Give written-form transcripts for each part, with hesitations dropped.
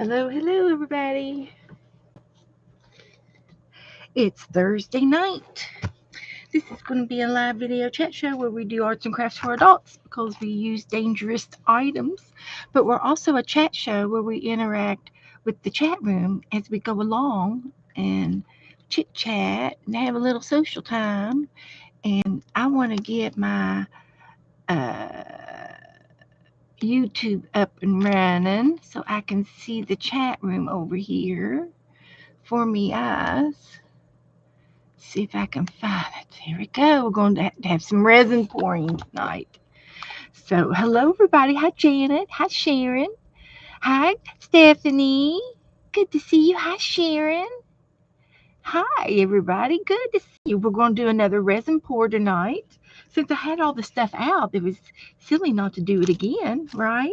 Hello, hello, everybody. It's Thursday night. This is going to be a live video chat show where we do arts and crafts for adults because we use dangerous items. But we're also a chat show where we interact with the chat room as we go along and chit chat and have a little social time. And I want to get my YouTube up and running so I can see the chat room over here for me eyes. See if I can find it. Here we go. We're going to have some resin pouring tonight. So, hello, everybody. Hi, Janet. Hi, Sharon. Hi, Stephanie. Good to see you. Hi, Sharon. Hi, everybody. Good to see you. We're going to do another resin pour tonight. Since I had all the stuff out, it was silly not to do it again, right?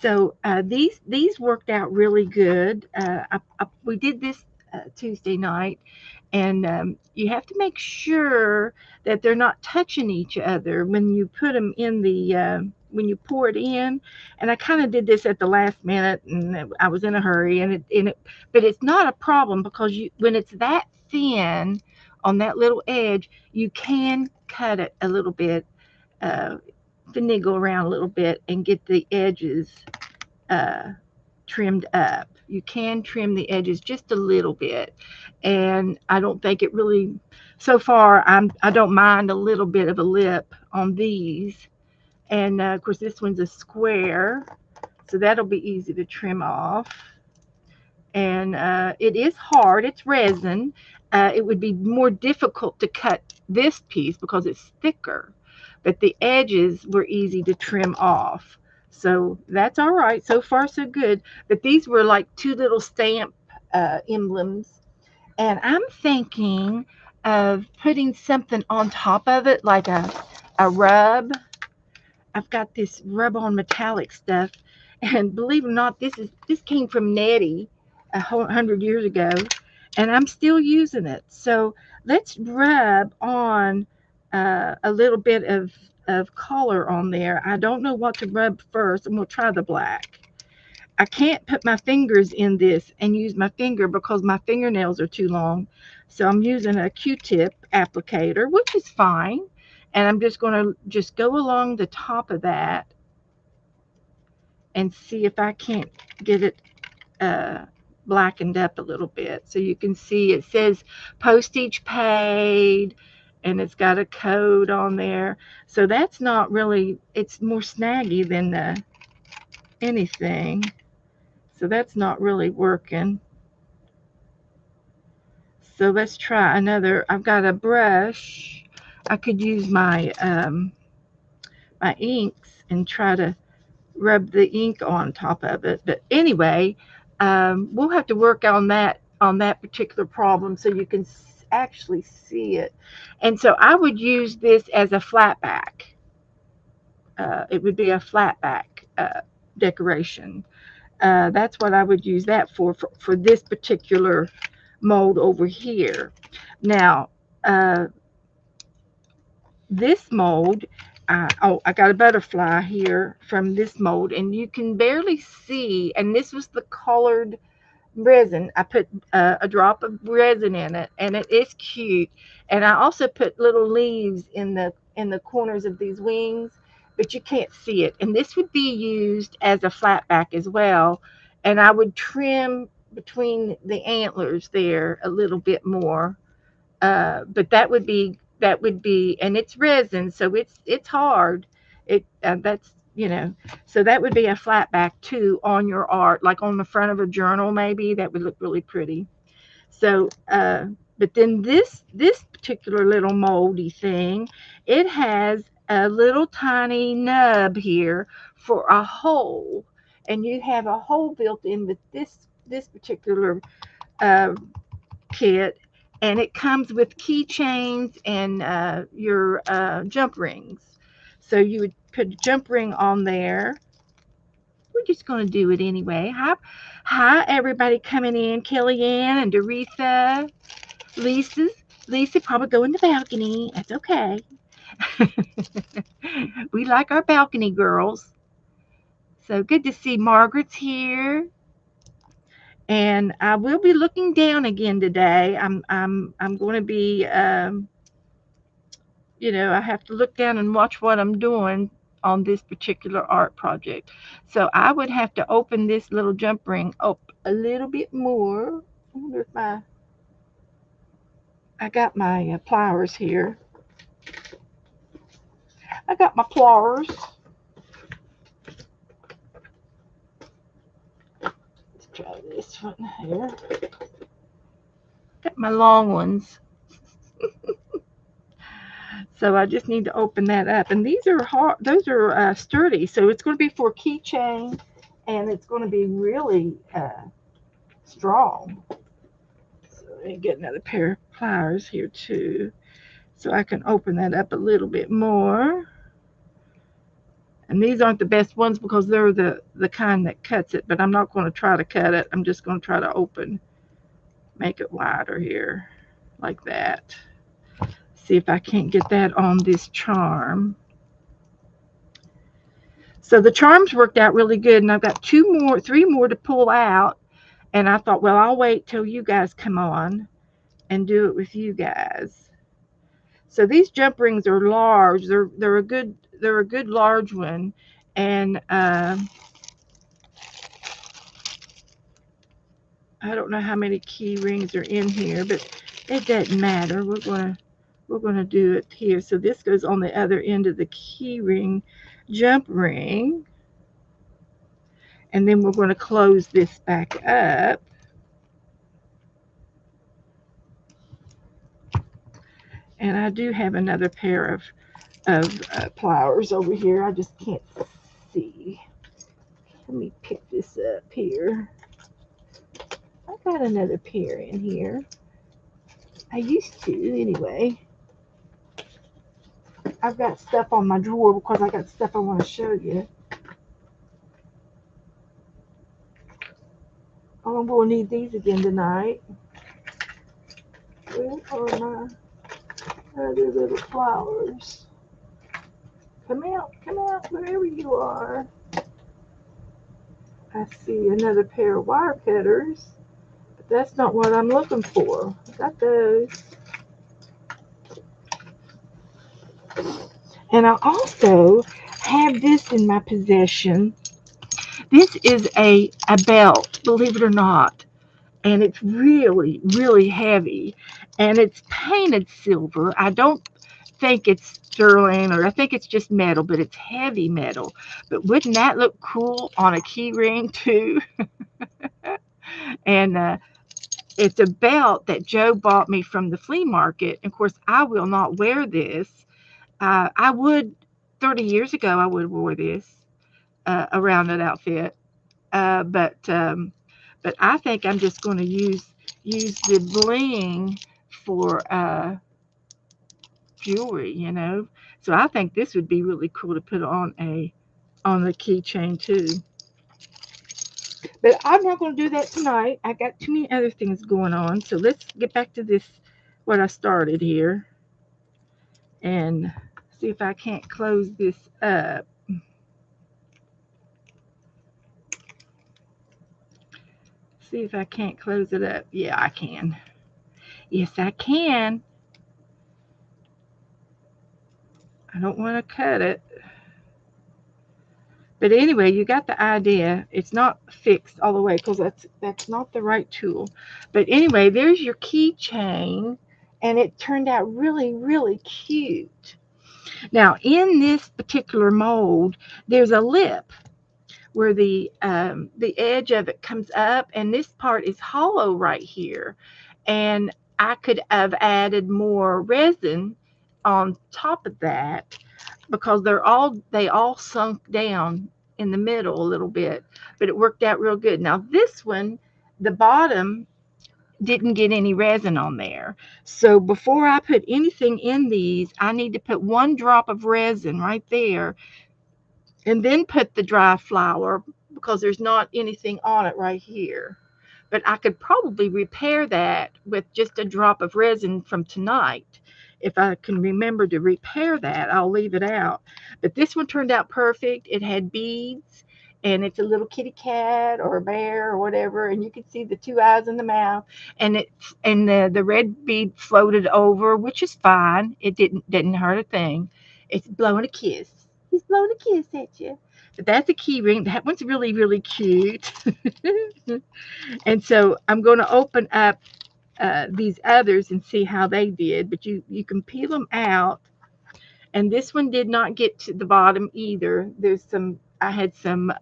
So these worked out really good. We did this Tuesday night, and you have to make sure that they're not touching each other when you put them in the when you pour it in. And I kind of did this at the last minute, and I was in a hurry, but it's not a problem because when it's that thin on that little edge, you can cut it a little bit. Uh, Finagle around a little bit and get the edges uh, trimmed up. You can trim the edges just a little bit, and I don't think it really. So far, I don't mind a little bit of a lip on these, and of course this one's a square, so that'll be easy to trim off. And it is hard. It's resin. It would be more difficult to cut this piece because it's thicker, but the edges were easy to trim off. So that's all right. So far, so good. But these were like two little stamp emblems. And I'm thinking of putting something on top of it, like a rub. I've got this rub on metallic stuff. And believe it or not, this came from Nettie 100 years ago, and I'm still using it. So let's rub on a little bit of color on there. I don't know what to rub first. I'm going to try the black. I can't put my fingers in this and use my finger because my fingernails are too long. So I'm using a Q-tip applicator, which is fine. And I'm just going to just go along the top of that and see if I can't get it uh, blackened up a little bit. So you can see it says postage paid, and it's got a code on there. So that's not really, it's more snaggy than anything. So that's not really working. So let's try another. I've got a brush. I could use my inks and try to rub the ink on top of it. But anyway, we'll have to work on that particular problem so you can actually see it. And so I would use this as a flat back. It would be a flat back decoration. That's what I would use that for this particular mold over here. Now, uh, this mold, I got a butterfly here from this mold, and you can barely see, and this was the colored resin. I put a drop of resin in it, and it is cute. And I also put little leaves in the corners of these wings, but you can't see it. And this would be used as a flat back as well. And I would trim between the antlers there a little bit more. But that would be, and it's resin, so it's hard. It that's so that would be a flat back too on your art, like on the front of a journal maybe. That would look really pretty. So, but then this particular little moldy thing, it has a little tiny nub here for a hole, and you have a hole built in with this particular uh, kit, and it comes with keychains and your jump rings. So you would put a jump ring on there. We're just going to do it anyway. Hi, everybody coming in. Kellyanne and Doretha. Lisa's. Lisa probably go in the balcony. That's okay. We like our balcony girls. So good to see Margaret's here. And I will be looking down again today. I'm going to be I have to look down and watch what I'm doing on this particular art project. So I would have to open this little jump ring up a little bit more. I wonder if I got my pliers here. I got my pliers. Let's try this one here. Got my long ones. So I just need to open that up. And these are hard, those are sturdy. So it's going to be for a keychain, and it's going to be really strong. So let me get another pair of pliers here too, so I can open that up a little bit more. And these aren't the best ones because they're the kind that cuts it, but I'm not going to try to cut it. I'm just going to try to make it wider here, like that. See if I can't get that on this charm. So the charms worked out really good, and I've got three more to pull out. And I thought, well, I'll wait till you guys come on and do it with you guys. So these jump rings are large. They're a good large one, and I don't know how many key rings are in here, but it doesn't matter. We're gonna do it here. So this goes on the other end of the key ring, jump ring, and then we're going to close this back up. And I do have another pair of pliers over here. I just can't see. Let me pick this up here. I got another pair in here. I used to, anyway. I've got stuff on my drawer because I got stuff I want to show you. Oh, I'm going to need these again tonight. Where are my other little flowers? Come out, wherever you are. I see another pair of wire cutters, but that's not what I'm looking for. I got those. And I also have this in my possession. This is a belt, believe it or not. And it's really, really heavy. And it's painted silver. I don't think it's sterling, or I think it's just metal, but it's heavy metal. But wouldn't that look cool on a key ring too? And it's a belt that Joe bought me from the flea market. Of course, I will not wear this. I would 30 years ago. I would have wore this a rounded outfit, but I think I'm just going to use the bling for jewelry. So I think this would be really cool to put on the keychain too. But I'm not going to do that tonight. I got too many other things going on. So let's get back to this, what I started here, and see if I can't close this up. See if I can't close it up. Yeah, I can. Yes, I can. I don't want to cut it. But anyway, you got the idea. It's not fixed all the way because that's not the right tool. But anyway, there's your keychain, and it turned out really, really cute. Now, in this particular mold, there's a lip where the edge of it comes up, and this part is hollow right here. And I could have added more resin on top of that because they all sunk down in the middle a little bit, but it worked out real good. Now this one, the bottom didn't get any resin on there. So before I put anything in these, I need to put 1 drop of resin right there and then put the dry flour because there's not anything on it right here. But I could probably repair that with just a drop of resin from tonight. If I can remember to repair that, I'll leave it out. But this one turned out perfect. It had beads. and it's a little kitty cat or a bear or whatever, and you can see the two eyes in the mouth, and the red bead floated over, which is fine. It didn't hurt a thing. It's blowing a kiss. He's blowing a kiss at you. But that's a key ring. That one's really, really cute. And so I'm going to open up these others and see how they did. But you can peel them out. And this one did not get to the bottom either. I had some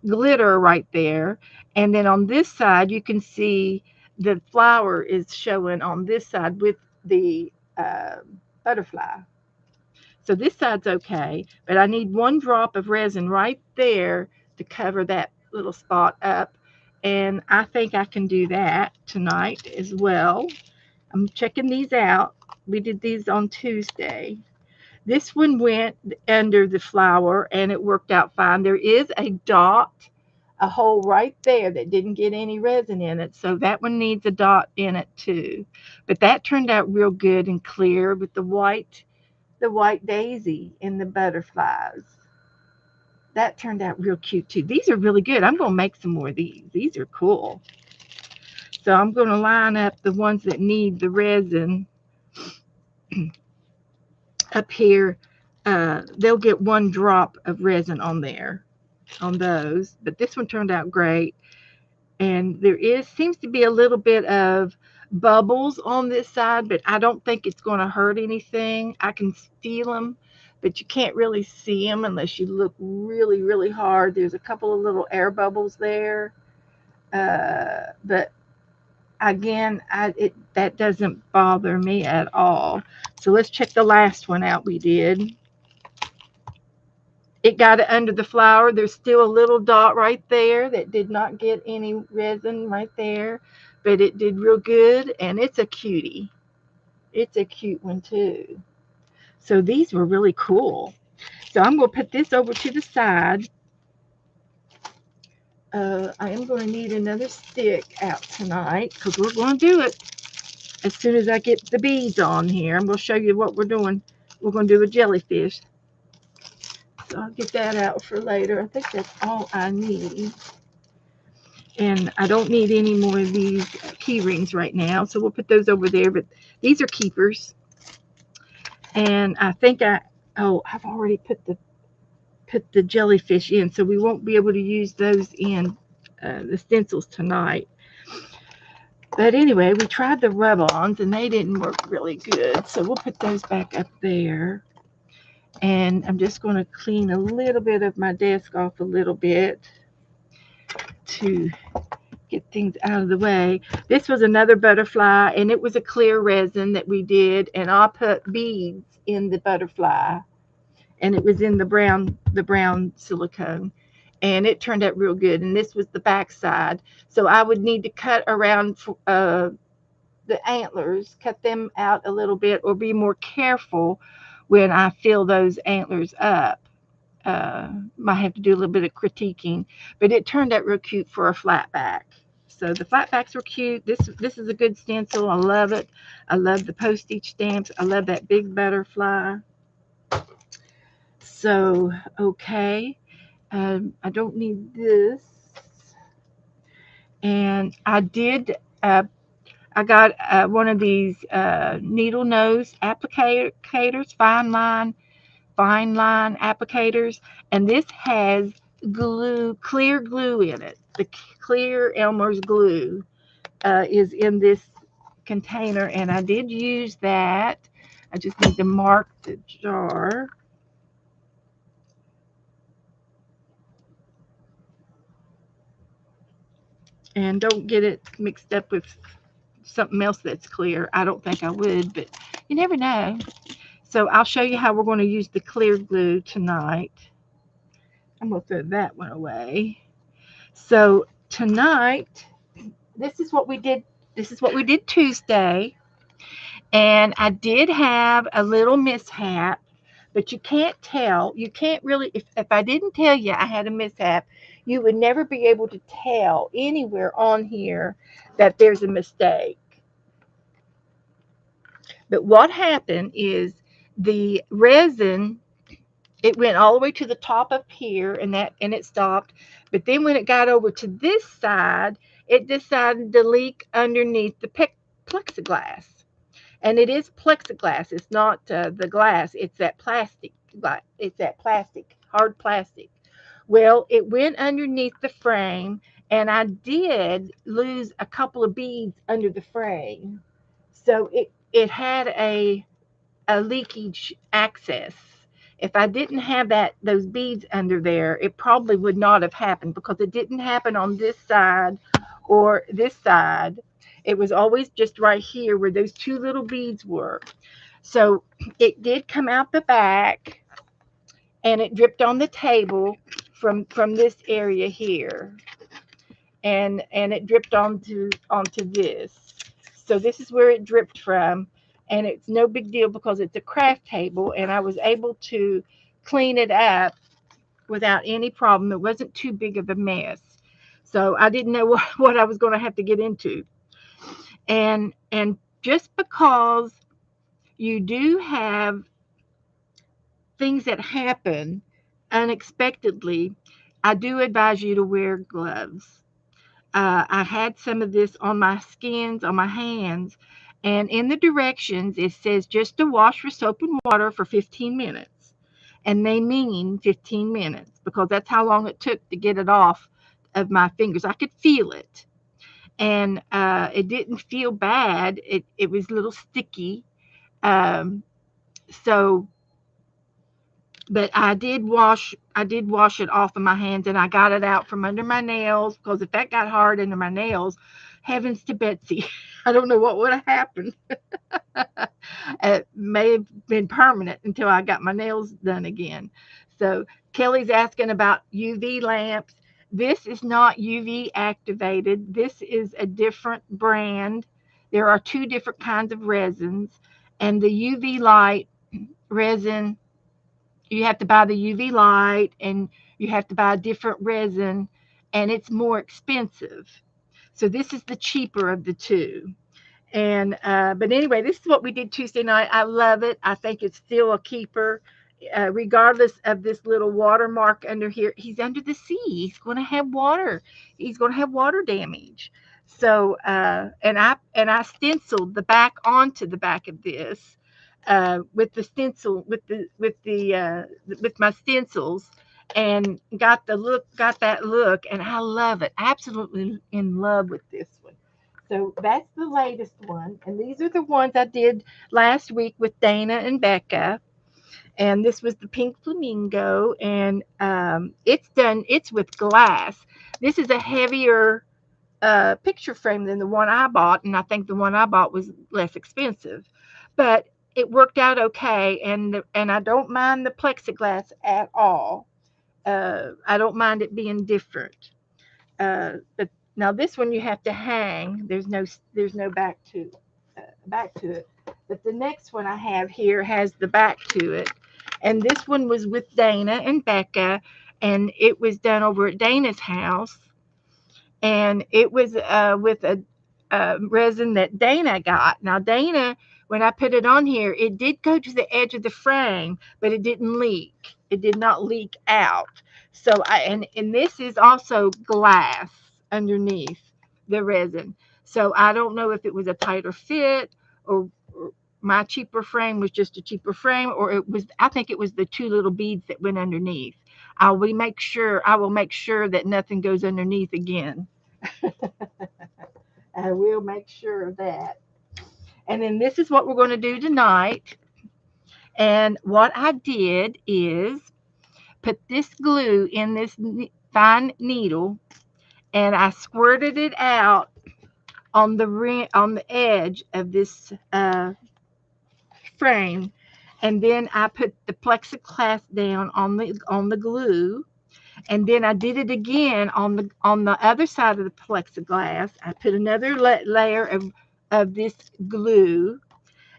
glitter right there. And then on this side, you can see the flower is showing on this side with the butterfly. So this side's okay, but I need one drop of resin right there to cover that little spot up. And I think I can do that tonight as well. I'm checking these out. We did these on Tuesday. This one went under the flower and it worked out fine. There is a dot, a hole right there that didn't get any resin in it. So that one needs a dot in it too. But that turned out real good and clear with the white daisy and the butterflies. That turned out real cute too. These are really good. I'm going to make some more of these. These are cool. So I'm going to line up the ones that need the resin up here. They'll get one drop of resin on there, on those. But this one turned out great. And seems to be a little bit of bubbles on this side, but I don't think it's going to hurt anything. I can feel them, but you can't really see them unless you look really, really hard. There's a couple of little air bubbles there. But again, that doesn't bother me at all. So let's check the last one out we did. It got it under the flower. There's still a little dot right there that did not get any resin right there, but it did real good, and it's a cutie. It's a cute one too. So these were really cool. So I'm going to put this over to the side. I am going to need another stick out tonight because we're going to do it as soon as I get the beads on here. I'm going to show you what we're doing. We're going to do a jellyfish. So I'll get that out for later. I think that's all I need. And I don't need any more of these key rings right now, so we'll put those over there. But these are keepers. And I think I've already put the jellyfish in, so we won't be able to use those in the stencils tonight. But anyway, we tried the rub-ons, and they didn't work really good, so we'll put those back up there. And I'm just going to clean a little bit of my desk off a little bit to get things out of the way. This was another butterfly, and it was a clear resin that we did, and I put beads in the butterfly, and it was in the brown silicone, and it turned out real good. And this was the back side, so I would need to cut around the antlers, cut them out a little bit, or be more careful when I fill those antlers up. Might have to do a little bit of critiquing, but it turned out real cute for a flat back. So the flat backs were cute. This is a good stencil. I love it. I love the postage stamps. I love that big butterfly. So okay, I don't need this. And I did. I got one of these needle nose applicators, fine line applicators, and this has clear glue in it. The clear Elmer's glue is in this container, and I did use that. I just need to mark the jar. And don't get it mixed up with something else that's clear. I don't think I would, but you never know. So I'll show you how we're going to use the clear glue tonight. I'm going to throw that one away. So tonight, this is what we did. This is what we did Tuesday. And I did have a little mishap, but you can't tell. You can't really, if I didn't tell you I had a mishap, you would never be able to tell anywhere on here that there's a mistake. But what happened is the resin it went all the way to the top up here, and it stopped. But then when it got over to this side, it decided to leak underneath the plexiglass. And it is plexiglass. It's not the glass. It's that plastic. It's that plastic, hard plastic. Well, it went underneath the frame, and I did lose a couple of beads under the frame. So it had a leakage access. If I didn't have those beads under there, it probably would not have happened because it didn't happen on this side or this side. It was always just right here where those two little beads were. So it did come out the back, and it dripped on the table from this area here, and it dripped onto this. So this is where it dripped from, and it's no big deal because it's a craft table, and I was able to clean it up without any problem. It wasn't too big of a mess. So I didn't know what I was going to have to get into. And just because you do have things that happen unexpectedly, I do advise you to wear gloves. I had some of this on my skins, on my hands, and in the directions it says just to wash with soap and water for 15 minutes. And they mean 15 minutes because that's how long it took to get it off of my fingers. I could feel it, and it didn't feel bad. It was a little sticky. Um, so but I did wash it off of my hands, and I got it out from under my nails because if that got hard under my nails, heavens to Betsy, I don't know what would have happened. It may have been permanent until I got my nails done again. So Kelly's asking about UV lamps. This is not UV activated. This is a different brand. There are two different kinds of resins, and the UV light resin, you have to buy the UV light, and you have to buy a different resin, and it's more expensive. So this is the cheaper of the two. And but anyway, this is what we did Tuesday night. I love it. I think it's still a keeper, regardless of this little watermark under here. He's under the sea. He's going to have water. He's going to have water damage. So and I stenciled the back onto the back of this with the stencil with my stencils, and got that look, and I love it. Absolutely in love with this one. So that's the latest one. And these are the ones I did last week with Dana and Becca. And this was the pink flamingo. And it's with glass. This is a heavier picture frame than the one I bought. And I think the one I bought was less expensive. But it worked out okay. And I don't mind the plexiglass at all. I don't mind it being different. But now this one you have to hang. There's no back to it. But the next one I have here has the back to it, and this one was with Dana and Becca, and it was done over at Dana's house, and it was with a resin that Dana got. Now Dana, when I put it on here, it did go to the edge of the frame, but it didn't leak. It did not leak out. So and this is also glass underneath the resin. So I don't know if it was a tighter fit, or my cheaper frame was just a cheaper frame, or it was. I think it was the two little beads that went underneath. I will make sure that nothing goes underneath again. I will make sure of that. And then this is what we're going to do tonight. And what I did is put this glue in this fine needle, and I squirted it out on the edge of this frame, and then I put the plexiglass down on the glue, and then I did it again on the other side of the plexiglass. I put another layer of this glue,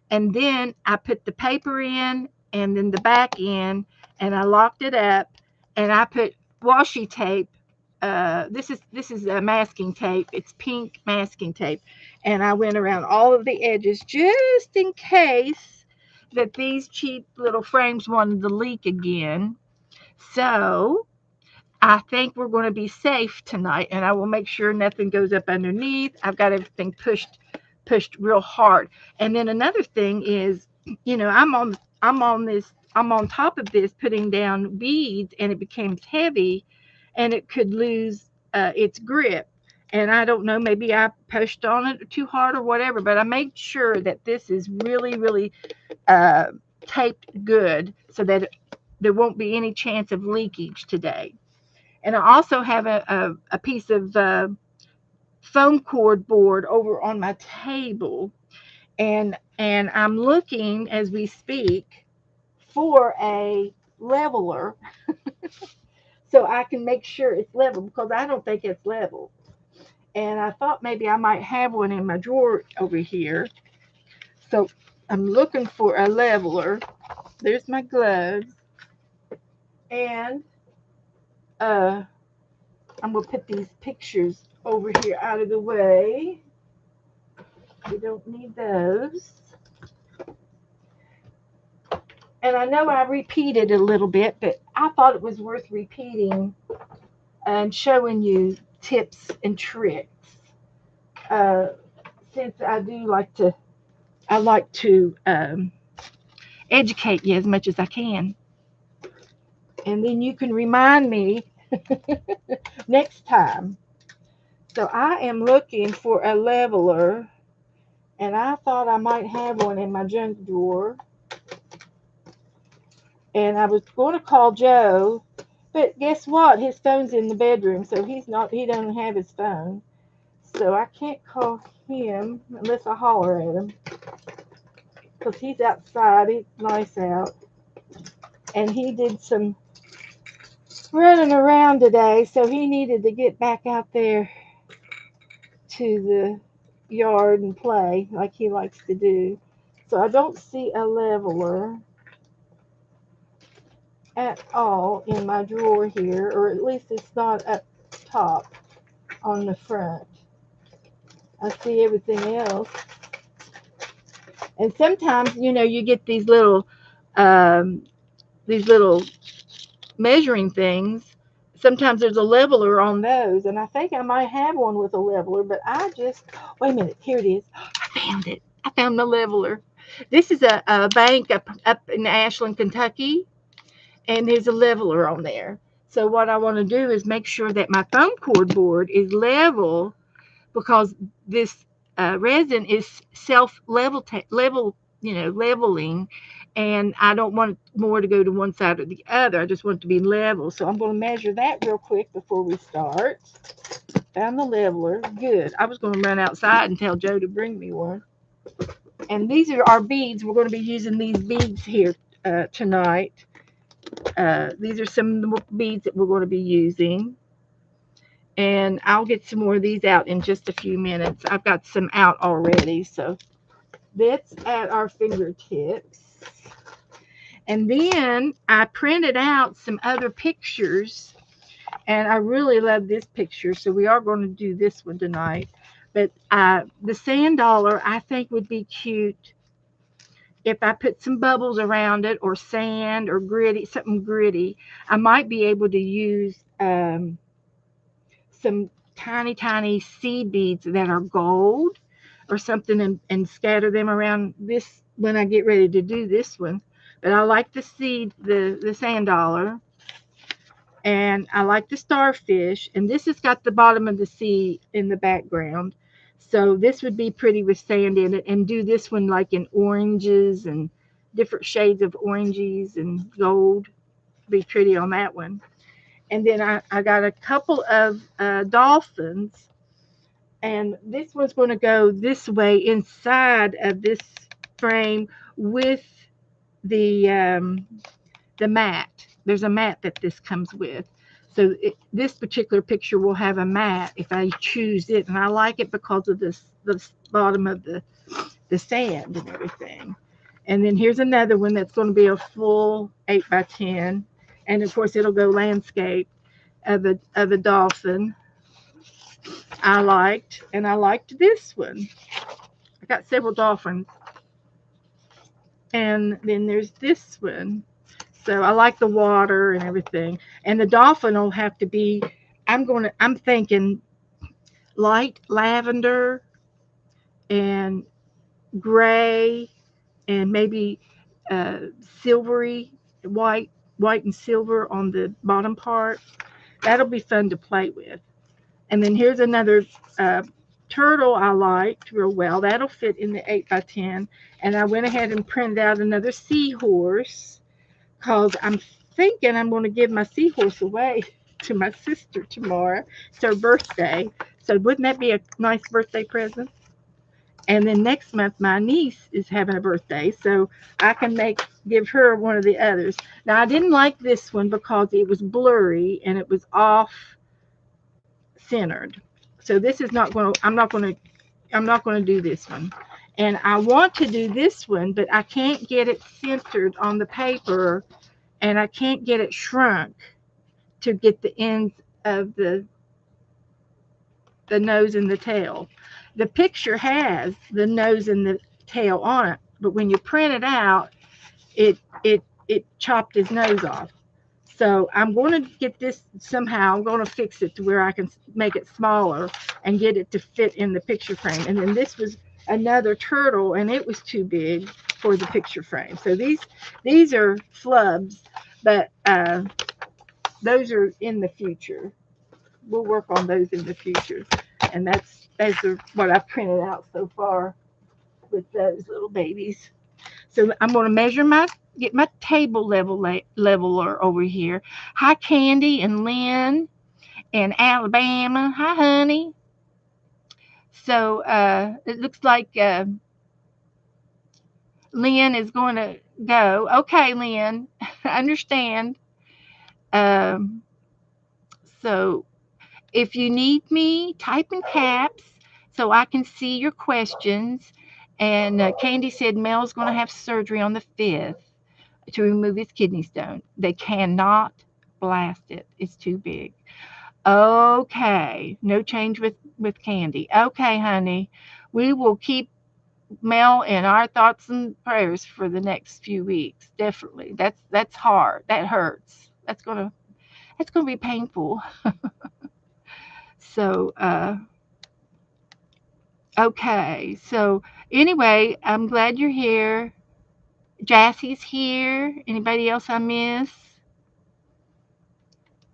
and then I put the paper in, and then the back in, and I locked it up, and I put washi tape. This is a masking tape. It's pink masking tape, and I went around all of the edges just in case that these cheap little frames wanted to leak again. So I think we're going to be safe tonight, and I will make sure nothing goes up underneath. I've got everything pushed real hard. And then another thing is, I'm on top of this putting down beads, and it becomes heavy, and it could lose its grip. And I don't know, maybe I pushed on it too hard or whatever, but I made sure that this is really, really uh, taped good so that there won't be any chance of leakage today. And I also have a piece of foam cord board over on my table, and I'm looking as we speak for a leveler so I can make sure it's level because I don't think it's level. And I thought maybe I might have one in my drawer over here. So I'm looking for a leveler. There's my gloves, and uh, I'm gonna put these pictures over here out of the way. We don't need those. And I know I repeated a little bit, but I thought it was worth repeating and showing you tips and tricks. Uh, since I like to educate you as much as I can, and then you can remind me next time. So I am looking for a leveler, and I thought I might have one in my junk drawer. And I was going to call Joe, but guess what? His phone's in the bedroom, so he doesn't have his phone. So I can't call him unless I holler at him. Because he's outside, it's nice out. And he did some running around today, so he needed to get back out there to the yard and play like he likes to do. So I don't see a leveler at all in my drawer here, or at least it's not up top on the front. I see everything else. And sometimes, you get um, these little measuring things. Sometimes there's a leveler on those, and I think I might have one with a leveler, but wait a minute, here it is. I found it. I found the leveler. This is a bank up in Ashland, Kentucky, and there's a leveler on there. So what I want to do is make sure that my foam cord board is level because this resin is leveling, and I don't want more to go to one side or the other. I just want it to be level. So I'm going to measure that real quick before we start. Found the leveler. Good. I was going to run outside and tell Joe to bring me one. And these are our beads. We're going to be using these beads here tonight. These are some of the beads that we're going to be using. And I'll get some more of these out in just a few minutes. I've got some out already, so that's at our fingertips. And then I printed out some other pictures, and I really love this picture, so we are going to do this one tonight. But the sand dollar I think would be cute if I put some bubbles around it, or sand, or something gritty. I might be able to use some tiny, tiny seed beads that are gold or something, and scatter them around this when I get ready to do this one. But I like the sand dollar, and I like the starfish, and this has got the bottom of the sea in the background. So this would be pretty with sand in it, and do this one like in oranges and different shades of oranges and gold. Be pretty on that one. And then I got a couple of dolphins, and this one's going to go this way inside of this frame with the the mat. There's a mat that this comes with. So this particular picture will have a mat if I choose it, and I like it because of the bottom of the sand and everything. And then here's another one that's going to be a full 8x10, and of course it'll go landscape of a dolphin. I liked this one. I got several dolphins. And then there's this one. So I like the water and everything. And the dolphin will have to be, I'm thinking light lavender and gray and maybe uh, silvery, white, white and silver on the bottom part. That'll be fun to play with. And then here's another uh, turtle I liked real well. That'll fit in the 8 by 10. And I went ahead and printed out another seahorse because I'm thinking I'm going to give my seahorse away to my sister tomorrow. It's her birthday. So wouldn't that be a nice birthday present? And then next month my niece is having a birthday, so I can give her one of the others. Now I didn't like this one because it was blurry and it was off centered. So this is not going to I'm not going to do this one. And I want to do this one, but I can't get it centered on the paper and I can't get it shrunk to get the ends of the nose and the tail. The picture has the nose and the tail on it, but when you print it out, it chopped his nose off. So I'm going to get this somehow. I'm going to fix it to where I can make it smaller and get it to fit in the picture frame. And then this was another turtle, and it was too big for the picture frame. So these are flubs, but those are in the future. We'll work on those in the future, and that's what I've printed out so far with those little babies. So I'm going to get my table leveler over here. Hi, Candy and Lynn and Alabama. Hi, honey. So it looks like Lynn is going to go. Okay, Lynn, I understand. Um, so if you need me, type in caps so I can see your questions. And Candy said Mel's going to have surgery on the 5th to remove his kidney stone. They cannot blast it. It's too big. Okay. No change with Candy. Okay, honey. We will keep Mel in our thoughts and prayers for the next few weeks. Definitely. That's hard. That hurts. That's gonna be painful. So okay. So anyway, I'm glad you're here. Jassie's here. Anybody else I miss?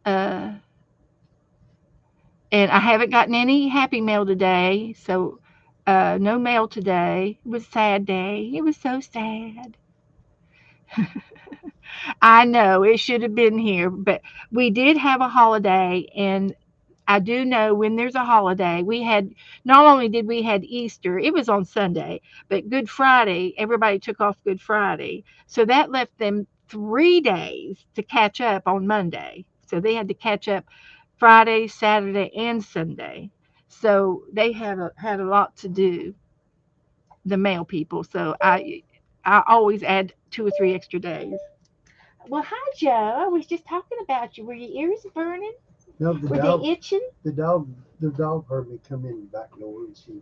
Uh and I haven't gotten any happy mail today, so no mail today. It was a sad day. It was so sad. I know it should have been here, but we did have a holiday, and I do know when there's a holiday, we had not only did we had Easter, it was on Sunday, but Good Friday, everybody took off Good Friday. So that left them 3 days to catch up on Monday. So they had to catch up Friday, Saturday, and Sunday. So they had a lot to do, the mail people. So I always add 2 or 3 extra days. Well, hi Joe. I was just talking about you. Were your ears burning? No, Were they itching? the dog heard me come in the back door, and she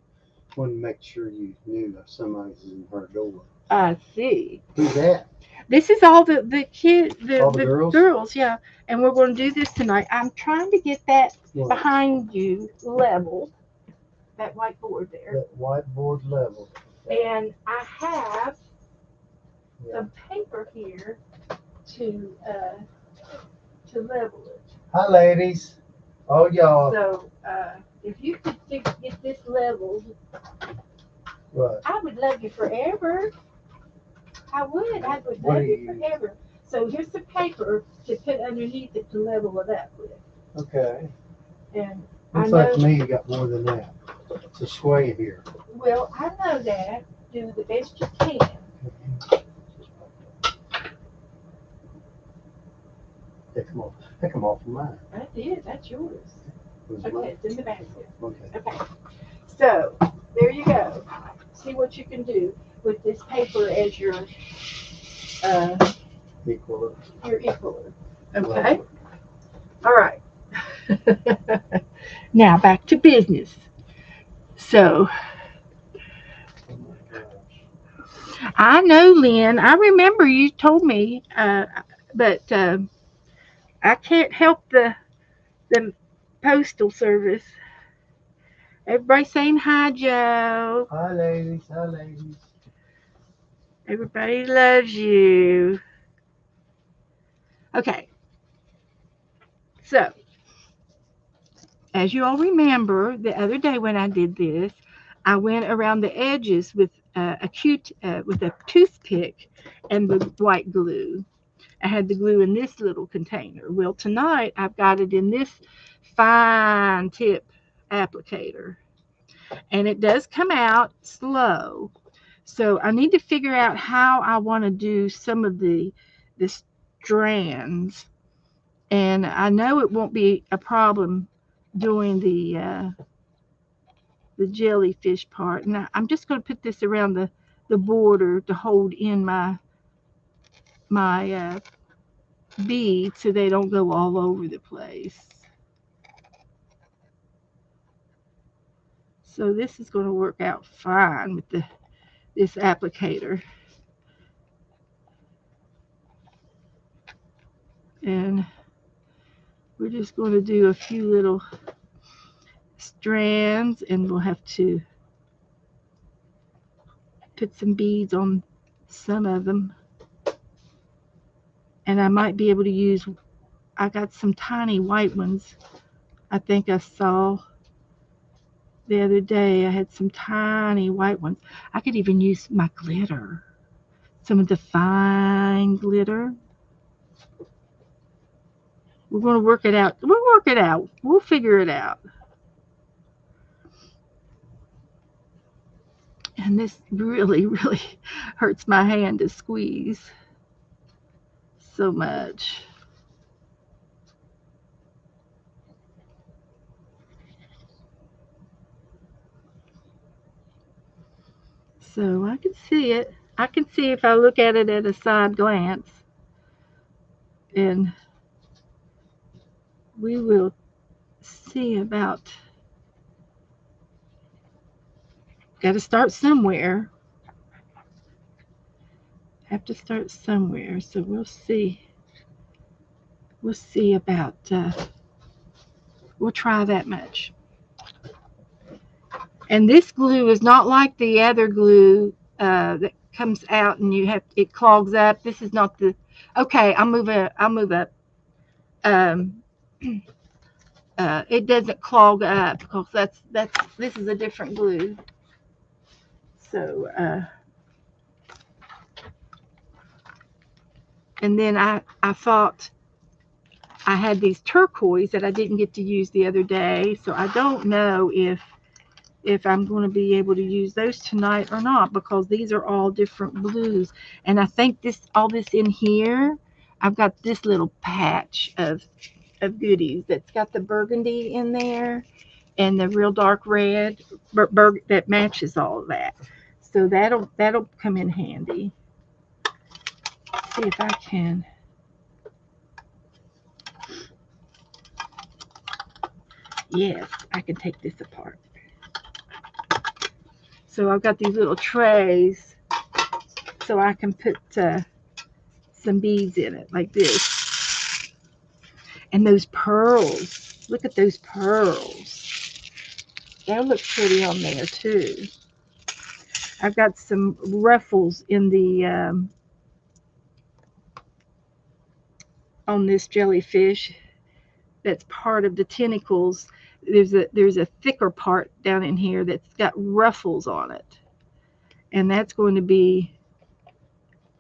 wanted to make sure you knew that somebody was in her door. I see. Who's that? This is all the kids, All the the girls? girls, yeah. And we're going to do this tonight. I'm trying to get that What? behind you leveled, that whiteboard there. That whiteboard level. And I have Yeah. some paper here to level it. Hi, ladies. Oh, y'all. So if you could get this leveled, What? I would love you forever. I would. I would What love are you you? forever. So here's some paper to put underneath it to level it up with. Okay. And Looks I like know, to me you got more than that. It's a sway here. well, I know that. Do the best you can. Take them off of mine. I did. That's yours. Was Okay, mine? it's in the basket. Okay. Okay. So there you go. See what you can do with this paper as uh, Equal. your equaler. Okay. All right. Now back to business. So Oh my gosh. I know, Lynn. I remember you told me, but I can't help the postal service. Everybody saying hi, Joe. Hi, ladies. Hi, ladies. Everybody loves you. Okay, so as you all remember, the other day when I did this, I went around the edges with with a toothpick and the white glue. I had the glue in this little container. Well, tonight I've got it in this fine tip applicator, and it does come out slow. So I need to figure out how I want to do some of the strands, and I know it won't be a problem doing the jellyfish part. And I'm just going to put this around the border to hold in my beads so they don't go all over the place. So this is going to work out fine with this applicator. And we're just going to do a few little strands, and we'll have to put some beads on some of them. And I might be able to use, I got some tiny white ones I think I saw the other day. I had some tiny white ones. I could even use my glitter, some of the fine glitter. We're going to work it out. We'll work it out. We'll figure it out. And this really, really hurts my hand to squeeze so much. So I can see it. I can see if I look at it at a side glance. And we will see about, got to start somewhere. Have to start somewhere. So we'll see. We'll see about, we'll try that much. And this glue is not like the other glue that comes out and you have, it clogs up. This is not the, okay, I'll move up. Um, it doesn't clog up because this is a different glue. So, and then I thought I had these turquoise that I didn't get to use the other day. So I don't know if I'm going to be able to use those tonight or not, because these are all different blues. And I think all this in here, I've got this little patch of goodies that's got the burgundy in there and the real dark red that matches all of that. So that'll come in handy. See if I can. Yes, I can take this apart. So I've got these little trays so I can put some beads in it like this. And those pearls, look at those pearls. They'll look pretty on there too. I've got some ruffles in the on this jellyfish. That's part of the tentacles. There's a thicker part down in here that's got ruffles on it, and that's going to be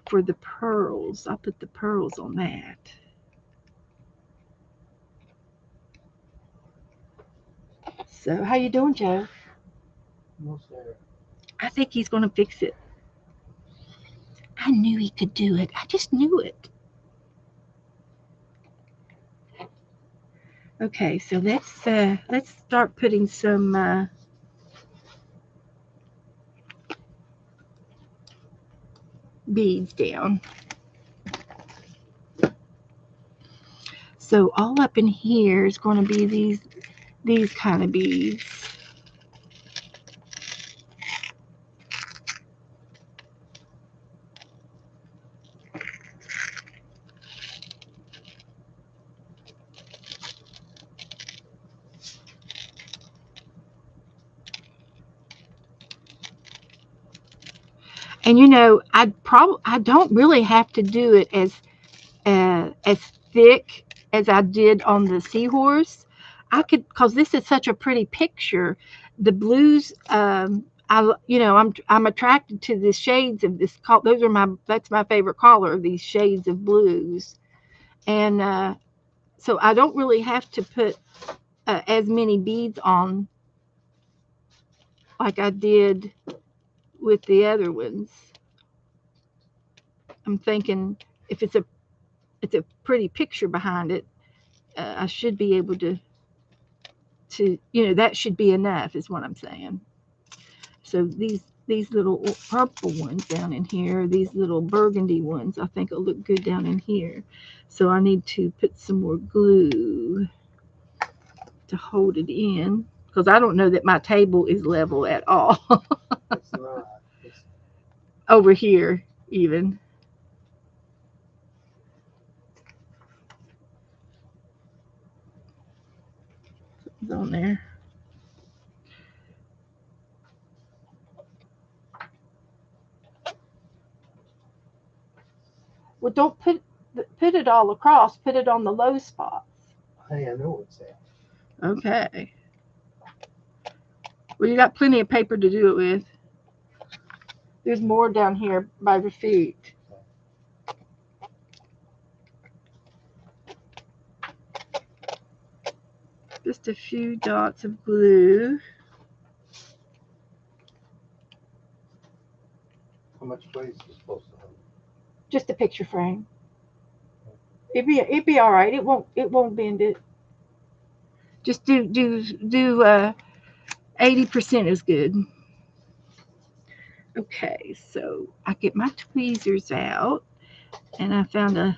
for the pearls. I'll put the pearls on that. So how you doing, Joe? Almost there. I think he's going to fix it. I knew he could do it. I just knew it. Okay, so let's start putting some beads down. So all up in here is going to be these kind of beads. And I don't really have to do it as thick as I did on the seahorse. I could, cause this is such a pretty picture. The blues, I'm attracted to the shades of this. That's my favorite color. These shades of blues, and so I don't really have to put as many beads on like I did with the other ones. I'm thinking if it's a pretty picture behind it, I should be able to that should be enough is what I'm saying. So these little purple ones down in here, these little burgundy ones, I think will look good down in here. So I need to put some more glue to hold it in because I don't know that my table is level at all. It's not. It's Over here even it's on there. Well, don't put it all across. Put it on the low spots. hey, I know it's that. Okay. Well, you got plenty of paper to do it with. There's more down here by your feet. Just a few dots of glue. How much weight is it supposed to hold? Just a picture frame. It'd be all right. It won't bend it. Just do 80% is good. Okay, so I get my tweezers out, and I found a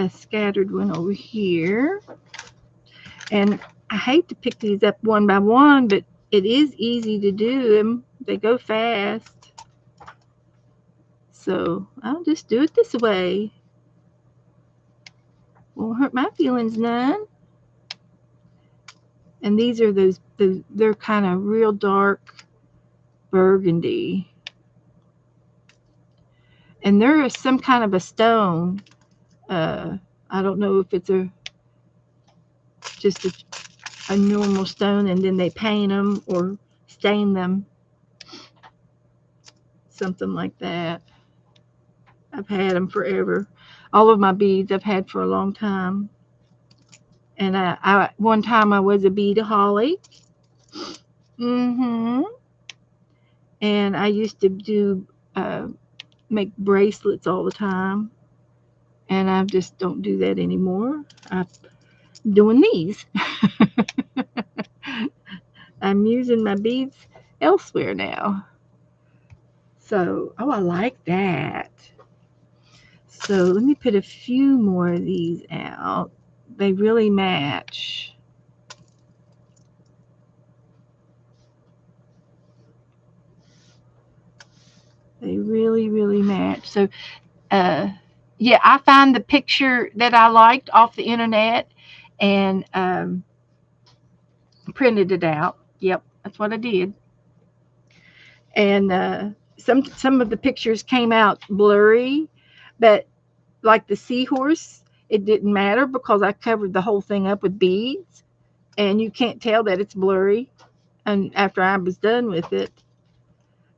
scattered one over here. And I hate to pick these up one by one, but it is easy to do them. They go fast. So I'll just do it this way. Won't hurt my feelings none. And these are they're kind of real dark burgundy. And there is some kind of a stone. Uh, I don't know if it's just a normal stone and then they paint them or stain them, something like that. I've had them forever. All of my beads I've had for a long time. And one time I was a beadaholic. Mm-hmm. And I used to do make bracelets all the time. And I just don't do that anymore. I'm doing these. I'm using my beads elsewhere now. So, oh, I like that. So let me put a few more of these out. They really match. They really, really match. So, uh, yeah, I found the picture that I liked off the internet and printed it out. Yep, that's what I did. And some of the pictures came out blurry, but like the seahorse, it didn't matter because I covered the whole thing up with beads, and you can't tell that it's blurry. And after I was done with it,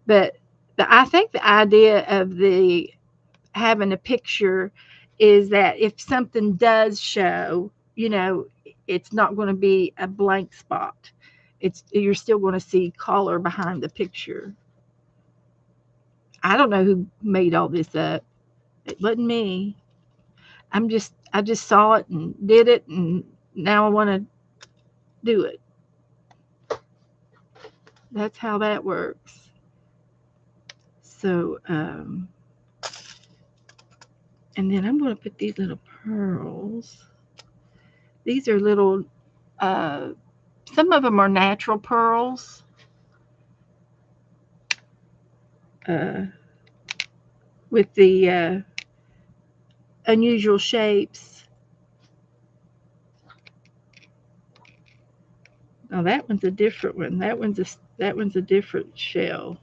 but I think the idea of the having a picture is that if something does show, it's not going to be a blank spot. You're still going to see color behind the picture. I don't know who made all this up. It wasn't me. I just saw it and did it, and now I want to do it. That's how that works. So, and then I'm going to put these little pearls. These are little. Uh, some of them are natural pearls. Uh, with the unusual shapes. Now that one's a different one. That one's a different shell.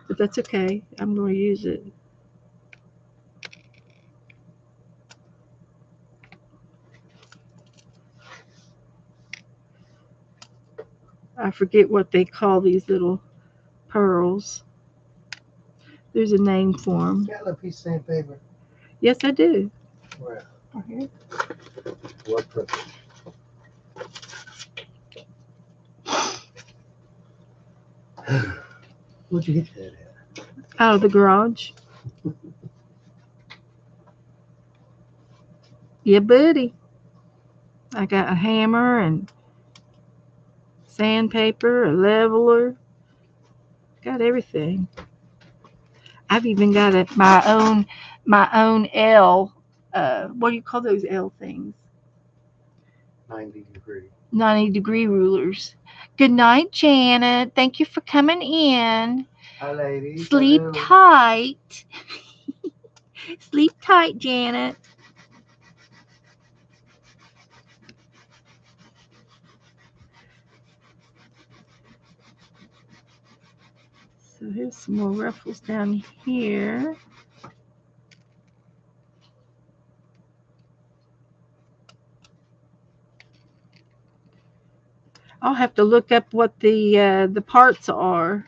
but that's okay. I'm going to use it. I forget what they call these little pearls. There's a name for them. Got a piece of sandpaper. Yes, I do. Where? Okay. What purpose? Where'd you get that at? Out of the garage. Yeah, buddy. I got a hammer and sandpaper, a leveler. Got everything. I've even got my own L. What do you call those L things? 90-degree. 90-degree rulers. Good night, Janet. Thank you for coming in. Hi, ladies. Sleep Hello. tight. Sleep tight, Janet. So here's some more ruffles down here. I'll have to look up what the parts are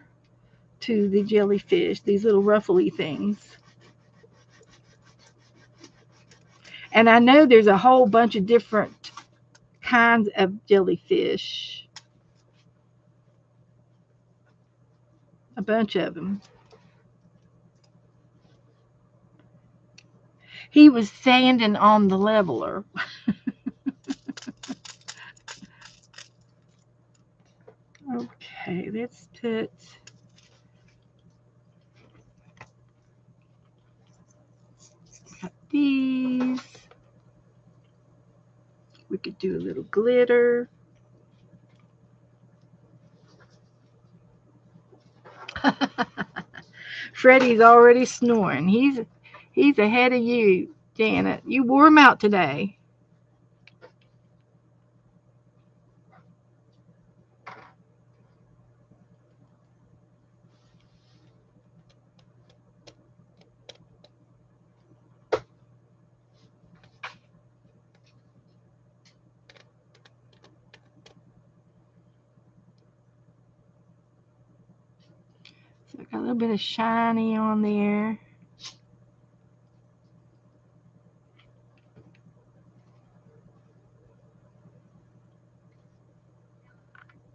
to the jellyfish, these little ruffly things. And I know there's a whole bunch of different kinds of jellyfish. A bunch of them. He was sanding on the leveler. Okay, let's put these. We could do a little glitter. Freddie's already snoring. He's ahead of you, Janet. You wore him out today. So I got a little bit of shiny on there.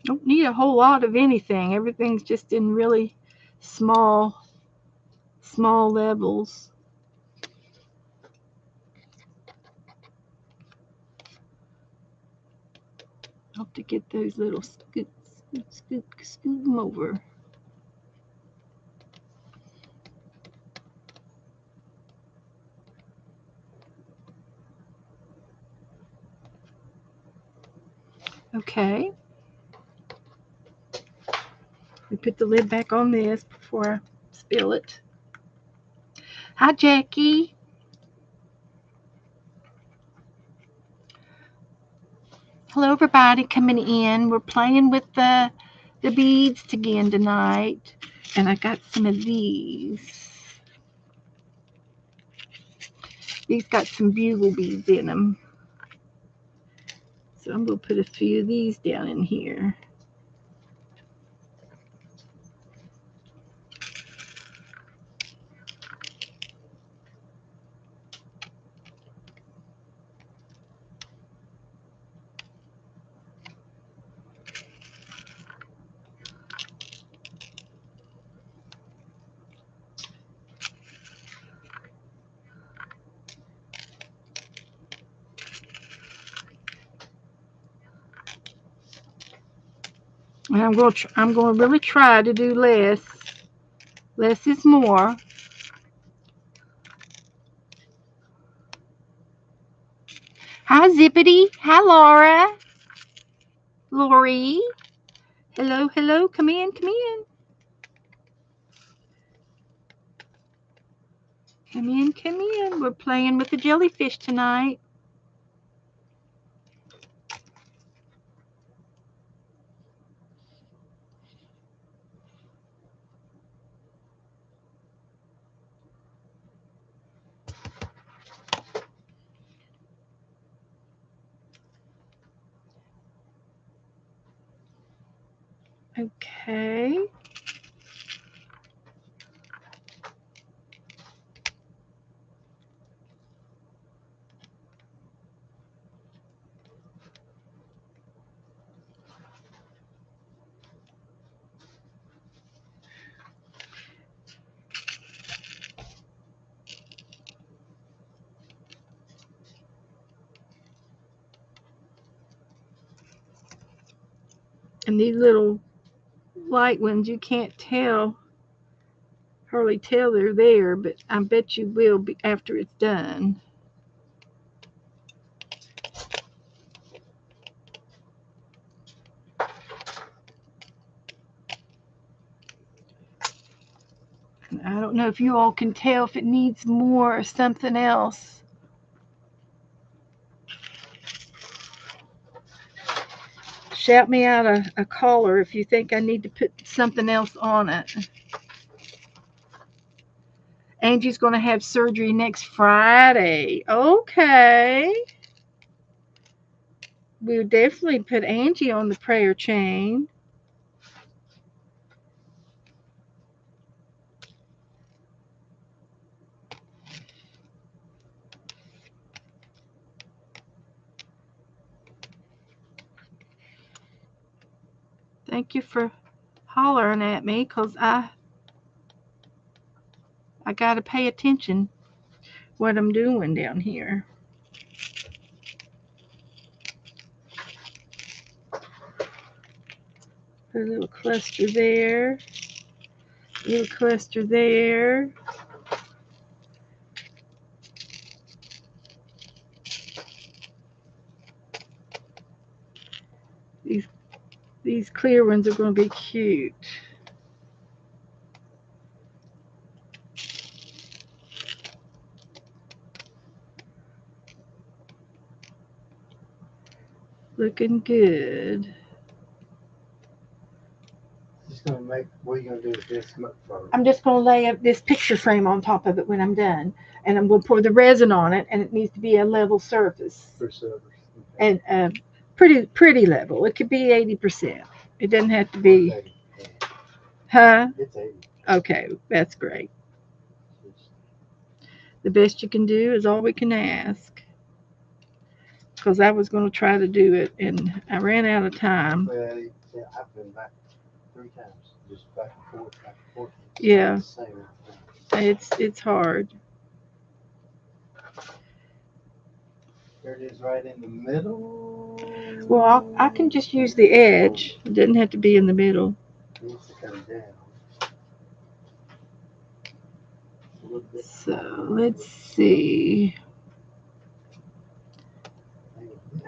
Don't need a whole lot of anything. Everything's just in really small levels. I'll have to get those little scoot them over. Okay. We put the lid back on this before I spill it. Hi, Jackie. Hello, everybody coming in. We're playing with the beads again tonight, and I got some of these. These got some bugle beads in them, so I'm gonna put a few of these down in here. And I'm going to really try to do less. Less is more. Hi, Zippity. Hi, Laura. Lori. Hello, hello. Come in, come in. Come in, come in. We're playing with the jellyfish tonight. Okay. And these little light ones, you can't hardly tell they're there, but I bet you will be after it's done. And I don't know if you all can tell if it needs more or something else. Shout me out a caller if you think I need to put something else on it. Angie's going to have surgery next Friday. Okay. We'll definitely put Angie on the prayer chain. Thank you for hollering at me because I got to pay attention what I'm doing down here. Put a little cluster there, a little cluster there. These these clear ones are going to be cute. Looking good. What are you gonna do with this first? I'm just going to lay up this picture frame on top of it when I'm done. And I'm going to pour the resin on it, and it needs to be a level surface. For silvers. And pretty level. It could be 80%. It doesn't have to be. Okay. Huh? It's 80. Okay, that's great. The best you can do is all we can ask. Because I was going to try to do it, and I ran out of time. Well, yeah, I've been back 3 times, just back and forth, back and forth. Yeah, Same. it's hard. There it is, right in the middle. Well, I can just use the edge. It doesn't have to be in the middle. It needs to come down. A little bit. So let's see.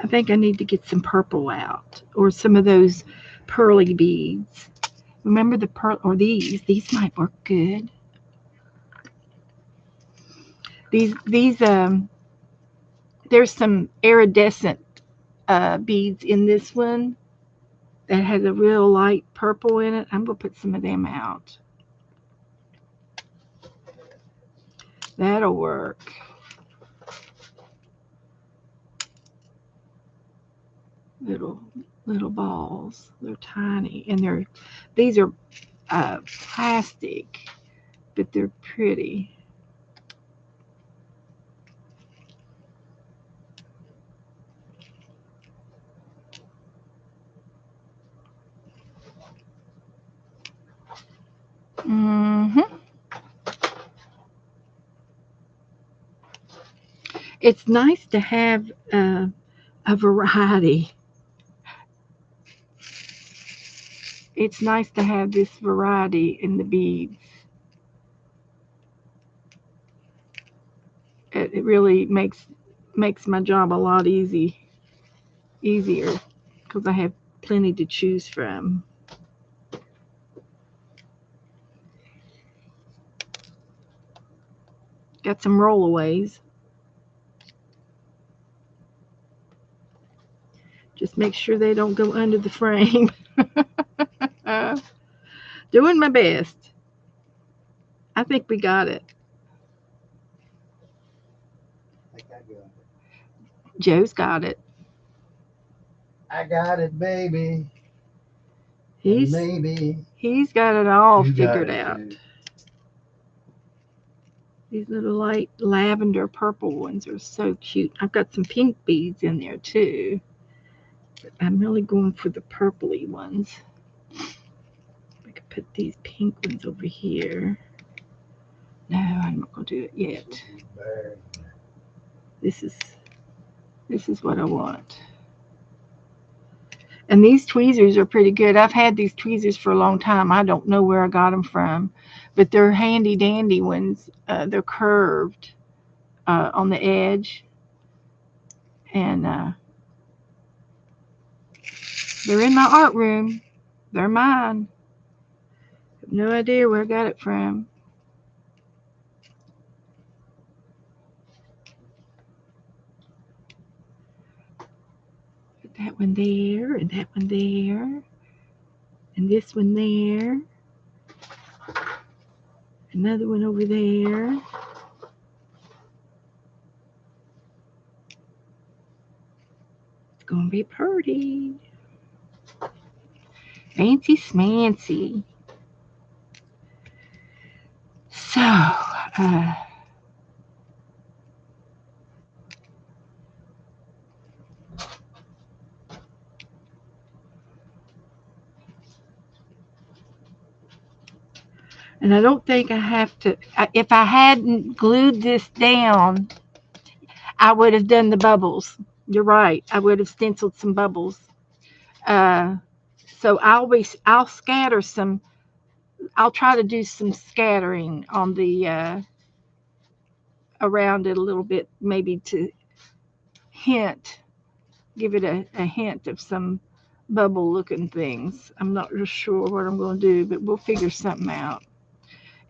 I think I need to get some purple out, or some of those pearly beads. Remember the pearl, or these? These might work good. These there's some iridescent beads in this one that has a real light purple in it. I'm gonna put some of them out. That'll work. Little little balls. They're tiny, and these are plastic, but they're pretty. Hmm. It's nice to have a variety. It's nice to have this variety in the beads. It really makes my job a lot easier because I have plenty to choose from. Got some rollaways. Just make sure they don't go under the frame. Doing my best. I think we got it. I think I got it. Joe's got it. I got it, baby. He's maybe he's got it all you got figured it out. too. These little light lavender purple ones are so cute. I've got some pink beads in there too, but I'm really going for the purpley ones. I could put these pink ones over here. No, I'm not gonna do it yet. This is this is what I want. And these tweezers are pretty good. I've had these tweezers for a long time. I don't know where I got them from, but they're handy dandy ones. They're curved on the edge, and they're in my art room. They're mine. Have no idea where I got it from. Put that one there, and that one there, and this one there, another one over there. It's gonna be pretty. Fancy smancy. So, and I don't think I have to. If I hadn't glued this down, I would have done the bubbles. You're right. I would have stenciled some bubbles. Uh, so I'll scatter some. I'll try to do some scattering on the around it a little bit, maybe to hint, give it a hint of some bubble looking things. I'm not real sure what I'm going to do, but we'll figure something out.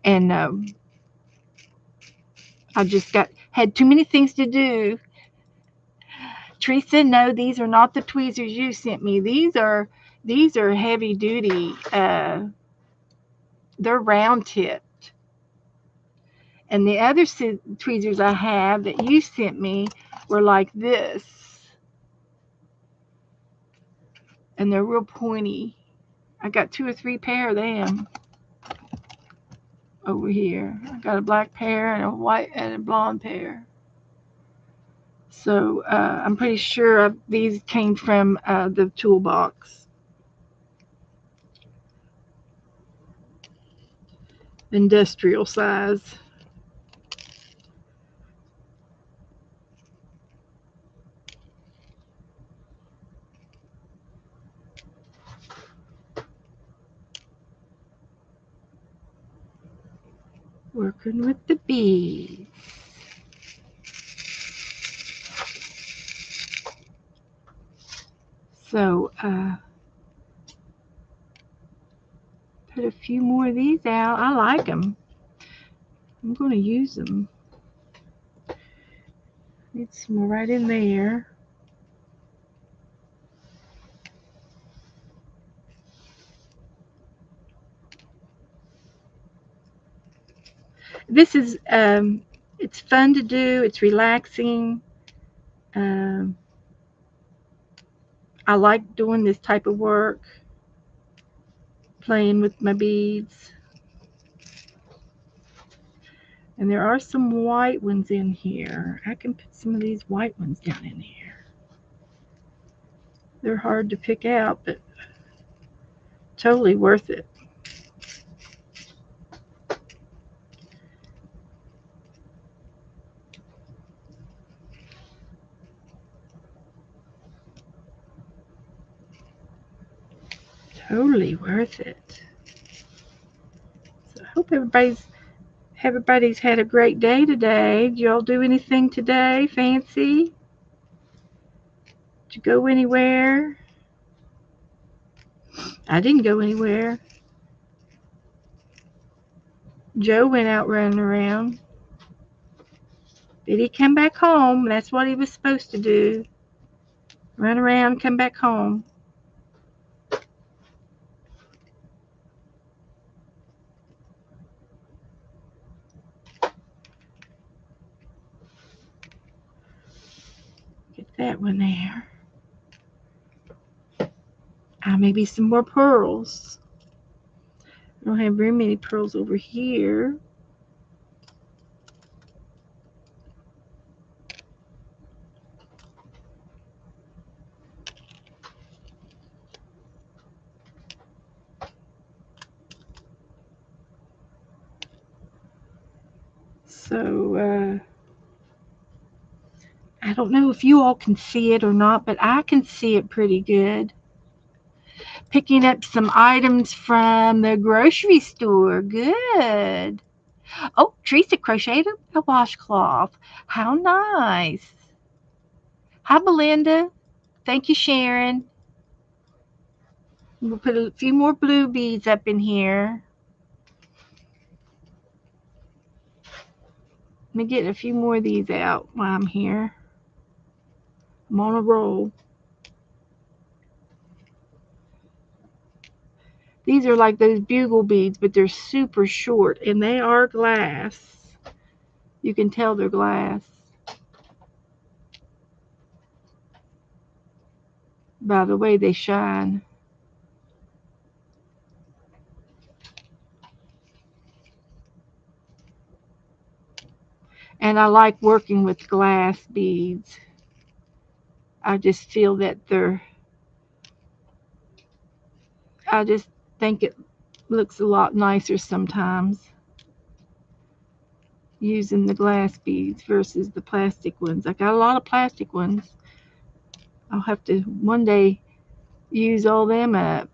And I just had too many things to do. Teresa, no, these are not the tweezers you sent me. These are heavy duty. They're round tipped. And the other tweezers I have that you sent me were like this, and they're real pointy. I got 2 or 3 pair of them over here. I got a black pair and a white and a blonde pair. So I'm pretty sure these came from the toolbox. Industrial size. Working with the beads. So put a few more of these out. I like them. I'm going to use them. Need some more right in there. This is it's fun to do. It's relaxing. Um, I like doing this type of work, playing with my beads. And there are some white ones in here. I can put some of these white ones down in here. They're hard to pick out, but totally worth it. Totally worth it. So I hope everybody's had a great day today. Did y'all do anything today fancy? Did you go anywhere? I didn't go anywhere. Joe went out running around. Did he come back home? That's what he was supposed to do. Run around, come back home. Get that one there. Maybe some more pearls. I don't have very many pearls over here. So, I don't know if you all can see it or not, but I can see it pretty good. Picking up some items from the grocery store. Good. Oh, Teresa crocheted a washcloth. How nice. Hi, Belinda. Thank you, Sharon. We'll put a few more blue beads up in here. Let me get a few more of these out while I'm here. I'm on a roll. These are like those bugle beads, but they're super short, and they are glass. You can tell they're glass by the way they shine. And I like working with glass beads. I just feel that I just think it looks a lot nicer sometimes using the glass beads versus the plastic ones. I got a lot of plastic ones. I'll have to one day use all them up.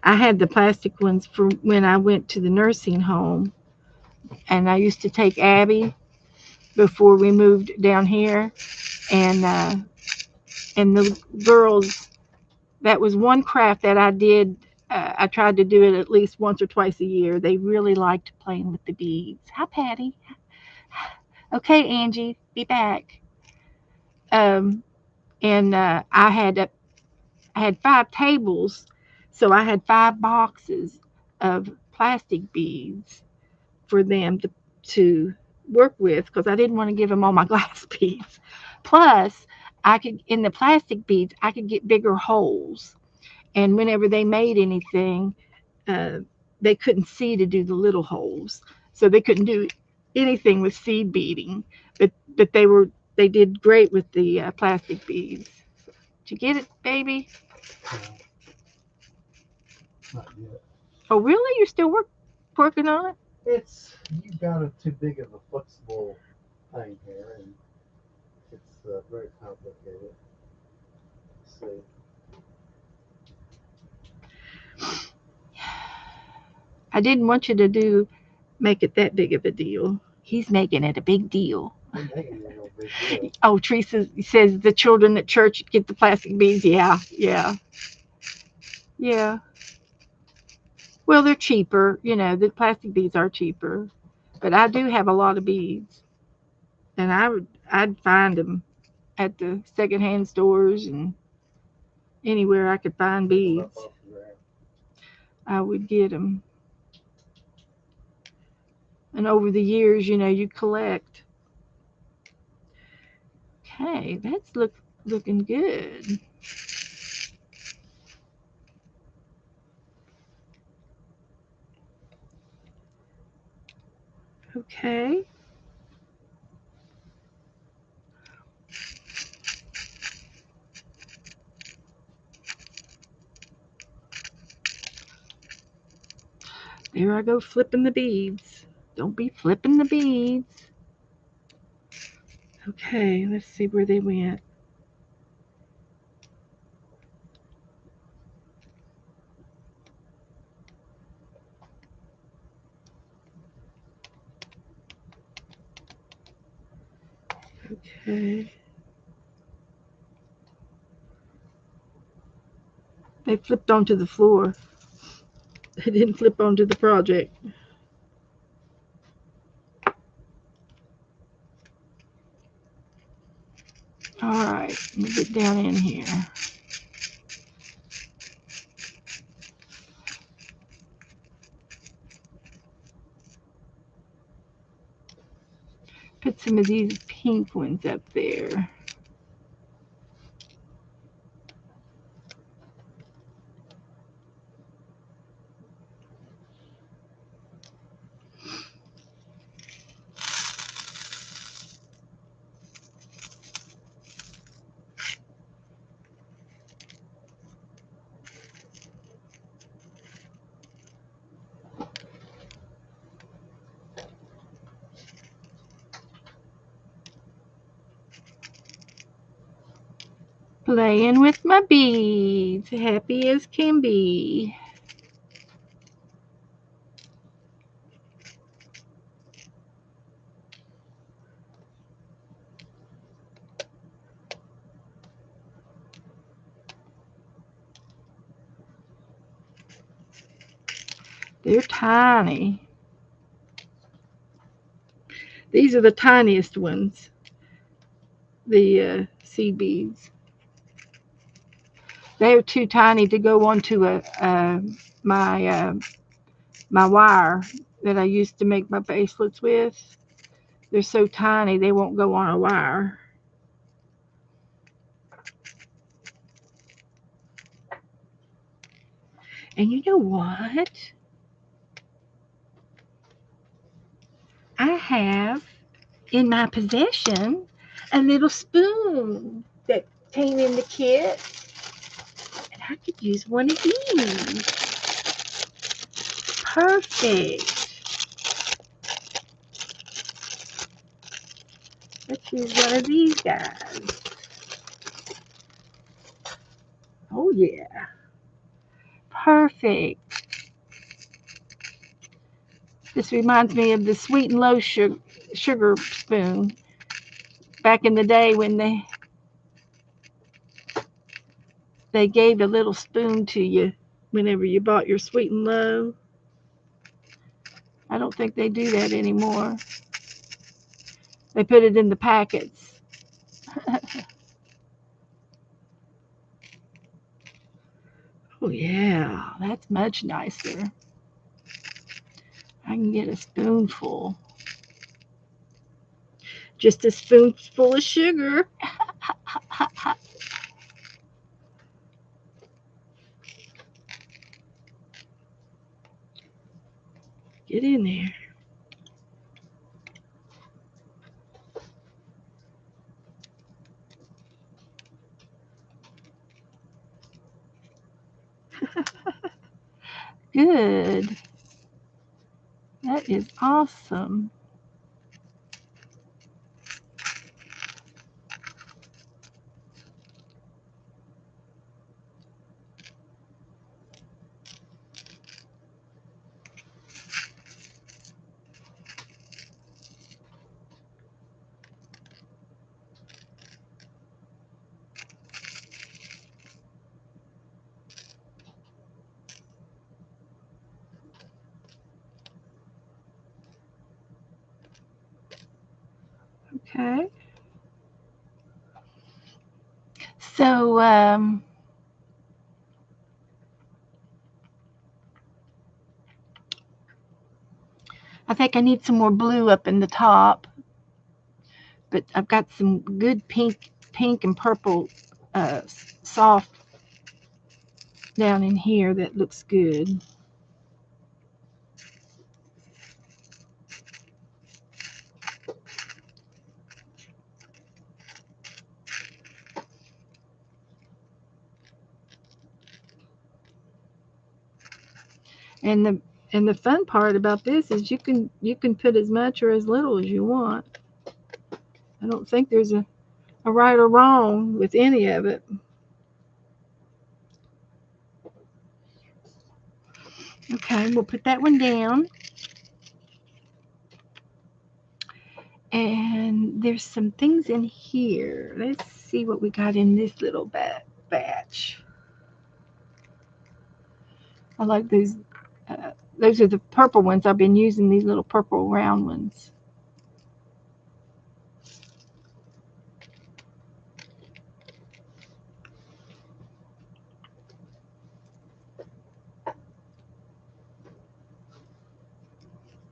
I had the plastic ones for when I went to the nursing home, and I used to take Abby before we moved down here, and the girls. That was one craft that I did. I tried to do it at least once or twice a year. They really liked playing with the beads. Hi, Patty. Okay, Angie, be back. Um, and I had 5 tables, so I had 5 boxes of plastic beads for them to work with because I didn't want to give them all my glass beads. Plus, I could in the plastic beads I could get bigger holes, and whenever they made anything, uh, they couldn't see to do the little holes, so they couldn't do anything with seed beading. But they did great with the plastic beads. Did you get it, baby? No, not yet. Oh, really? You're still working on it? It's you got a too big of a flexible thing here, and it's very complicated. So I didn't want you to do make it that big of a deal. He's making it a big deal. I'm making it no big deal. Oh, Teresa says the children at church get the plastic beads. Yeah, yeah, yeah. Well, they're cheaper. The plastic beads are cheaper, but I do have a lot of beads, and I'd find them at the secondhand stores and anywhere I could find Pick them up beads. off the ground. I would get them. And over the years, you collect. Okay, that's looking good. Okay. There I go flipping the beads. Don't be flipping the beads. Okay, let's see where they went. Okay. They flipped onto the floor. They didn't flip onto the project. All right, let me get down in here. Put some of these pink ones up there. Playing with my beads, happy as can be. They're tiny. These are the tiniest ones, the seed beads. They're too tiny to go onto my my wire that I used to make my bracelets with. They're so tiny they won't go on a wire. And you know what? I have in my possession a little spoon that came in the kit, and I could use one of these. Perfect. Let's use one of these guys. Oh yeah, perfect. This reminds me of the sweet and low sugar spoon back in the day when they gave a little spoon to you whenever you bought your sweet and low. I don't think they do that anymore. They put it in the packets. Oh yeah, that's much nicer. I can get a spoonful. Just a spoonful of sugar. Get in there. Good. That is awesome. Okay. So I think I need some more blue up in the top, but I've got some good pink and purple uh, soft down in here that looks good. And the fun part about this is you can put as much or as little as you want. I don't think there's a right or wrong with any of it. Okay, we'll put that one down. And there's some things in here. Let's see what we got in this little batch. I like these. Uh, those are the purple ones. I've been using these little purple round ones.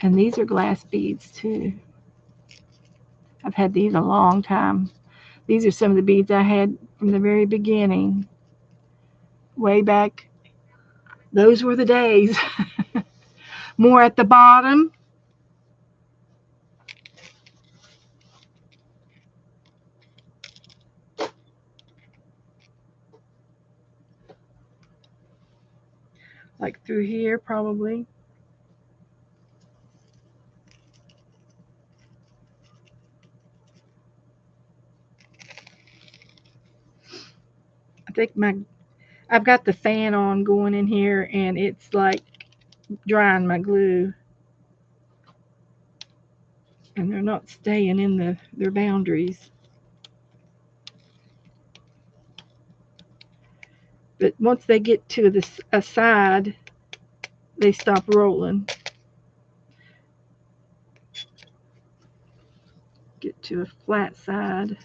And these are glass beads too. I've had these a long time. These are some of the beads I had from the very beginning, way back. Those were the days. More at the bottom. Like through here, probably. I think I've got the fan on going in here and it's like drying my glue and they're not staying in their boundaries. But once they get to a side, they stop rolling. Get to a flat side.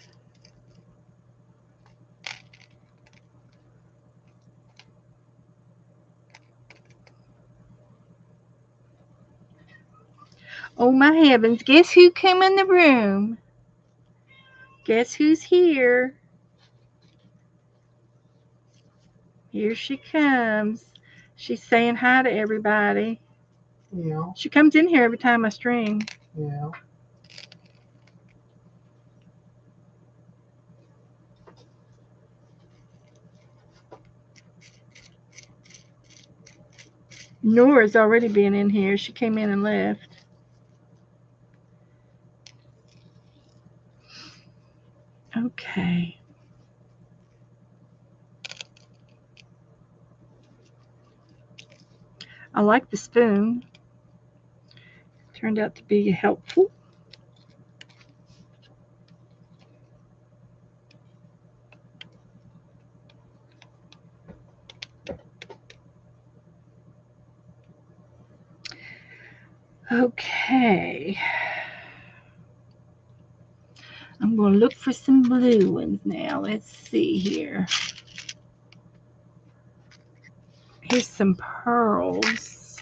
Oh my heavens, guess who came in the room? Guess who's here? Here she comes. She's saying hi to everybody. Yeah. She comes in here every time I stream. Yeah. Nora's already been in here. She came in and left. Okay. I like the spoon. Turned out to be helpful. Okay. I'm going to look for some blue ones now. Let's see here. Here's some pearls.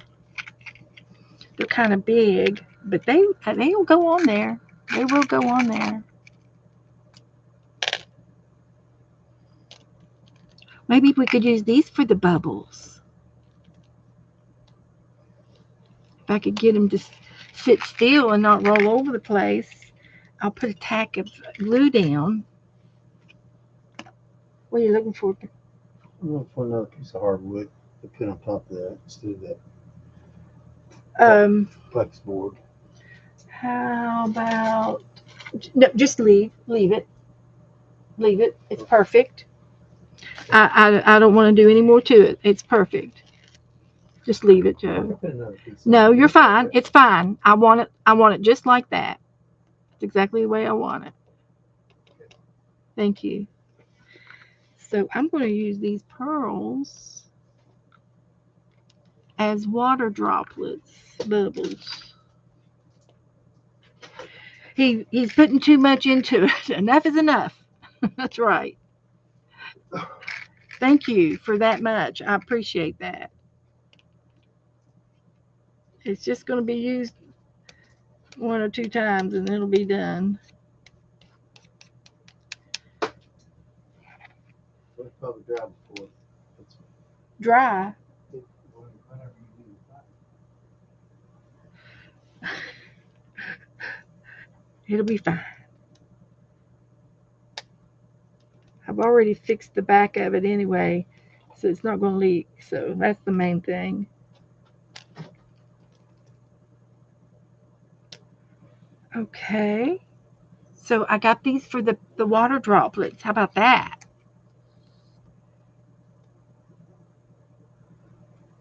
They're kind of big, but they'll go on there. They will go on there. Maybe we could use these for the bubbles. If I could get them to sit still and not roll over the place, I'll put a tack of glue down. What are you looking for? I'm looking for another piece of hardwood to put on top of that instead of that Um, flex board. how about no? Just leave it, leave it. It's perfect. I don't want to do any more to it. It's perfect. Just leave it, Joe. Put another piece. No, you're fine. It's fine. I want it. I want it just like that. It's exactly the way I want it. Thank you. So I'm going to use these pearls as water droplets, bubbles. He's putting too much into it. Enough is enough. That's right. Thank you for that much. I appreciate that. It's just going to be used one or two times and it'll be done. It's probably dry before. Dry. Whatever you do. It'll be fine. I've already fixed the back of it anyway, so it's not going to leak. So that's the main thing. Okay. So I got these for the water droplets. How about that?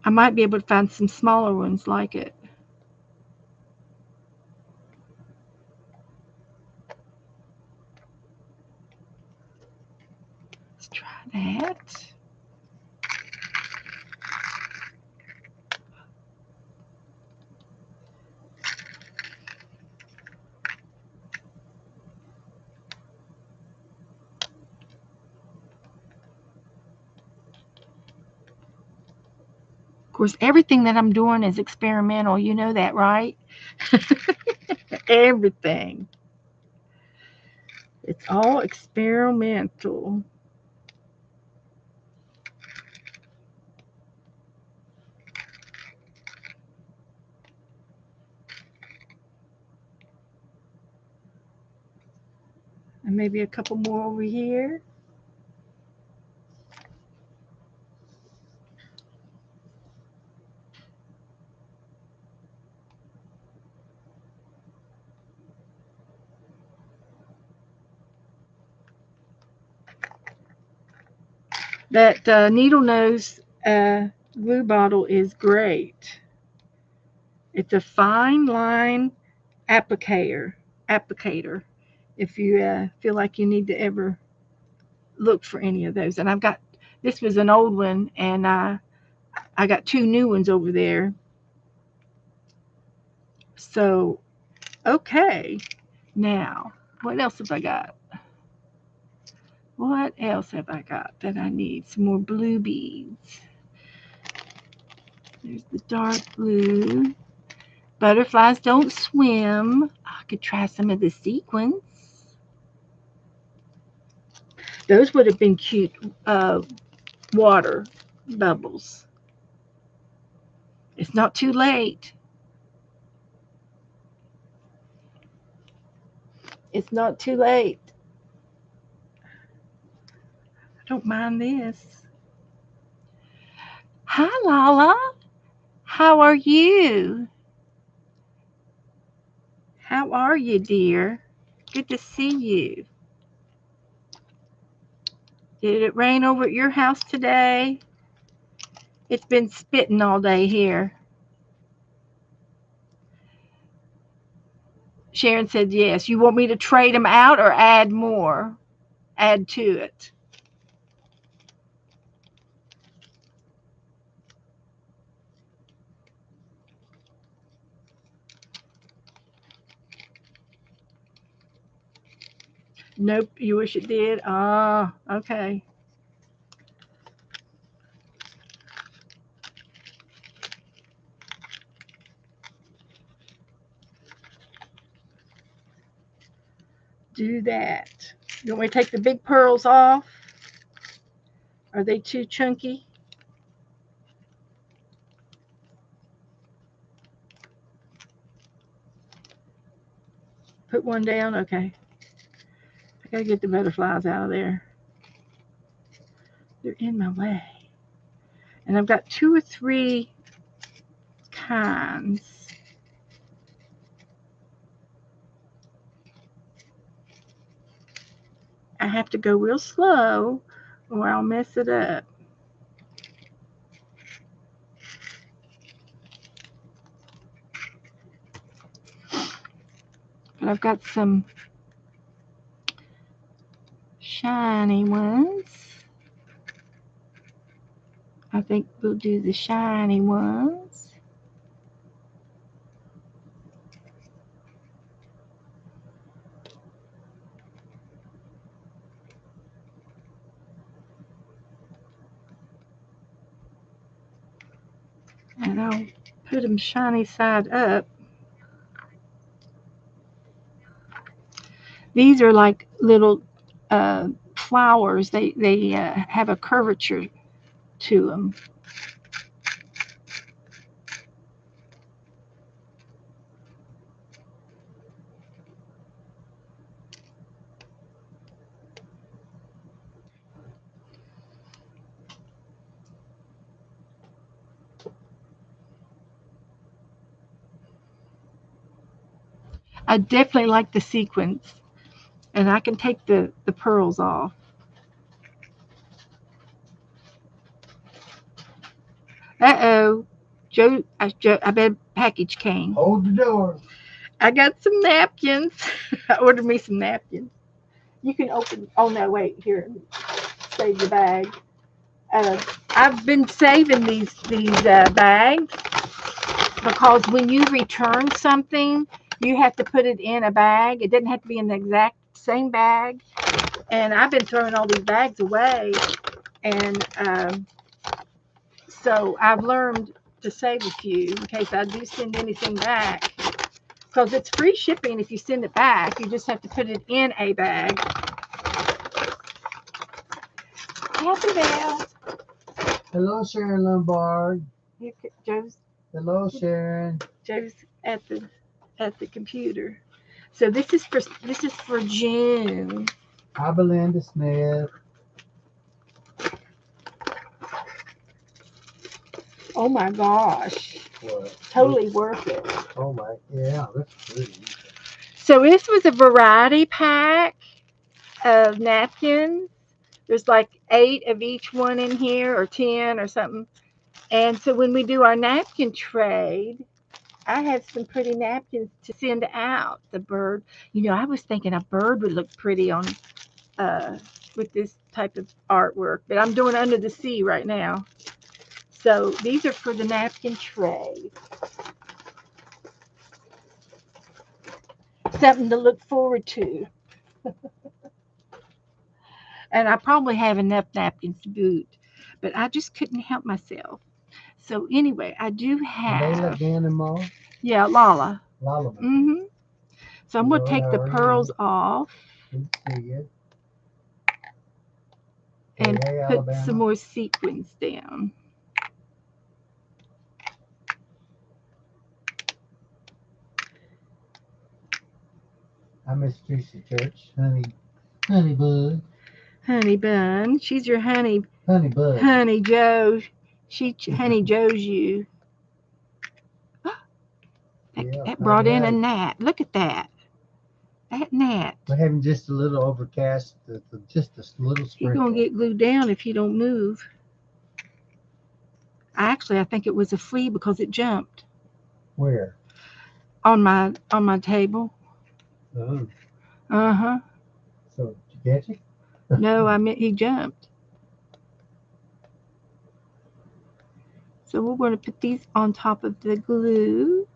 I might be able to find some smaller ones like it. Let's try that. Of course, everything that I'm doing is experimental. You know that, right? Everything. It's all experimental. And maybe a couple more over here. That needle nose glue bottle is great. It's a fine line applicator. Applicator. If you feel like you need to ever look for any of those, and I've got this was an old one, and I got two new ones over there. So okay, now what else have I got? What else have I got that I need? Some more blue beads. There's the dark blue. Butterflies don't swim. I could try some of the sequins. Those would have been cute water bubbles. It's not too late. It's not too late. I don't mind this. Hi, Lala. How are you? How are you, dear? Good to see you. Did it rain over at your house today? It's been spitting all day here. Sharon said yes. You want me to trade them out or add more? Add to it. Nope. You wish it did? Ah, okay. Do that. You want me to take the big pearls off? Are they too chunky? Put one down? Okay. I gotta get the butterflies out of there. They're in my way. And I've got two or three kinds. I have to go real slow or I'll mess it up. But I've got some shiny ones. I think we'll do the shiny ones. And I'll put them shiny side up. These are like little flowers. They have a curvature to them. I definitely like the sequins, and I can take the pearls off. Uh-oh. I bet a package came. Hold the door. I got some napkins. I ordered me some napkins. You can open. Oh no, wait here. Save the bag. I've been saving these bags because when you return something, you have to put it in a bag. It doesn't have to be in the exact same bag. And I've been throwing all these bags away, and so I've learned to save a few in case I do send anything back. Because it's free shipping if you send it back. You just have to put it in a bag. Happy Bells. Hello, Sharon Lombard. Joe's Hello, Sharon. Joe's at the computer. So this is for June. Hi, Belinda Smith. Oh my gosh. What? Totally worth it. Oh my, yeah, that's pretty. So this was a variety pack of napkins There's like 8 of each one in here, or 10 or something. And so when we do our napkin trade, I have some pretty napkins to send out. The bird, I was thinking a bird would look pretty on uh, with this type of artwork, but I'm doing under the sea right now. So these are for the napkin tray. Something to look forward to. And I probably have enough napkins to boot, but I just couldn't help myself. So anyway, I do Layla, have, Dan, and Ma. yeah, Lala. Lullaby. So I'm going to Hello, take how the are pearls you? off Good to see you. Hey, and hey, put some Alabama. more sequins down. I miss Teresa Church. Honey bug. Honey bun, she's your honey, Honey bug. honey Joe. She honey Joe's you. That, Yeah, that howdy, brought in a howdy. gnat. Look at that. That gnat. We're having just a little overcast, just a little He's gonna sprinkle. get glued down if you don't move. Actually, I think it was a flea because it jumped Where? on my table. Oh, Uh huh. so did you catch it? No, I meant he jumped. So we're going to put these on top of the glue.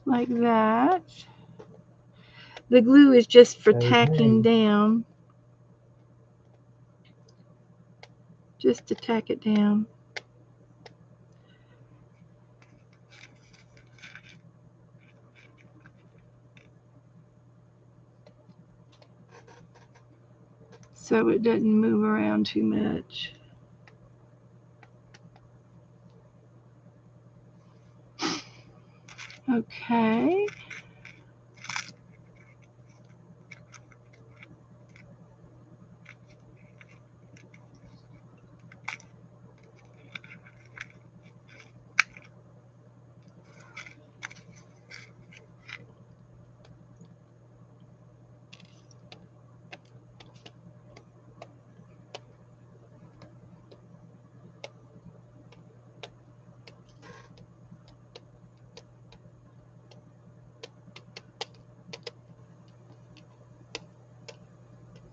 Like that. The glue is just for Hey, tacking hey. down. Just to tack it down. So it doesn't move around too much. Okay.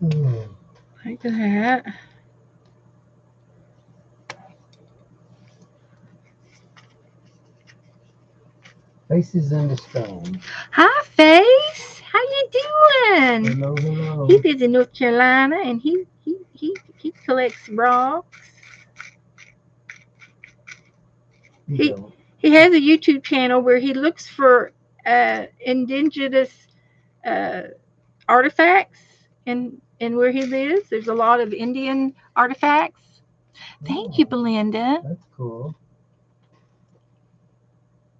Hmm. Like that. Faces in the stone. Hi, Face. How you doing? Hello, He hello. lives in North Carolina, and he collects rocks. You He don't. he has a YouTube channel where he looks for indigenous uh, artifacts in where he lives. There's a lot of Indian artifacts. Thank you, Oh, Belinda. that's cool.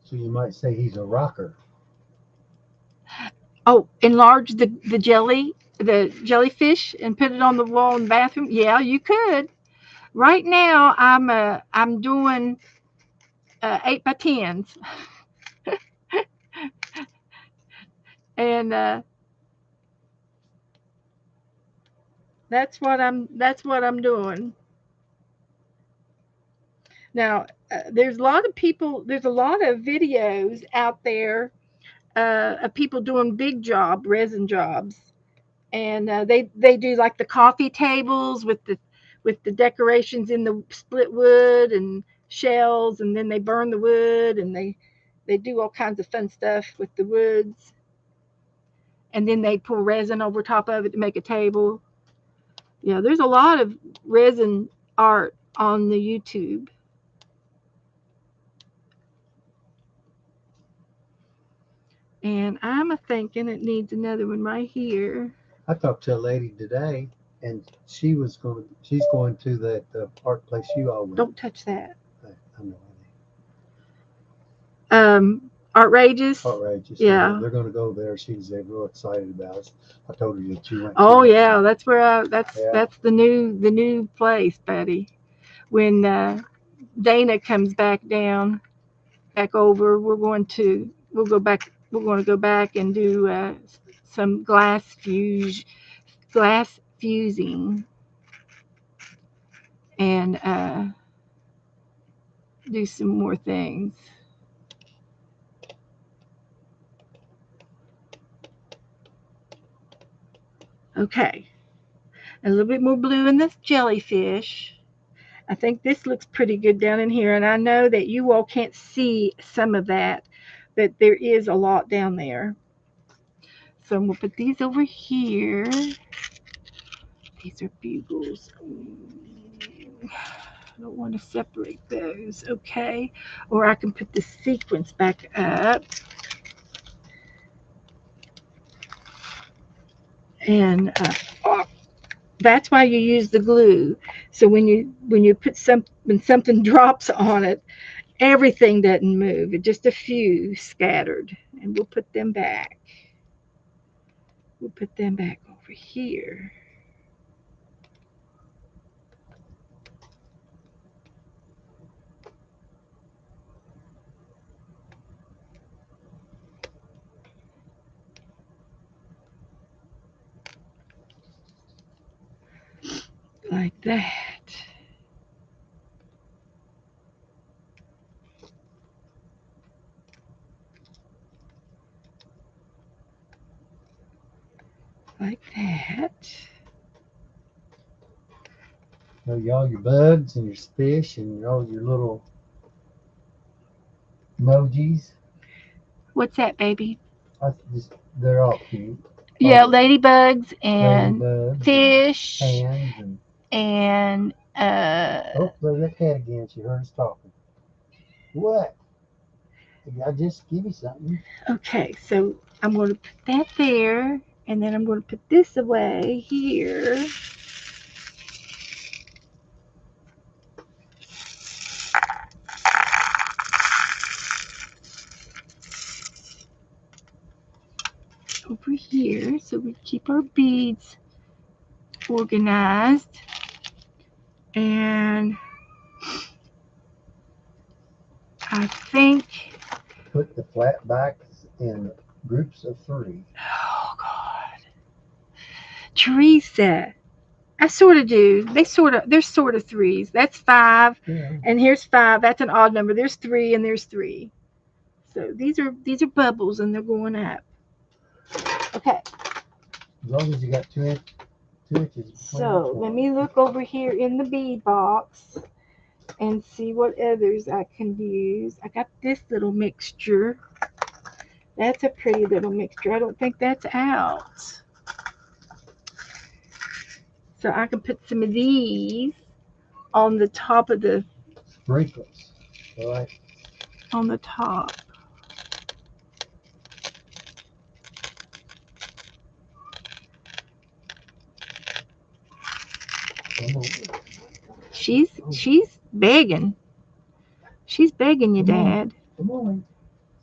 So you might say he's a rocker. Oh, enlarge the jellyfish, and put it on the wall in the bathroom. Yeah, you could. Right now, I'm doing 8 by 10s, and that's what I'm doing now. There's a lot of people. There's a lot of videos out there of people doing big resin jobs, and they do like the coffee tables with the decorations in the split wood and shells, and then they burn the wood, and they do all kinds of fun stuff with the woods, and then they pour resin over top of it to make a table. Yeah, there's a lot of resin art on the YouTube. And I'm a thinking it needs another one right here. I talked to a lady today, and she's going to that art place you all went. Don't touch that. I know. Outrageous. Outrageous. Yeah. They're going to go there. They're real excited about it. I told her that you went to Oh it. yeah, that's where that's Yeah. that's the new place, Betty. When Dana comes back down, back over. We're going to go back and do some glass fusing, and do some more things. Okay, a little bit more blue in this jellyfish. I think this looks pretty good down in here, and I know that you all can't see some of that, but there is a lot down there. So I'm going to put these over here. These are bugles. I don't want to separate those, okay? Or I can put the sequence back up. And that's why you use the glue. So when something drops on it, everything doesn't move. Just a few scattered, and we'll put them back. We'll put them back over here. Like that. Like that. All your bugs and your fish and all your little emojis. What's that, baby? They're all cute. Yeah, ladybugs and Ladybugs fish and hands and and oh, there's that cat again. She heard us talking. What? I just give you something. okay, so I'm going to put that there, and then I'm going to put this away here. Over here, so we keep our beads organized. And I think, Put the flat backs in groups of 3. oh God, Teresa, I sort of do. There's sort of threes. That's 5, Yeah. and here's 5. That's an odd number. There's 3, and there's 3. So these are bubbles, and they're going up. Okay. As long as you got 2 inches between. So let me look over here in the bead box and see what others I can use. I got this little mixture. That's a pretty little mixture. I don't think that's out. So I can put some of these on the top of the Sprinkles. All right. on the top. Come on. She's begging. She's begging you, Dad. Come on.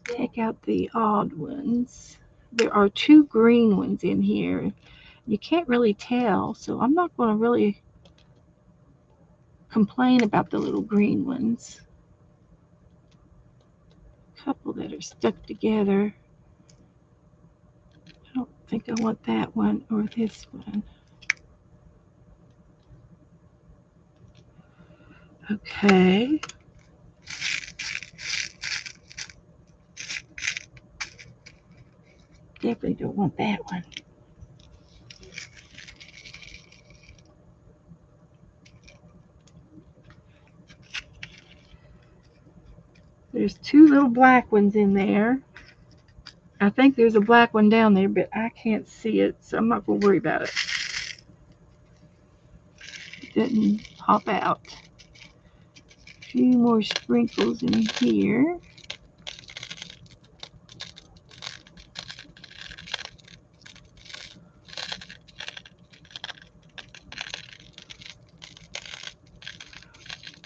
Take out the odd ones. There are 2 green ones in here. You can't really tell, so I'm not going to really complain about the little green ones. A couple that are stuck together. I don't think I want that one or this one. Okay. Definitely don't want that one. There's 2 little black ones in there. I think there's a black one down there, but I can't see it, so I'm not going to worry about it. It didn't pop out. A few more sprinkles in here.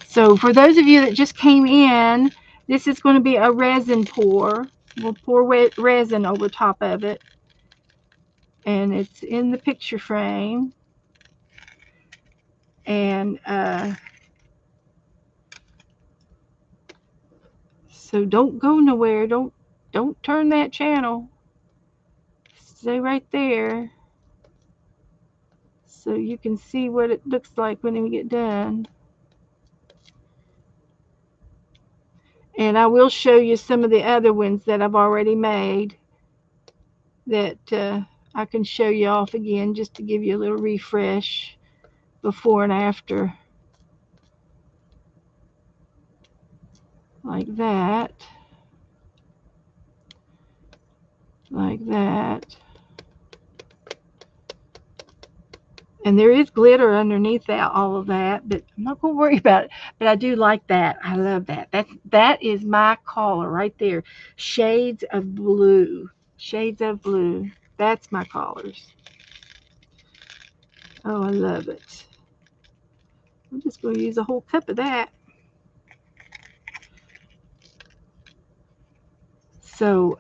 So for those of you that just came in, this is going to be a resin pour. We'll pour resin over top of it. And it's in the picture frame. And So don't go nowhere. Don't turn that channel. Stay right there so you can see what it looks like when we get done. And I will show you some of the other ones that I've already made that I can show you off again just to give you a little refresh before and after. Like that. Like that. And there is glitter underneath that, all of that, but I'm not going to worry about it. But I do like that. I love that. That is my color right there. Shades of blue. Shades of blue. That's my colors. Oh, I love it. I'm just going to use a whole cup of that. So,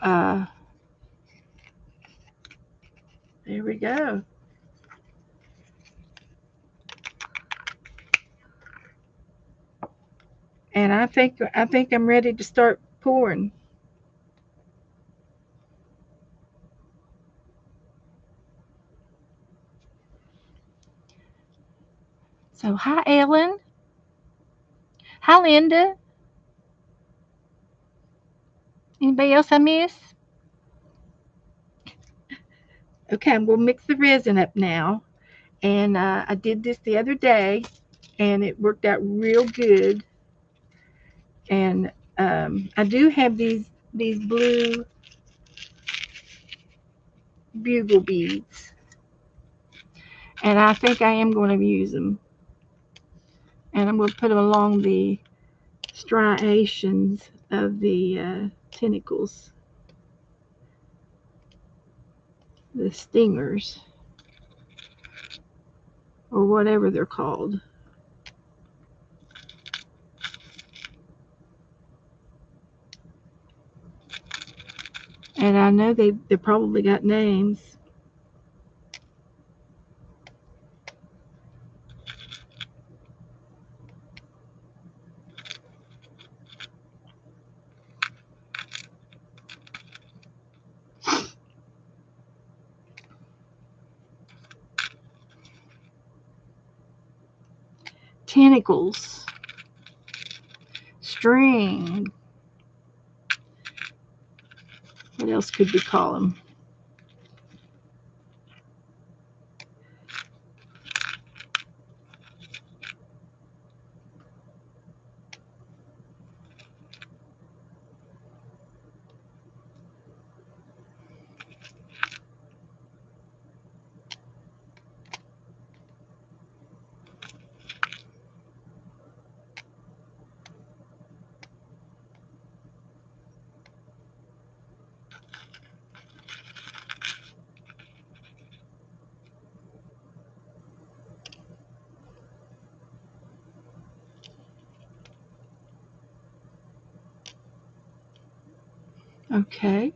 there we go. And I think I'm ready to start pouring. So, hi, Ellen. Hi, Linda. Anybody else I miss? Okay, I'm going to mix the resin up now. And I did this the other day, and it worked out real good. And I do have these blue bugle beads, and I think I am going to use them. And I'm going to put them along the striations of the tentacles, the stingers, or whatever they're called. And I know they probably got names. Tentacles, string. What else could we call them? Okay,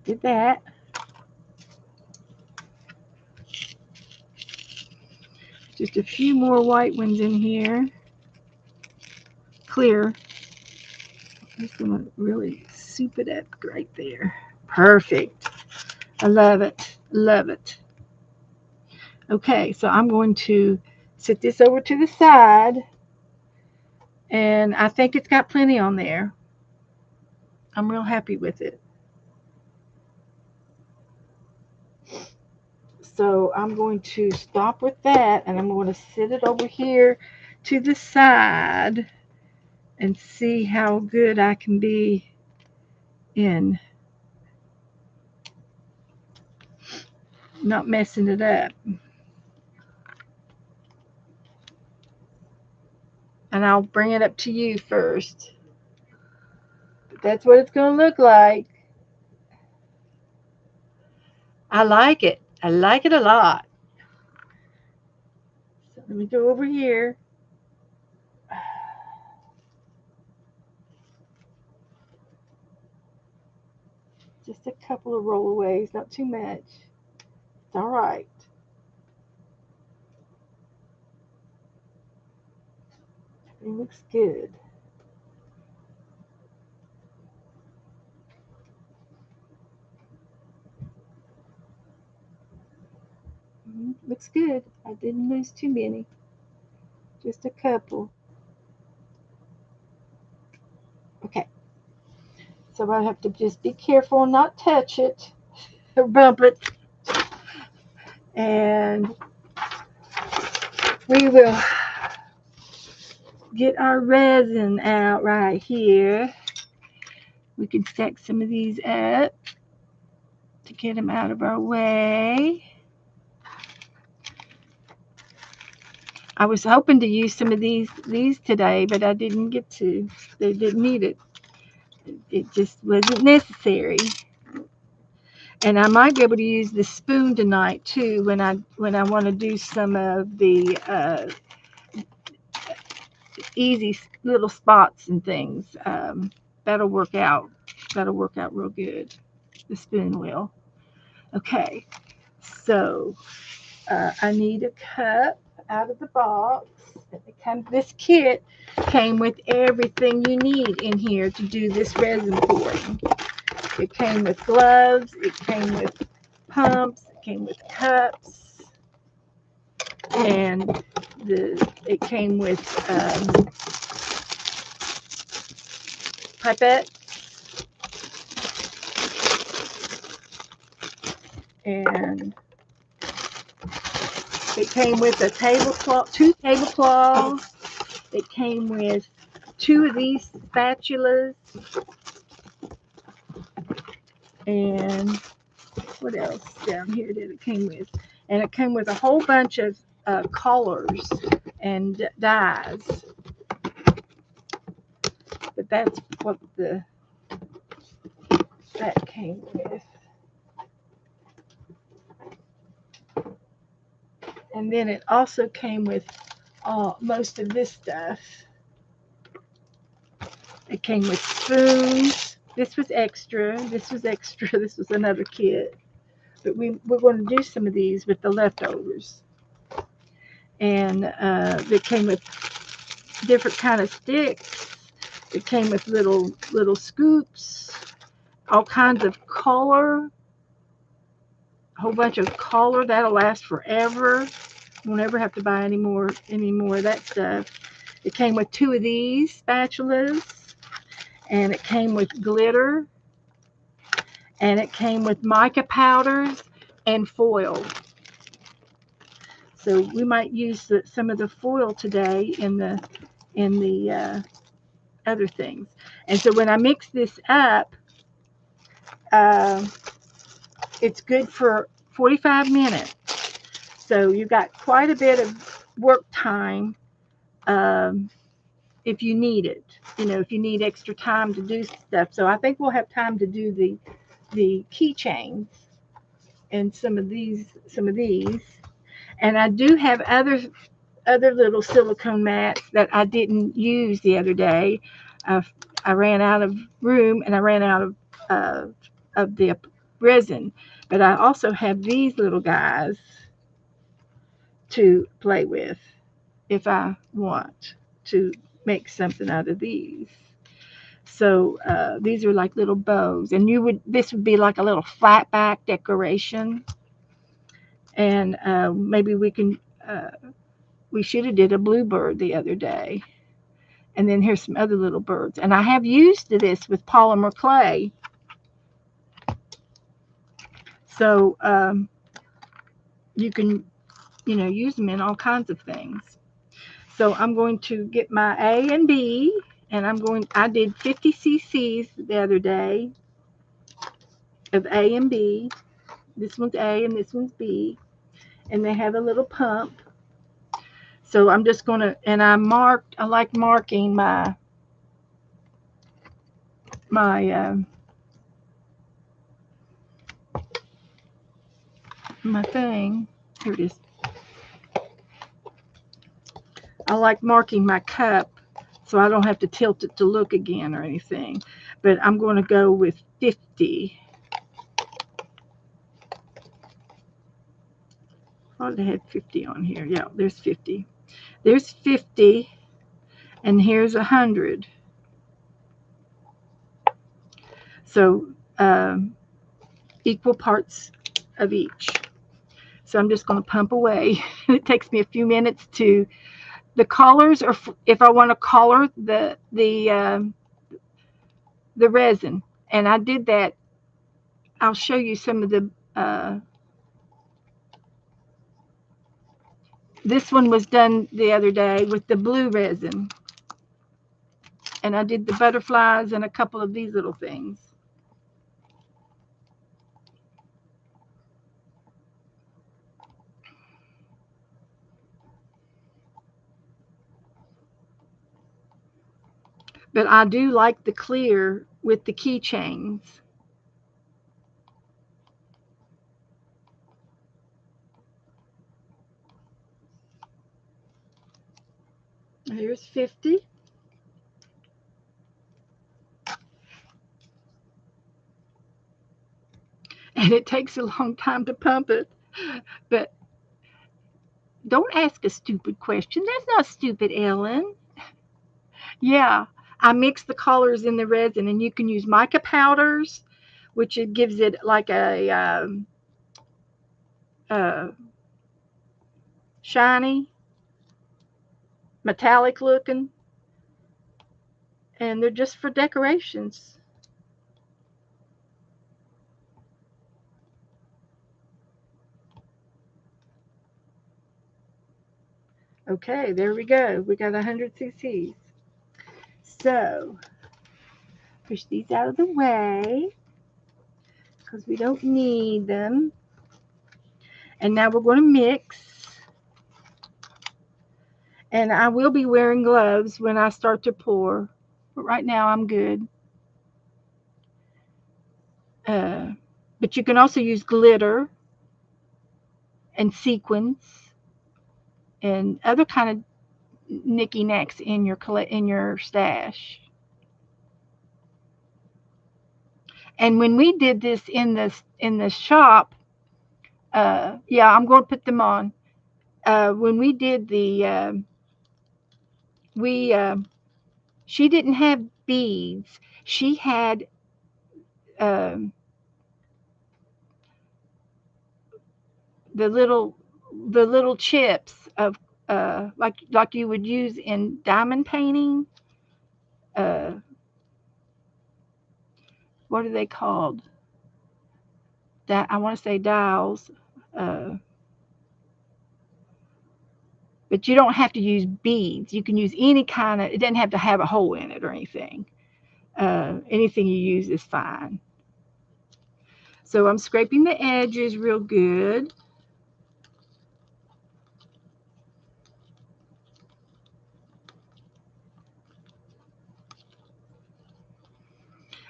did that. Just a few more white ones in here. Clear. I'm just going to really soup it up right there. Perfect. I love it. Love it. Okay, so I'm going to set this over to the side. And I think it's got plenty on there. I'm real happy with it. So I'm going to stop with that, and I'm going to set it over here to the side and see how good I can be in not messing it up. And I'll bring it up to you first. But that's what it's going to look like. I like it. I like it a lot. So let me go over here. Just a couple of rollaways, not too much. It's all right. It looks good. Looks good. I didn't lose too many, just a couple. Okay, so I have to just be careful and not touch it or bump it. And we will get our resin out right here. We can stack some of these up to get them out of our way. I was hoping to use some of these today, but I didn't get to. They didn't need it. It just wasn't necessary. And I might be able to use the spoon tonight too when I want to do some of the easy little spots and things. That'll work out. That'll work out real good. The spoon will. Okay. So I need a cup out of the box. This kit came with everything you need in here to do this resin pouring. It came with gloves. It came with pumps. It came with cups, and it came with pipette, and it came with a tablecloth, 2 tablecloths. It came with 2 of these spatulas, and what else down here did it came with? And it came with a whole bunch of colors and dyes. But that's what that came with. And then it also came with most of this stuff. It came with spoons. This was extra. This was extra. This was another kit. But we're going to do some of these with the leftovers. And it came with different kind of sticks. It came with little scoops, all kinds of color, a whole bunch of color that'll last forever. Won't ever have to buy any more of that stuff. It came with 2 of these spatulas, and it came with glitter, and it came with mica powders and foil. So we might use some of the foil today in the other things. And so when I mix this up, it's good for 45 minutes. So you've got quite a bit of work time if you need it. If you need extra time to do stuff. So I think we'll have time to do the keychains and some of these. And I do have other little silicone mats that I didn't use the other day. I ran out of room and I ran out of the resin. But I also have these little guys to play with if I want to make something out of these. So these are like little bows, and this would be like a little flat back decoration. And maybe we should have did a bluebird the other day. And then here's some other little birds. And I have used this with polymer clay. So you can, use them in all kinds of things. So I'm going to get my A and B, and I did 50 cc's the other day of A and B. This one's A and this one's B. And they have a little pump. So I'm just going to, and I like marking my thing. Here it is. I like marking my cup so I don't have to tilt it to look again or anything. But I'm going to go with 50. I thought I had 50 on here. Yeah, there's 50. There's 50, and here's 100. So equal parts of each. So I'm just going to pump away. It takes me a few minutes to the colors, or if I want to color the resin. And I did that. I'll show you some of the. This one was done the other day with the blue resin, and I did the butterflies and a couple of these little things. But I do like the clear with the keychains. Here's 50. And it takes a long time to pump it. But don't ask a stupid question. That's not stupid, Ellen. Yeah, I mix the colors in the resin, and you can use mica powders, which it gives it like a uh, shiny, metallic looking, and they're just for decorations. Okay, there we go. We got 100 cc's. So push these out of the way because we don't need them. And now we're going to mix. And I will be wearing gloves when I start to pour. But right now I'm good. Uh, but you can also use glitter and sequins and other kind of nicky knacks in your stash. And when we did this in the shop, yeah, I'm going to put them on. When we did we she didn't have beads. She had um, the little the little chips of like you would use in diamond painting. Uh, what are they called? That I want to say dials. Uh, but you don't have to use beads. You can use any kind of. It doesn't have to have a hole in it or anything. Anything you use is fine. So I'm scraping the edges real good.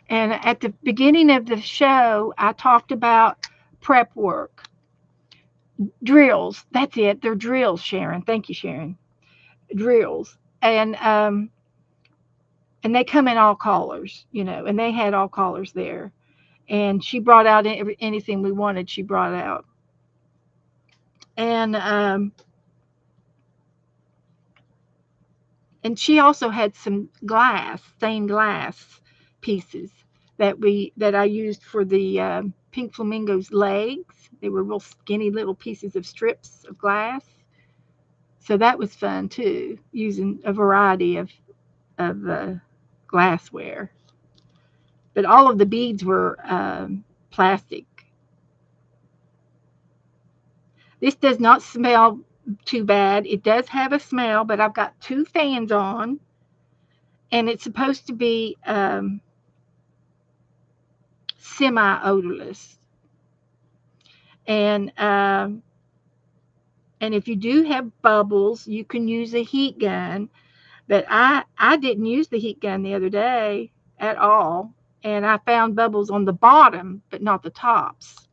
And at the beginning of the show, I talked about prep work. Drills. That's it. They're drills, Sharon. Thank you, Sharon. Drills. And they come in all colors, and they had all colors there. And she brought out anything we wanted, she brought out. And and she also had some stained glass pieces that I used for the pink flamingo's legs. They were real skinny little pieces of strips of glass. So that was fun too, using a variety of glassware. But all of the beads were plastic. This does not smell too bad. It does have a smell, but I've got two fans on, and it's supposed to be semi odorless. And and if you do have bubbles, you can use a heat gun. But I didn't use the heat gun the other day at all, and I found bubbles on the bottom, but not the tops.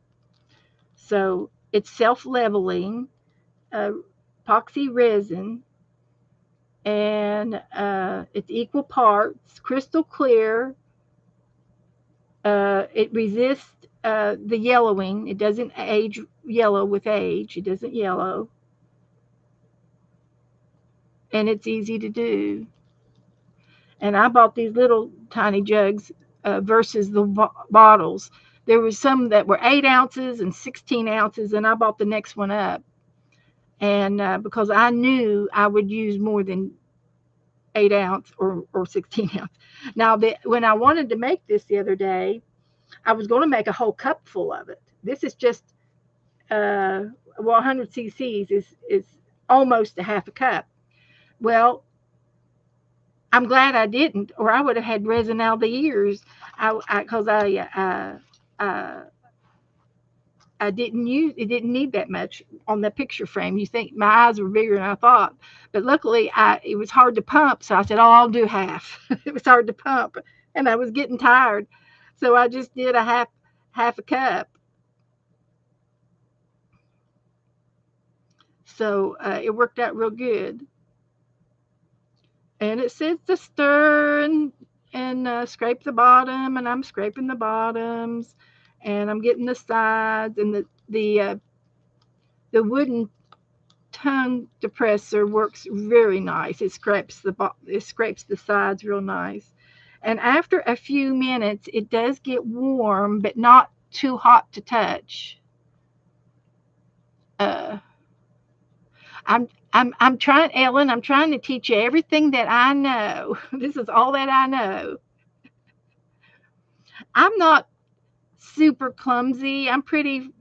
So it's self leveling, epoxy resin, and it's equal parts, crystal clear. It resists the yellowing. It doesn't age yellow with age. It doesn't yellow, and it's easy to do. And I bought these little tiny jugs versus the bottles There was some that were 8 ounces and 16 ounces, and I bought the next one up. And because I knew I would use more than 8 ounce or 16 ounce. Now, when I wanted to make this the other day, I was going to make a whole cup full of it. This is just, uh, well, 100 cc's is almost a half a cup. Well, I'm glad I didn't, or I would have had resin out of the ears. Because I didn't use it, didn't need that much on the picture frame. You think my eyes were bigger than I thought, but luckily it was hard to pump, so I said, "Oh, I'll do half." It was hard to pump, and I was getting tired, so I just did a half a cup. So it worked out real good, and it says to stir and scrape the bottom, and I'm scraping the bottoms, and I'm getting the sides, and the wooden tongue depressor works very nice. It scrapes the sides real nice. And after a few minutes, it does get warm, but not too hot to touch. Uh, I'm trying, Ellen. I'm trying to teach you everything that I know. This is all that I know. I'm not super clumsy. I'm pretty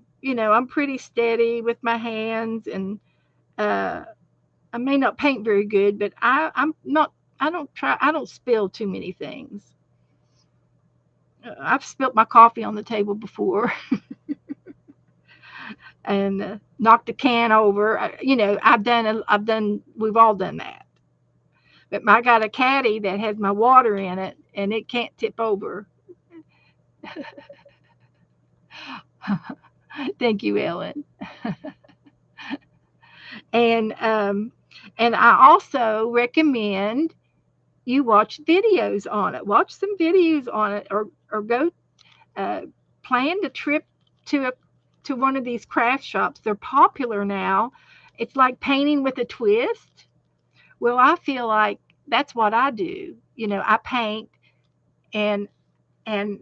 steady with my hands, and uh, I may not paint very good, but I'm not. I don't spill too many things. I've spilt my coffee on the table before and knocked a can over. I've done. We've all done that. But I got a caddy that has my water in it, and it can't tip over. Thank you, Ellen. And and I also recommend you watch videos on it. Watch some videos on it, or go uh, planned a trip to a to one of these craft shops. They're popular now. It's like painting with a twist. Well, I feel like that's what I do. I paint, and and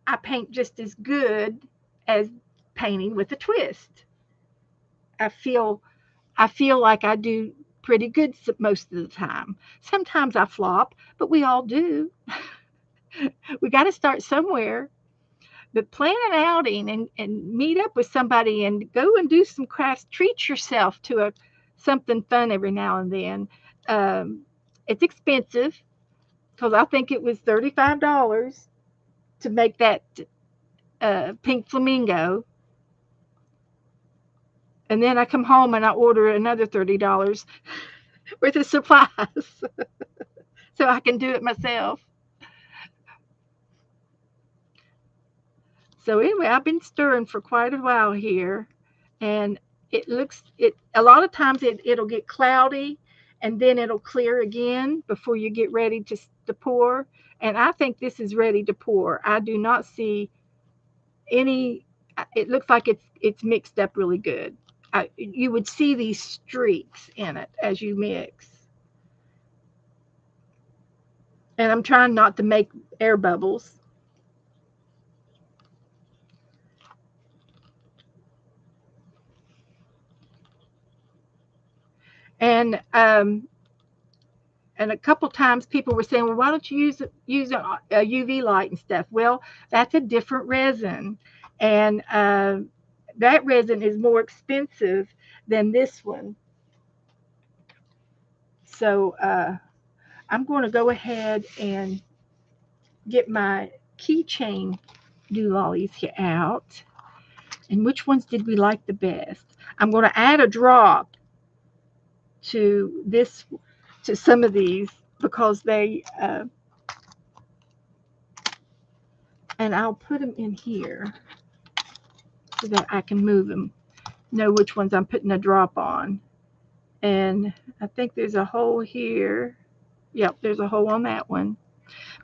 I paint just as good as painting with a twist. I feel I feel like I do pretty good most of the time. Sometimes I flop, but we all do. We got to start somewhere. But plan an outing and meet up with somebody and go and do some crafts. Treat yourself to a something fun every now and then. Um, it's expensive because I think it was $35 to make that pink flamingo. And then I come home and I order another $30 worth of supplies so I can do it myself. So anyway, I've been stirring for quite a while here, and it a lot of times it'll get cloudy, and then it'll clear again before you get ready to pour. And I think this is ready to pour. I do not see any. It looks like it's mixed up really good. You would see these streaks in it as you mix. And I'm trying not to make air bubbles. And and a couple times people were saying, well, why don't you use a UV light and stuff? Well, that's a different resin, and that resin is more expensive than this one. So I'm going to go ahead and get my keychain doolollies here out. And which ones did we like the best? I'm going to add a drop to this to some of these because they and I'll put them in here so that I can move them, know which ones I'm putting a drop on. And I think there's a hole here. Yep, there's a hole on that one.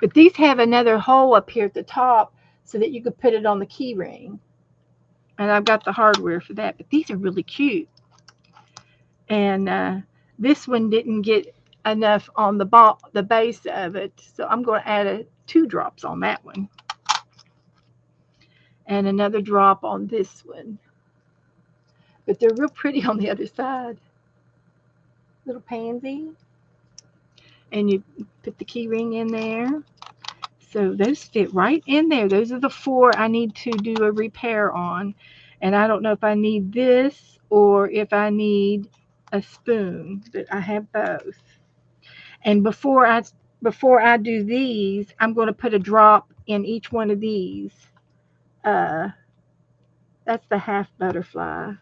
But these have another hole up here at the top so that you could put it on the key ring. And I've got the hardware for that. But these are really cute. And this one didn't get enough on the base of it, so I'm going to add two drops on that one. and another drop on this one. But they're real pretty on the other side. Little pansy. And you put the key ring in there. So those fit right in there. Those are the four I need to do a repair on. And I don't know if I need this or if I need a spoon, but I have both. And before I do these, I'm going to put a drop in each one of these. Uh, that's the half butterfly.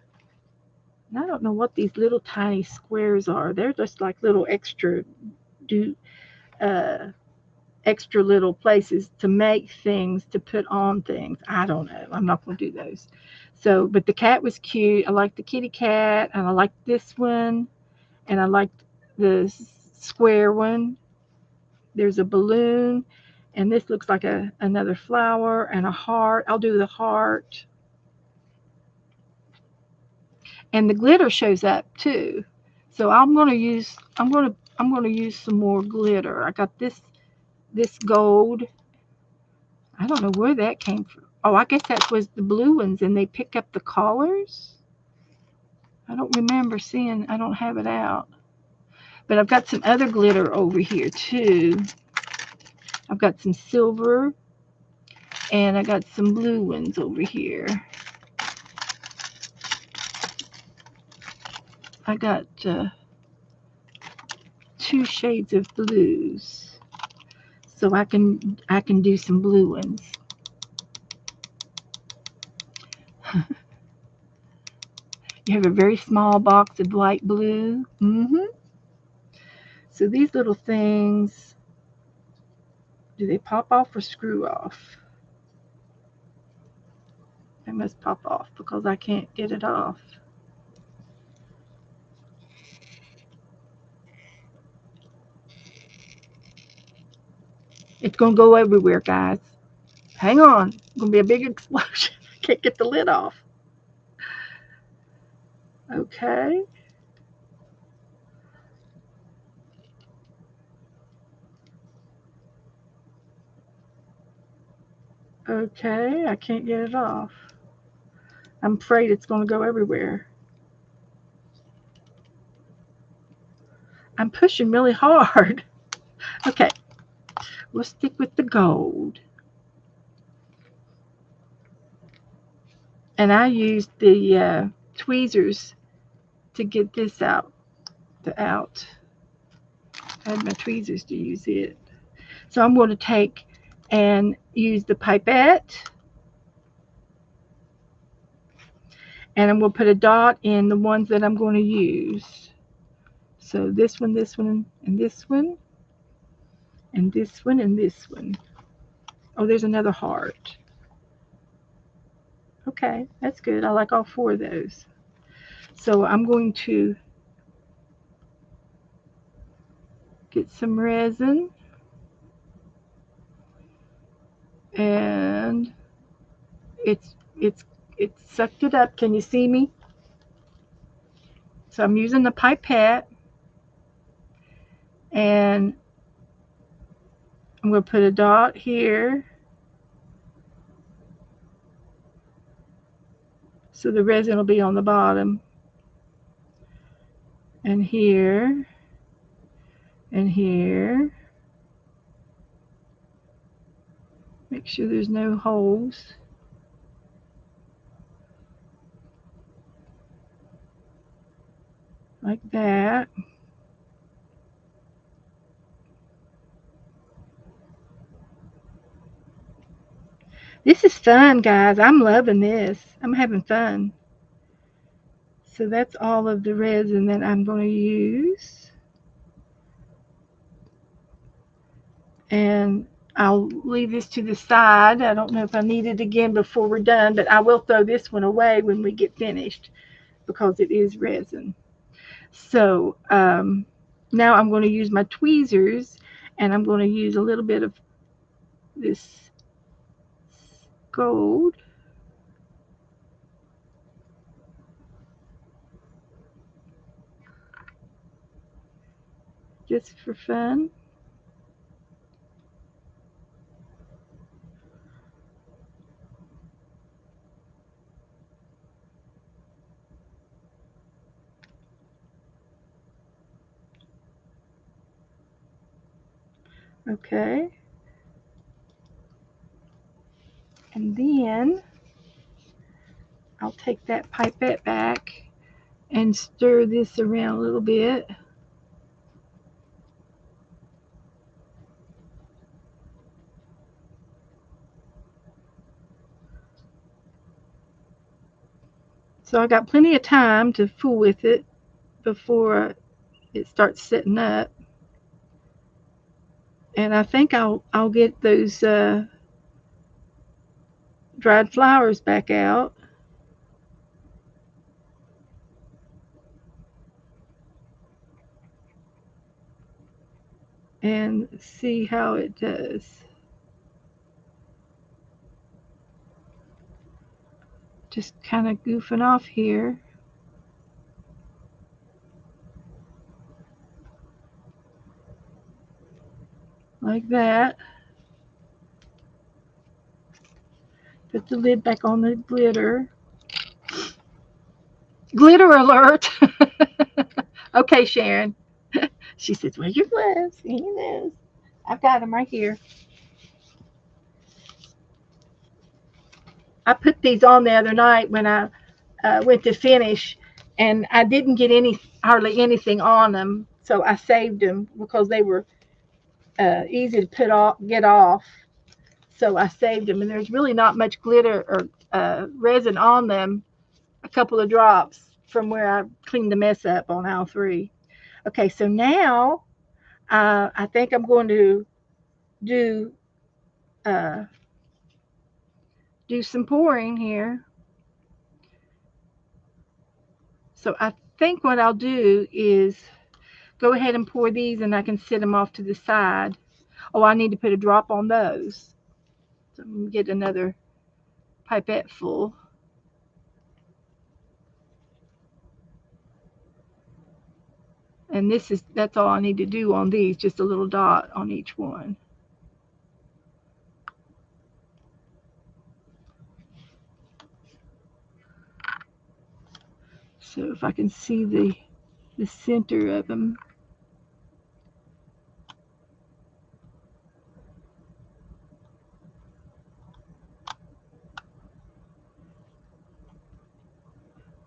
And I don't know what these little tiny squares are. They're just like little do uh, extra little places to make things to put on things. I don't know. I'm not going to do those. So, but the cat was cute. I like the kitty cat, and I like this one, and I like the square one. There's a balloon, and this looks like another flower and a heart. I'll do the heart, and the glitter shows up too. So I'm going to use some more glitter. I got this gold. I don't know where that came from. Oh, I guess that was the blue ones, and they pick up the collars. I don't remember seeing. I don't have it out, but I've got some other glitter over here too. I've got some silver, and I got some blue ones over here. I got two shades of blues, so I can do some blue ones. You have a very small box of light blue. So these little things, do they pop off or screw off? They must pop off because I can't get it off. It's gonna go everywhere, guys. Hang on. It's gonna be a big explosion. I can't get the lid off. Okay. Okay. I can't get it off. I'm afraid it's gonna go everywhere. I'm pushing really hard. Okay. We'll stick with the gold. And I used the tweezers to get this out. I had my tweezers to use it. So I'm going to take and use the pipette, and I'm going to put a dot in the ones that I'm going to use. So this one, and this one, and this one, and this one. Oh, there's another heart. Okay, that's good. I like all four of those. So I'm going to get some resin, and it's sucked it up. Can you see me? So I'm using the pipette, and I'm going to put a dot here so the resin will be on the bottom, and here, and here. Make sure there's no holes. Like that. This is fun, guys. I'm loving this. I'm having fun. So that's all of the resin that I'm going to use. And I'll leave this to the side. I don't know if I need it again before we're done, but I will throw this one away when we get finished because it is resin. So now I'm going to use my tweezers, and I'm going to use a little bit of this gold. Just for fun. Okay. And then I'll take that pipette back and stir this around a little bit. So I got plenty of time to fool with it before it starts setting up. And I think I'll get those dried flowers back out and see how it does. Just kind of goofing off here like that. Put the lid back on the glitter. Glitter alert! Okay, Sharon. She says, "Wear your gloves." He knows. I've got them right here. I put these on the other night when I went to finish, and I didn't get hardly anything on them, so I saved them because they were easy to get off. So I saved them, and there's really not much glitter or resin on them. A couple of drops from where I cleaned the mess up on aisle 3. Okay, so now I think I'm going to do uh, do some pouring here. So I think what I'll do is go ahead and pour these, and I can set them off to the side. Oh, I need to put a drop on those. So I'm going to get another pipette full. And that's all I need to do on these, just a little dot on each one. So if I can see the center of them.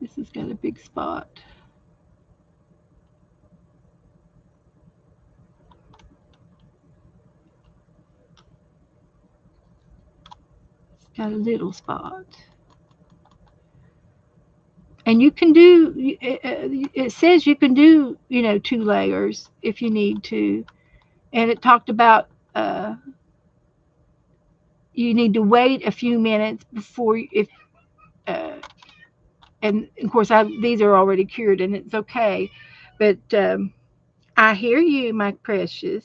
This has got a big spot. It's got a little spot. And you can do, it says you can do, 2 layers if you need to. And it talked about you need to wait a few minutes before, if, uh, and of course, these are already cured and it's okay. But I hear you, my precious.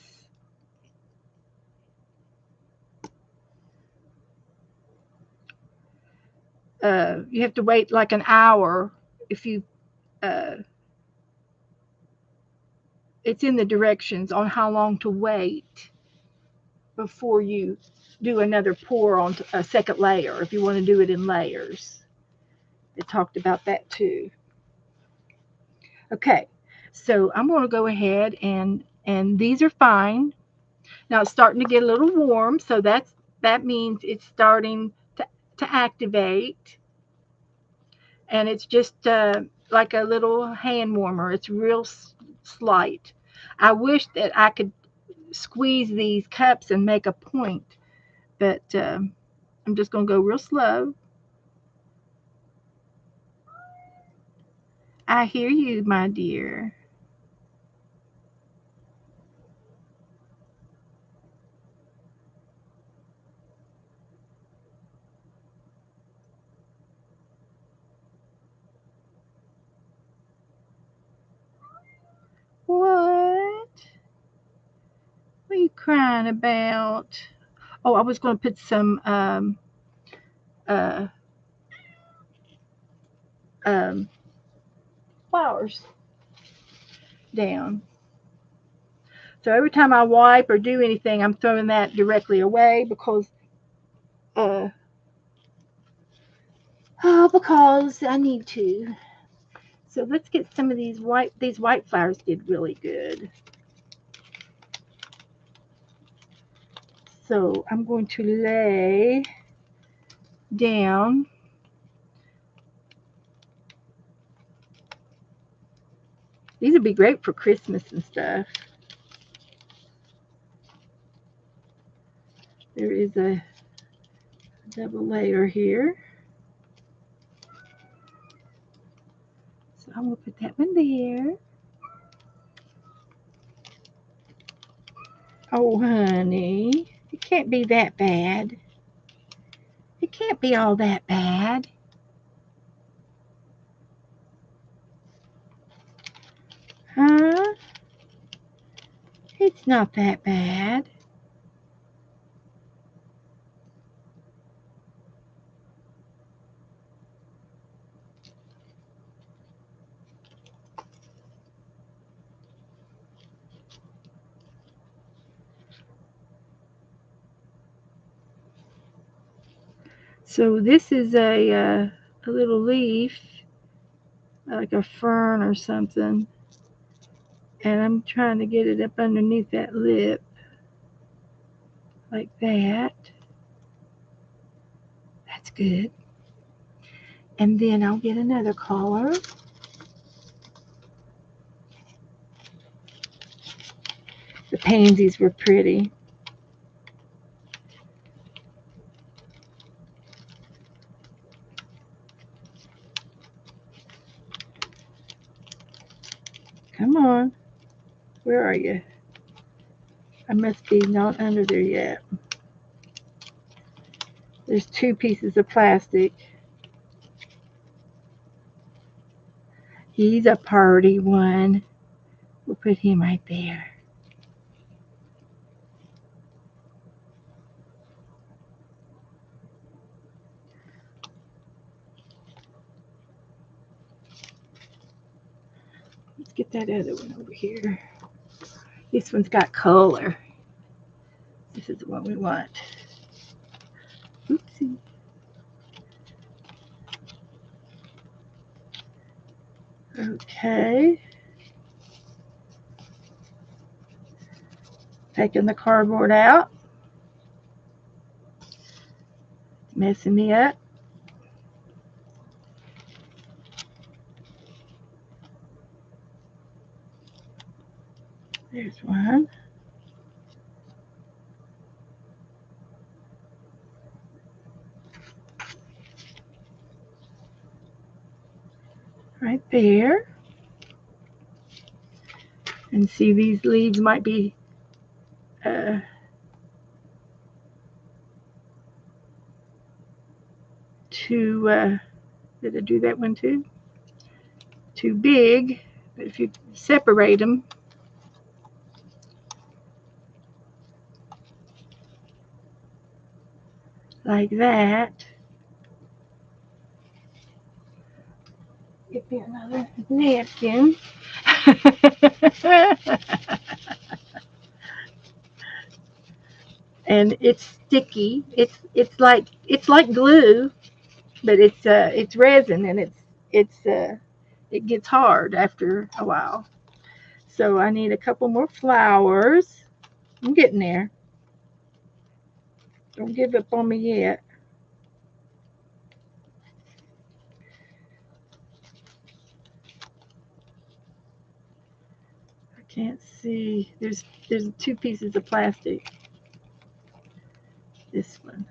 You have to wait like an hour if you uh, it's in the directions on how long to wait before you do another pour on a second layer if you want to do it in layers. It talked about that too. Okay, so I'm going to go ahead and these are fine. Now it's starting to get a little warm, so that means it's starting to activate, and it's just like a little hand warmer. It's real slight. I wish that I could squeeze these cups and make a point, but I'm just going to go real slow. I hear you, my dear. What? What are you crying about? Oh, I was going to put some uh, um, flowers down. So every time I wipe or do anything, I'm throwing that directly away uh, because I need to. So let's get some of these white. These white flowers did really good. So I'm going to lay down these would be great for Christmas and stuff. There is a double layer here. So I'm going to put that one there. Oh, honey, it can't be that bad. It can't be all that bad. Huh? It's not that bad. So this is a little leaf, like a fern or something. And I'm trying to get it up underneath that lip, like that. That's good. And then I'll get another color. The pansies were pretty. Come on. Where are you? I must be not under there yet. There's 2 pieces of plastic. He's a party one. We'll put him right there. Let's get that other one over here. This one's got color. This is the one we want. Oopsie. Okay. Taking the cardboard out. Messing me up. There's one. Right there. And see, these leaves might be too, did I do that one too? Too big. But if you separate them, like that. Get me another napkin. And it's sticky. It's like glue, but it's resin, and it gets hard after a while. So I need a couple more flowers. I'm getting there. Don't give up on me yet. I can't see. There's 2 pieces of plastic. This one.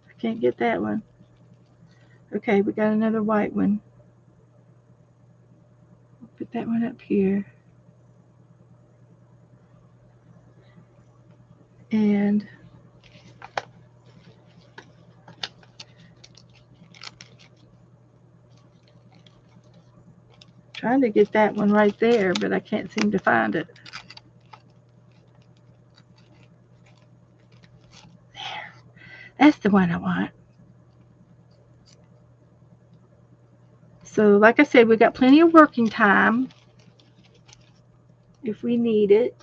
I can't get that one. Okay, we got another white one. I'll put that one up here. And trying to get that one right there, but I can't seem to find it. There. That's the one I want. So like I said, we got plenty of working time if we need it.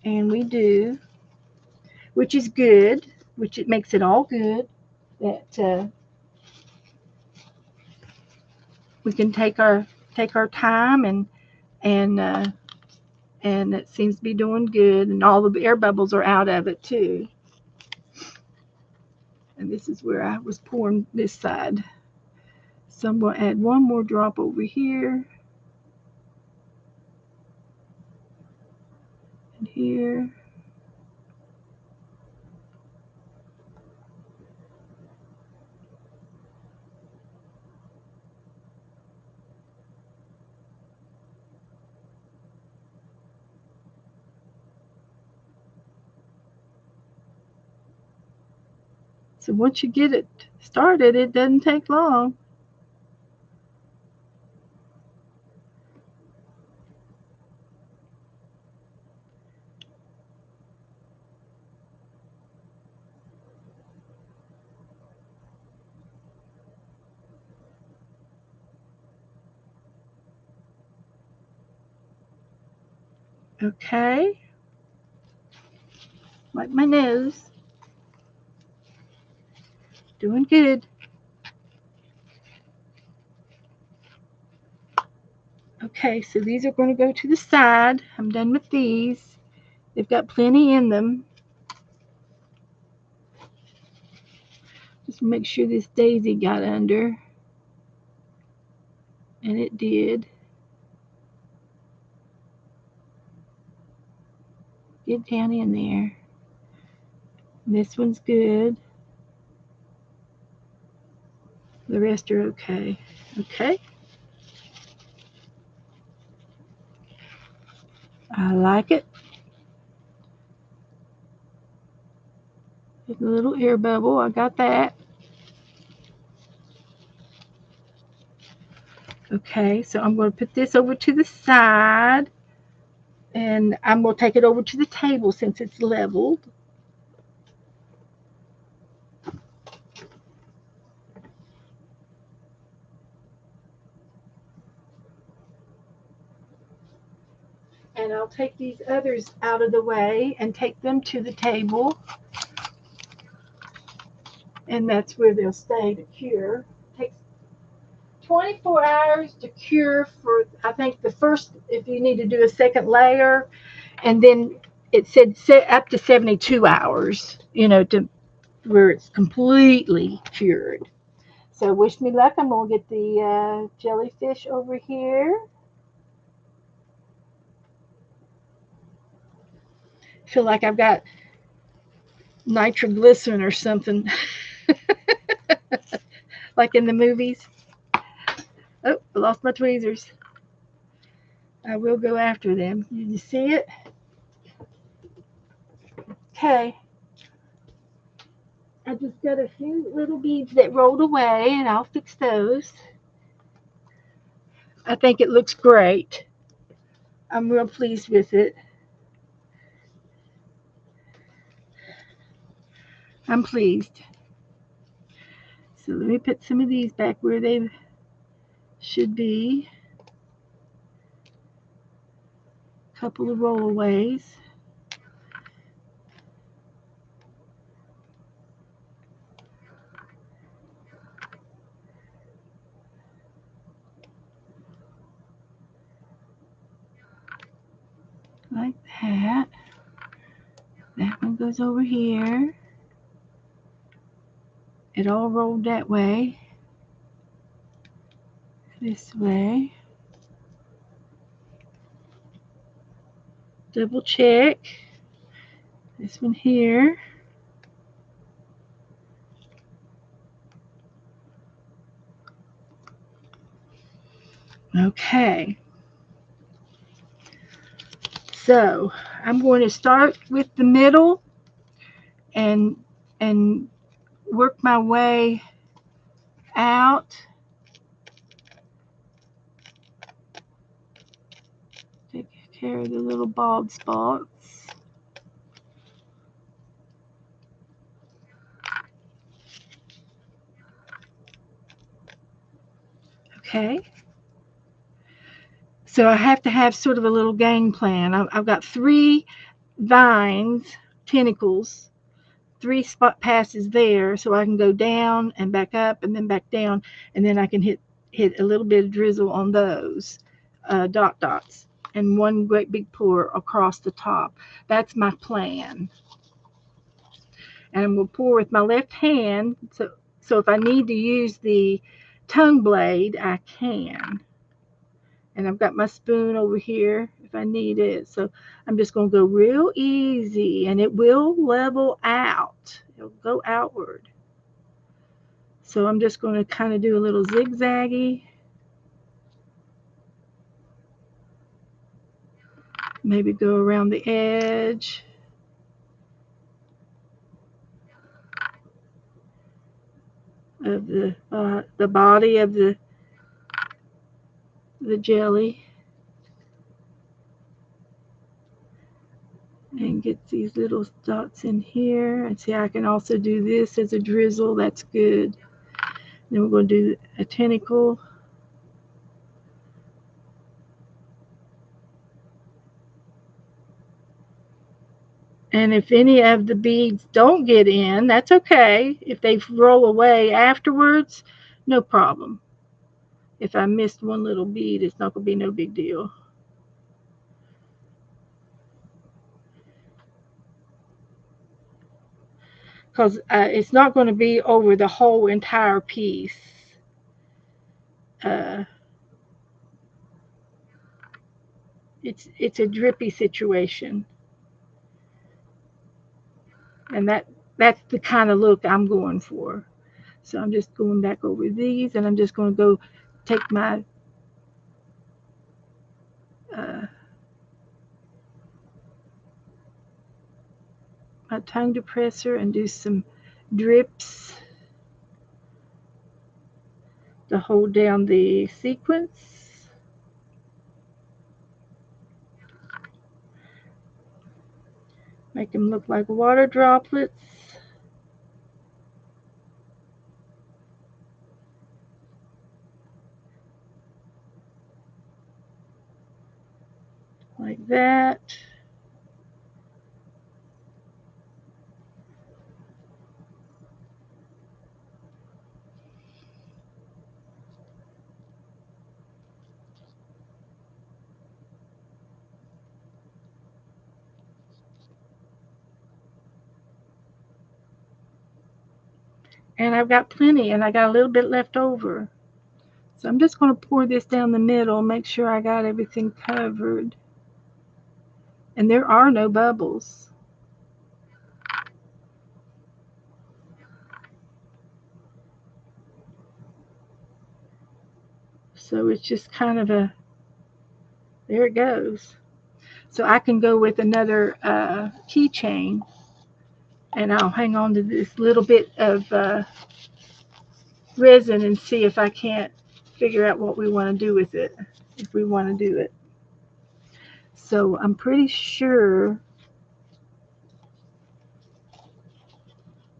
And we do, which is good, which it makes it all good that we can take our time and and it seems to be doing good, and all the air bubbles are out of it too. And this is where I was pouring this side. So I'm going to add one more drop over here and here. So once you get it started, it doesn't take long. Okay, like my nose. Doing good. Okay, so these are going to go to the side. I'm done with these. They've got plenty in them. Just make sure this daisy got under. And it did. Get down in there. This one's good. The rest are okay. Okay. I like it. There's a little air bubble. I got that. Okay, so I'm going to put this over to the side. And I'm going to take it over to the table since it's leveled. And I'll take these others out of the way and take them to the table. And that's where they'll stay to cure. It takes 24 hours to cure for, I think, the first, if you need to do a second layer. And then it said up to 72 hours, to where it's completely cured. So wish me luck. I'm going to get the jellyfish over here. I feel like I've got nitroglycerin or something, like in the movies. Oh, I lost my tweezers. I will go after them. Did you see it? Okay. I just got a few little beads that rolled away, and I'll fix those. I think it looks great. I'm real pleased with it. I'm pleased. So let me put some of these back where they should be. A couple of rollaways. Like that. That one goes over here. It all rolled that way. This way. Double check. This one here. Okay. So I'm going to start with the middle and work my way out. Take care of the little bald spots. Okay. So I have to have sort of a little game plan. I've got 3 vines, tentacles, 3 spot passes there, so I can go down and back up and then back down, and then I can hit a little bit of drizzle on those dots. and one great big pour across the top. That's my plan. And we'll pour with my left hand. So if I need to use the tongue blade, I can. And I've got my spoon over here if I need it. So I'm just going to go real easy, and it will level out. It'll go outward. So I'm just going to kind of do a little zigzaggy. Maybe go around the edge of the body of the jelly, and get these little dots in here. And see, I can also do this as a drizzle. That's good. Then we're going to do a tentacle. And if any of the beads don't get in, that's okay. If they roll away afterwards, no problem. If I missed one little bead, it's not going to be no big deal. Because it's not going to be over the whole entire piece. Uh, it's a drippy situation, and that's the kind of look I'm going for. So I'm just going back over these, and I'm just going to go take uh, my tongue depressor and do some drips to hold down the sequence. Make them look like water droplets. Like that. And I've got plenty, and I got a little bit left over. So I'm just going to pour this down the middle, make sure I got everything covered. And there are no bubbles. So it's just kind of there it goes. So I can go with another keychain, and I'll hang on to this little bit of resin and see if I can't figure out what we want to do with it, if we want to do it. So I'm pretty sure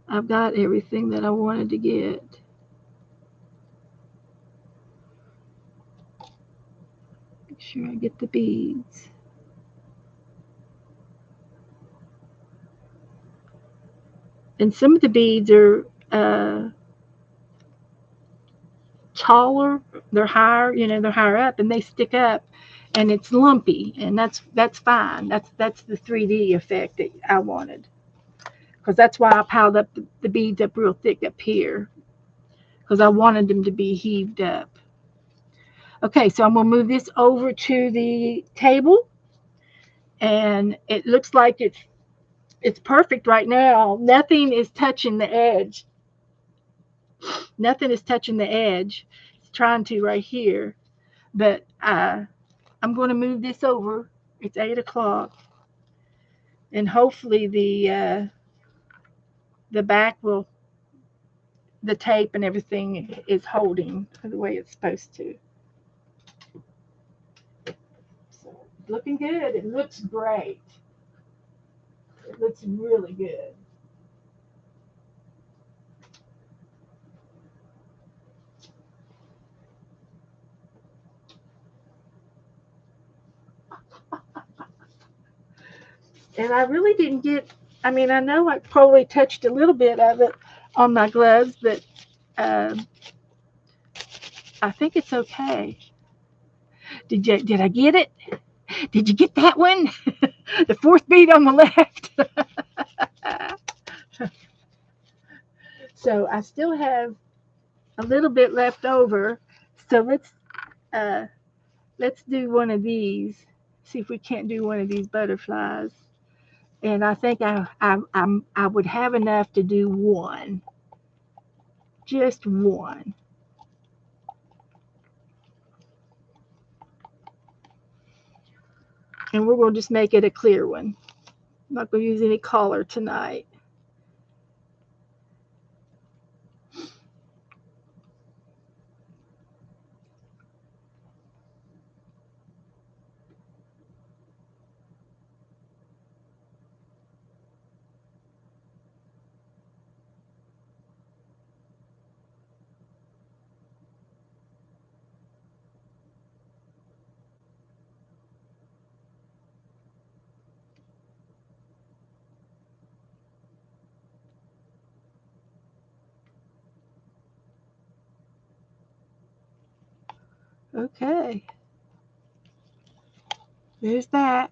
I've got everything that I wanted to get. Make sure I get the beads. And some of the beads are taller, they're higher, they're higher up, and they stick up, and it's lumpy, and that's fine. That's the 3D effect that I wanted, because that's why I piled up the beads up real thick up here, because I wanted them to be heaved up. Okay, so I'm gonna move this over to the table, and it looks like it's perfect right now. Nothing is touching the edge. Nothing is touching the edge. It's trying to right here, but I'm going to move this over. It's 8 o'clock, and hopefully the back will, the tape and everything is holding the way it's supposed to. So looking good. It looks great. It looks really good. And I really didn't get. I mean, I know I probably touched a little bit of it on my gloves, but um, I think it's okay. Did I get it? Did you get that one? The fourth bead on the left. So I still have a little bit left over. So uh, let's do one of these. See if we can't do one of these butterflies. And I think I would have enough to do one, just one. And we're going to just make it a clear one. I'm not going to use any color tonight. Okay, there's that.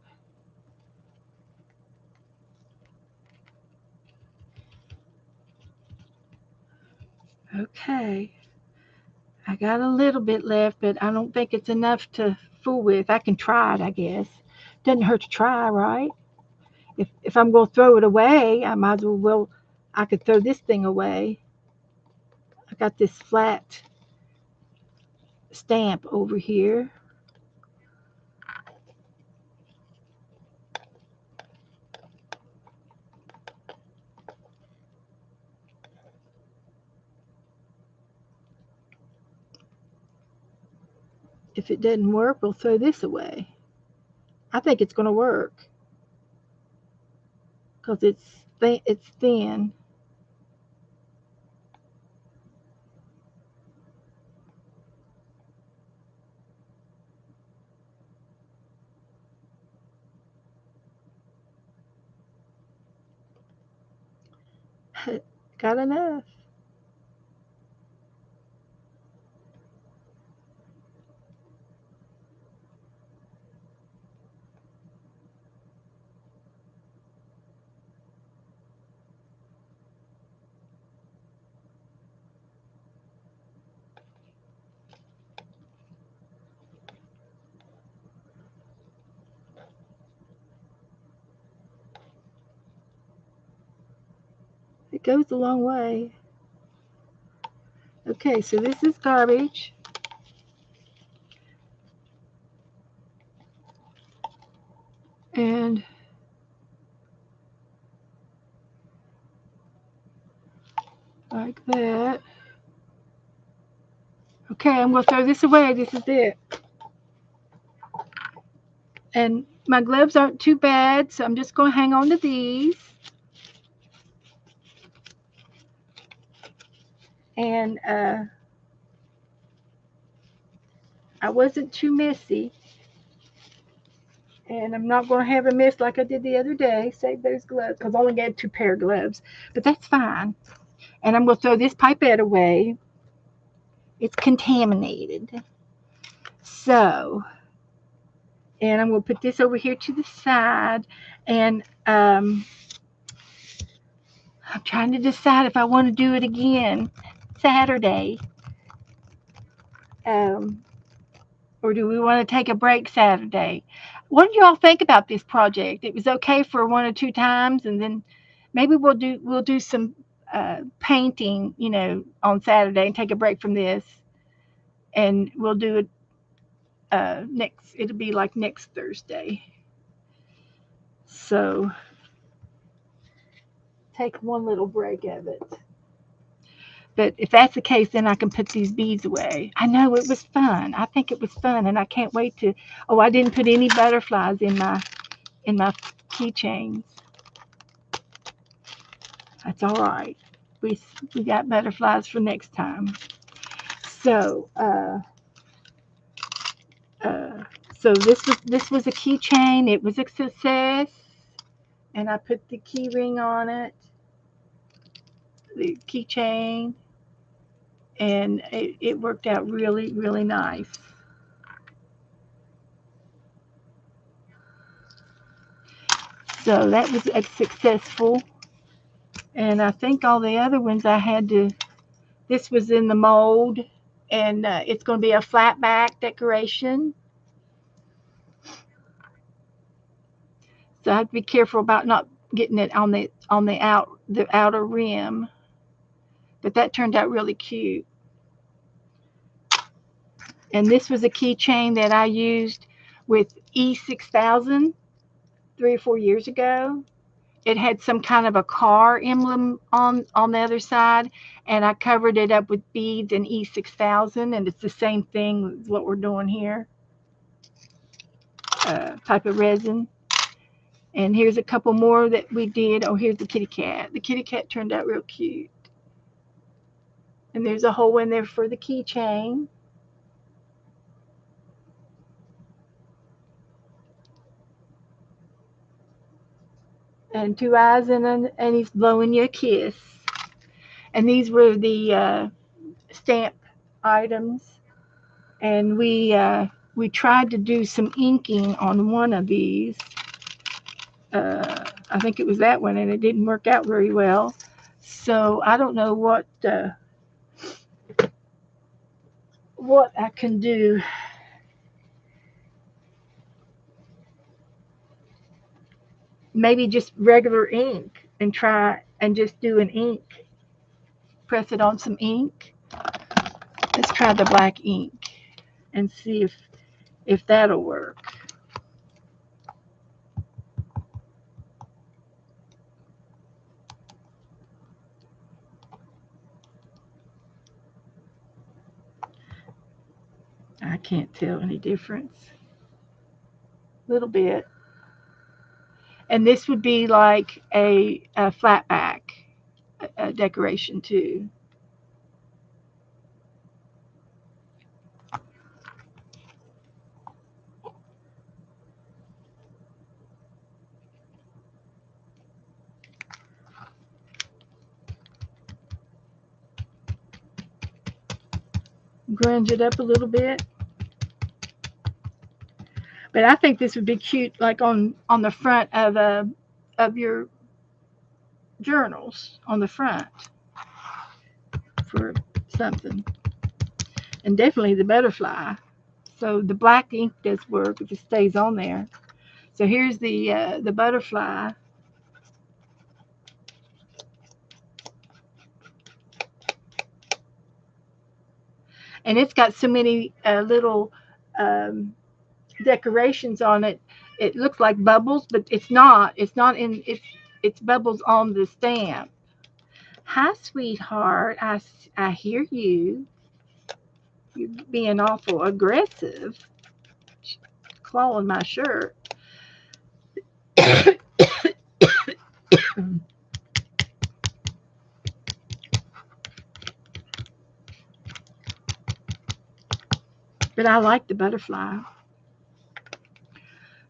Okay, I got a little bit left, but I don't think it's enough to fool with. I can try it, I guess. Doesn't hurt to try, right? If I'm going to throw it away, I might as well. I could throw this thing away. I got this flat stamp over here. If it doesn't work, we'll throw this away. I think it's going to work because it's thin. Got enough. It goes a long way. Okay, so this is garbage. And like that. Okay, I'm going to throw this away. This is it. And my gloves aren't too bad, so I'm just going to hang on to these. And I wasn't too messy. And I'm not going to have a mess like I did the other day. Save those gloves because I only got two pair of gloves. But that's fine. And I'm going to throw this pipette away. It's contaminated. So, and I'm going to put this over here to the side. And I'm trying to decide if I want to do it again Saturday. Um, or do we want to take a break Saturday? What do y'all think about this project? It was okay for one or two times, and then maybe we'll do some painting, on Saturday and take a break from this, and we'll do it next. It'll be like next Thursday. So take one little break of it. But if that's the case, then I can put these beads away. I know it was fun. I think it was fun, and I can't wait to. Oh, I didn't put any butterflies in my keychains. That's all right. We we got butterflies for next time. So uh, so this was a keychain. It was a success, and I put the key ring on it, the keychain, and it worked out really really nice. So that was successful. And I think all the other ones I had to, this was in the mold, and it's going to be a flat back decoration. So I have to be careful about not getting it on the outer rim. But that turned out really cute. And this was a keychain that I used with E6000 3 or 4 years ago. It had some kind of a car emblem on the other side, and I covered it up with beads and E6000, and it's the same thing as what we're doing here, type of resin. And here's a couple more that we did. Oh, here's the kitty cat. The kitty cat turned out real cute. And there's a hole in there for the keychain. And two eyes and he's blowing you a kiss. And these were the stamp items. And we tried to do some inking on one of these. I think it was that one, and it didn't work out very well. So I don't know what I can do. Maybe just regular ink and try and just do an ink. Press it on some ink. Let's try the black ink and see if that'll work. I can't tell any difference. A little bit. And this would be like a flat back decoration too. Grunge it up a little bit. But I think this would be cute, like on the front of your journals on the front for something, and definitely the butterfly. So the black ink does work if it stays on there. So here's the butterfly, and it's got so many little um, decorations on it. It looks like bubbles, but it's not. It's not in. It's bubbles on the stamp. Hi, sweetheart. I hear you. You're being awful aggressive, clawing my shirt. But I like the butterfly.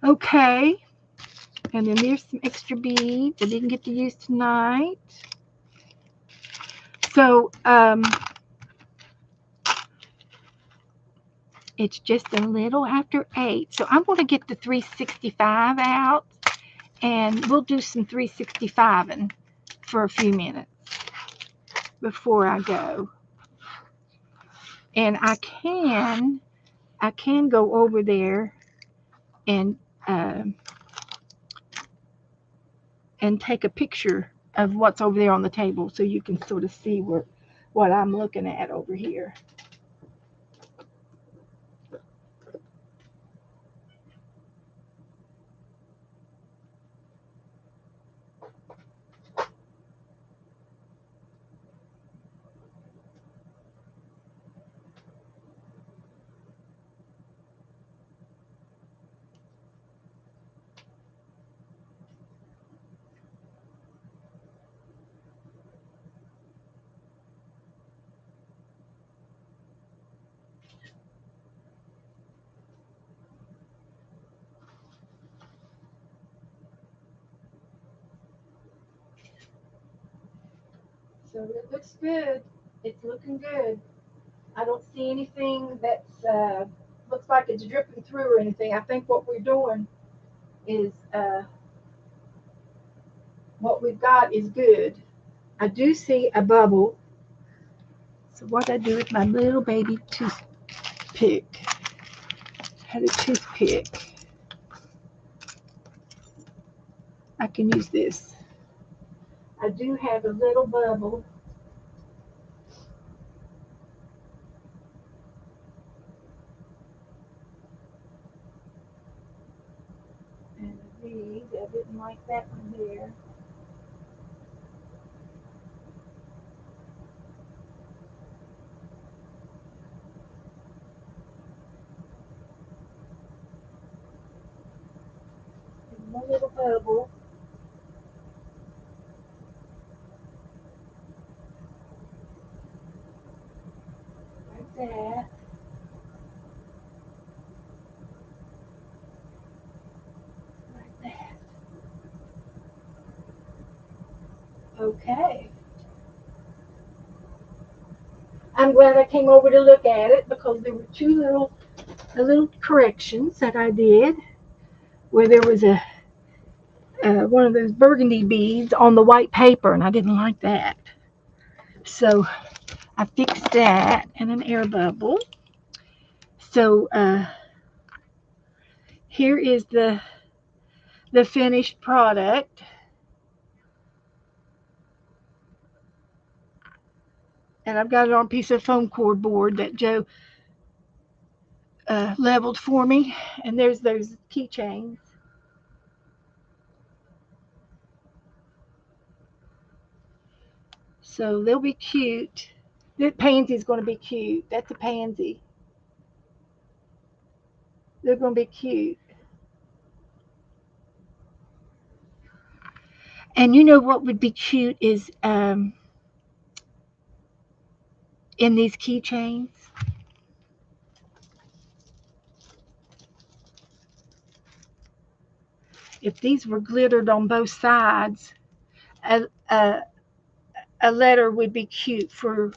Okay. And then there's some extra beads I didn't get to use tonight. So it's just a little after 8. So I'm going to get the 365 out, and we'll do some 365ing for a few minutes before I go. And I can go over there and uh, and take a picture of what's over there on the table so you can sort of see what I'm looking at over here. So it looks good. It's looking good. I don't see anything that's looks like it's dripping through or anything. I think what we're doing is what we've got is good. I do see a bubble. So what I do with my little baby toothpick, had a toothpick. I can use this. I do have a little bubble. And these, I didn't like that one there. And one little bubble, like that, like that. Okay. I'm glad I came over to look at it because there were little corrections that I did where there was a one of those burgundy beads on the white paper, and I didn't like that. So I fixed that and an air bubble. So here is the finished product. And I've got it on a piece of foam core board that Joe leveled for me. And there's those keychains. So they'll be cute. The pansy's going to be cute. That's a pansy. They're going to be cute. And you know what would be cute is in these keychains? If these were glittered on both sides, a, a, a letter would be cute for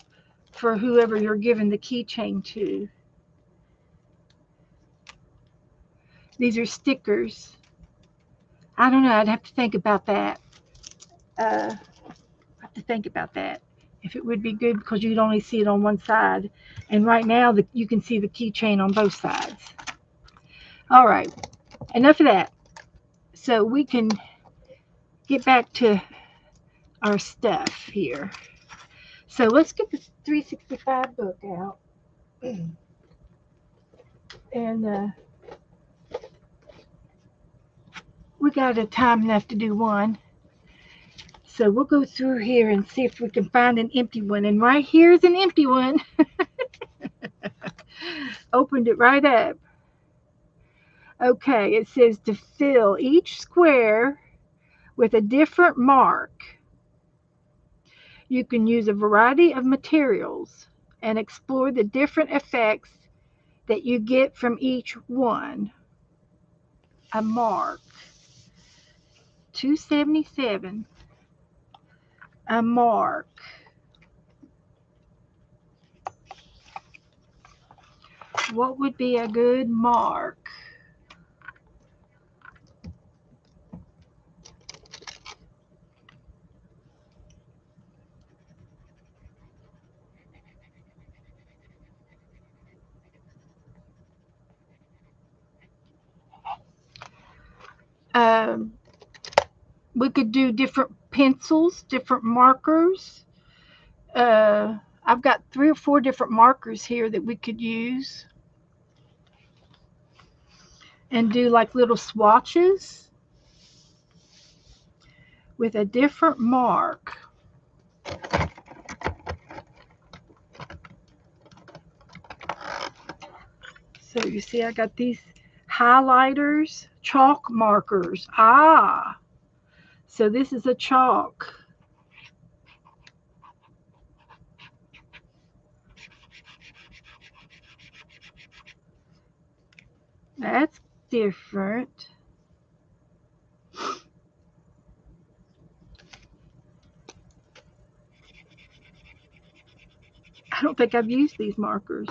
whoever you're giving the keychain to. These are stickers. I don't know. I'd have to think about that. I have to think about that. If it would be good because you'd only see it on one side, and right now you can see the keychain on both sides. All right, enough of that. So we can get back to our stuff here. So let's get the 365 book out, and we got a time enough to do one. So we'll go through here and see if we can find an empty one. And right here is an empty one. Opened it right up. Okay, it says to fill each square with a different mark. You can use a variety of materials and explore the different effects that you get from each one. A mark. 277. A mark. What would be a good mark? Um, we could do different pencils, different markers. I've got 3 or 4 different markers here that we could use and do like little swatches with a different mark. So you see I got these highlighters, chalk markers. Ah, so this is a chalk. That's different. I don't think I've used these markers.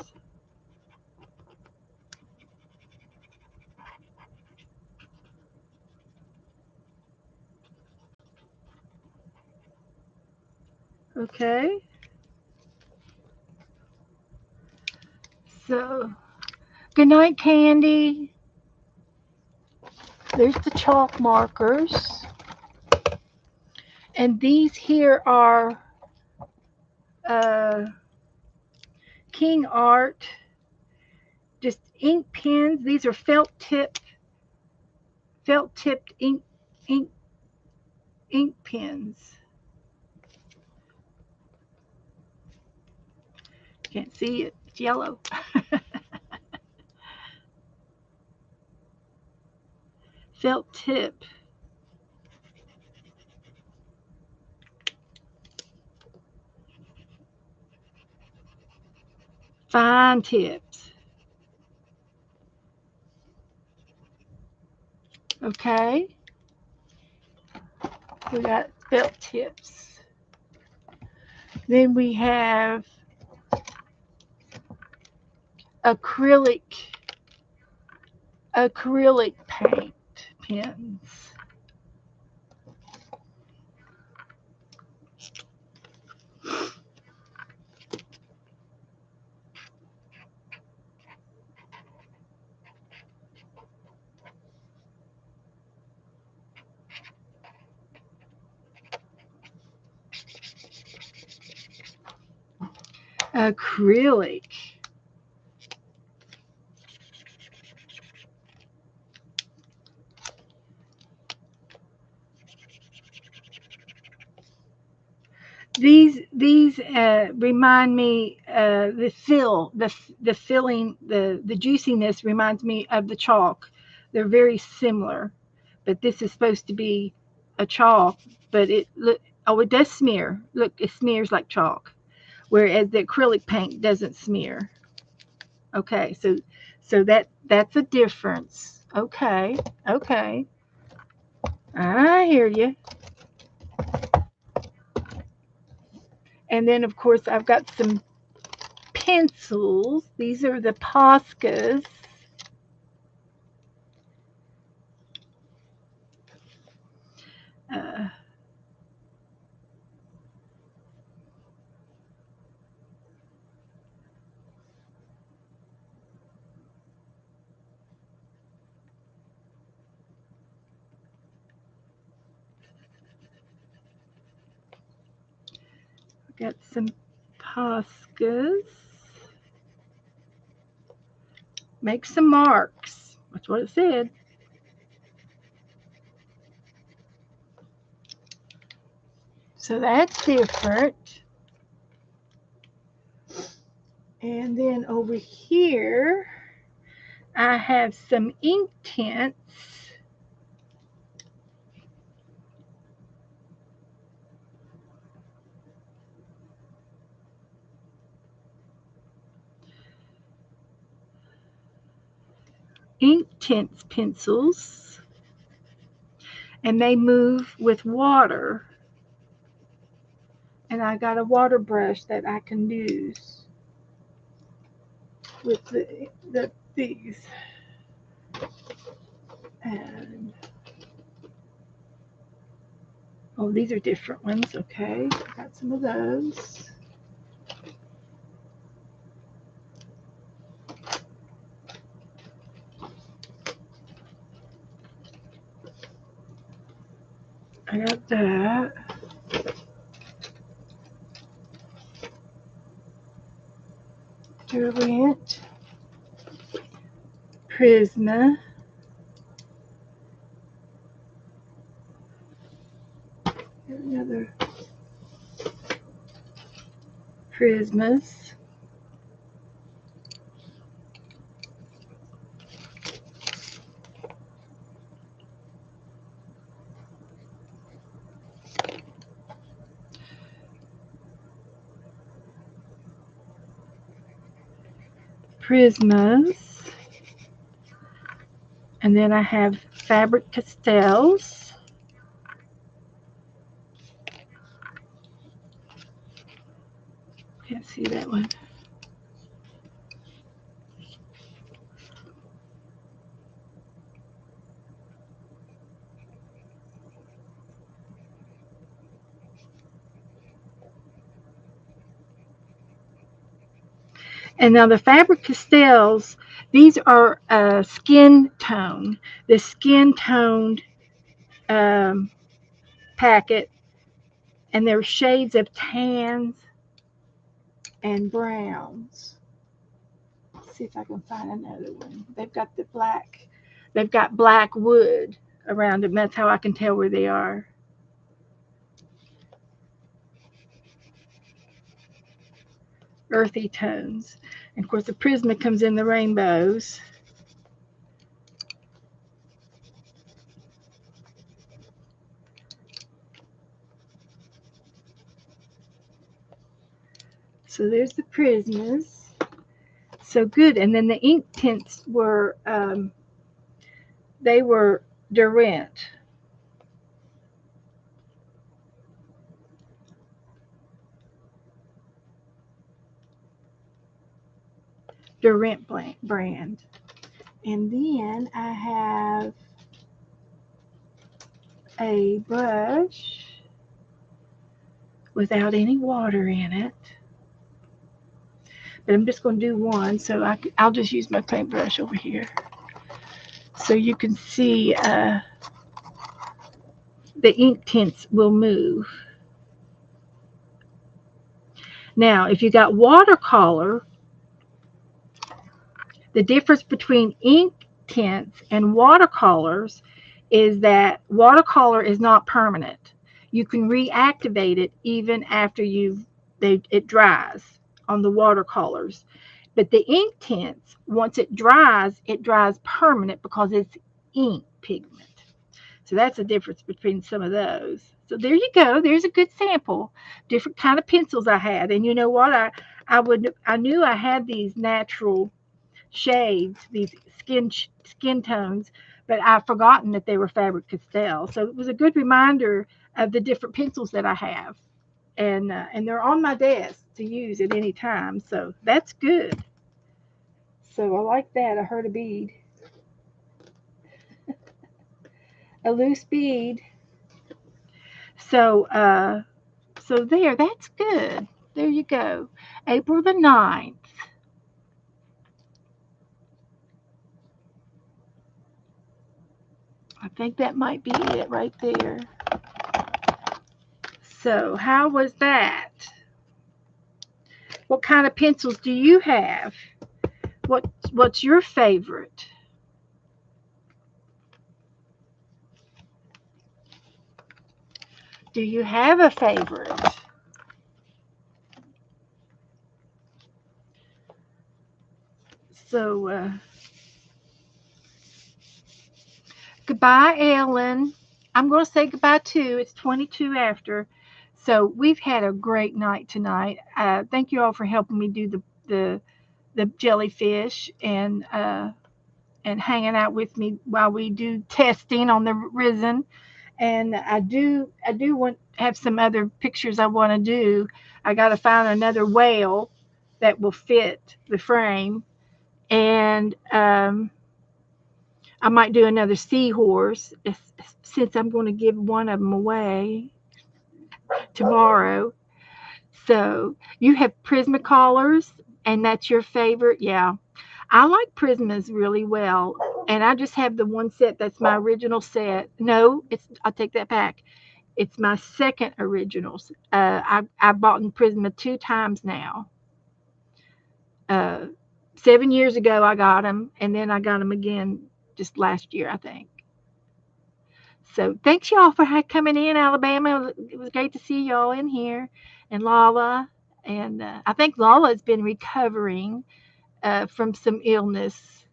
Okay. So, good night, Candy. There's the chalk markers. And these here are uh, King Art, just ink pens. These are felt tipped ink ink pens. Can't see it. It's yellow. Felt tip. Fine tips. Okay. We got felt tips. Then we have acrylic paint pens. Acrylic. These remind me the filling the juiciness reminds me of the chalk. They're very similar, but this is supposed to be a chalk, but it does smear. Look, it smears like chalk, whereas the acrylic paint doesn't smear. Okay, so that's a difference. Okay, okay, I hear you. And then of course I've got some pencils. These are the Poscas. Uh, got some Poscas. Make some marks. That's what it said. So that's different. And then over here, I have some ink tints. Ink tints pencils, and they move with water. And I got a water brush that I can use with these. And oh, these are different ones. Okay, got some of those. I got that. Brilliant. Prisma. Another Prismas. Prismas. And then I have Fabric Castels. Can't see that one. And now the fabric pastels, these are skin tone. The skin toned um, packet, and they're shades of tans and browns. Let's see if I can find another one. They've got the black. They've got black wood around them. That's how I can tell where they are. Earthy tones. And of course, the Prisma comes in the rainbows. So there's the Prismas. So good. And then the ink tints were they were Durant. Durant brand. And then I have a brush without any water in it. But I'm just going to do one, so I'll just use my paintbrush over here. So you can see the ink tints will move. Now, if you got watercolor, the difference between ink tints and watercolors is that watercolor is not permanent. You can reactivate it even after it dries on the watercolors. But the ink tints, once it dries permanent because it's ink pigment. So that's the difference between some of those. So there you go. There's a good sample. Different kind of pencils I had. And you know what? I knew I had these natural shades, these skin tones, but I've forgotten that they were fabric castell. So it was a good reminder of the different pencils that I have, and they're on my desk to use at any time. So that's good. So I like that. I heard a bead, a loose bead. So there, that's good. There you go. April the 9th. I think that might be it right there. So how was that? What kind of pencils do you have? What's your favorite? Do you have a favorite? So goodbye, Ellen. I'm going to say goodbye too. It's 22 after. So we've had a great night tonight. Thank you all for helping me do the jellyfish and hanging out with me while we do testing on the resin. And I do want have some other pictures I want to do. I got to find another whale that will fit the frame, and I might do another seahorse since I'm going to give one of them away tomorrow. So you have Prismacolors, and that's your favorite, yeah. I like Prismas really well, and I just have the one set that's my original set. No, I'll take that back. It's my second originals. I've bought in Prisma two times now. Uh, 7 years ago I got them, and then I got them again just last year, I think. So thanks y'all for coming in, Alabama. It was great to see y'all in here, and Lala, and I think Lala has been recovering from some illness,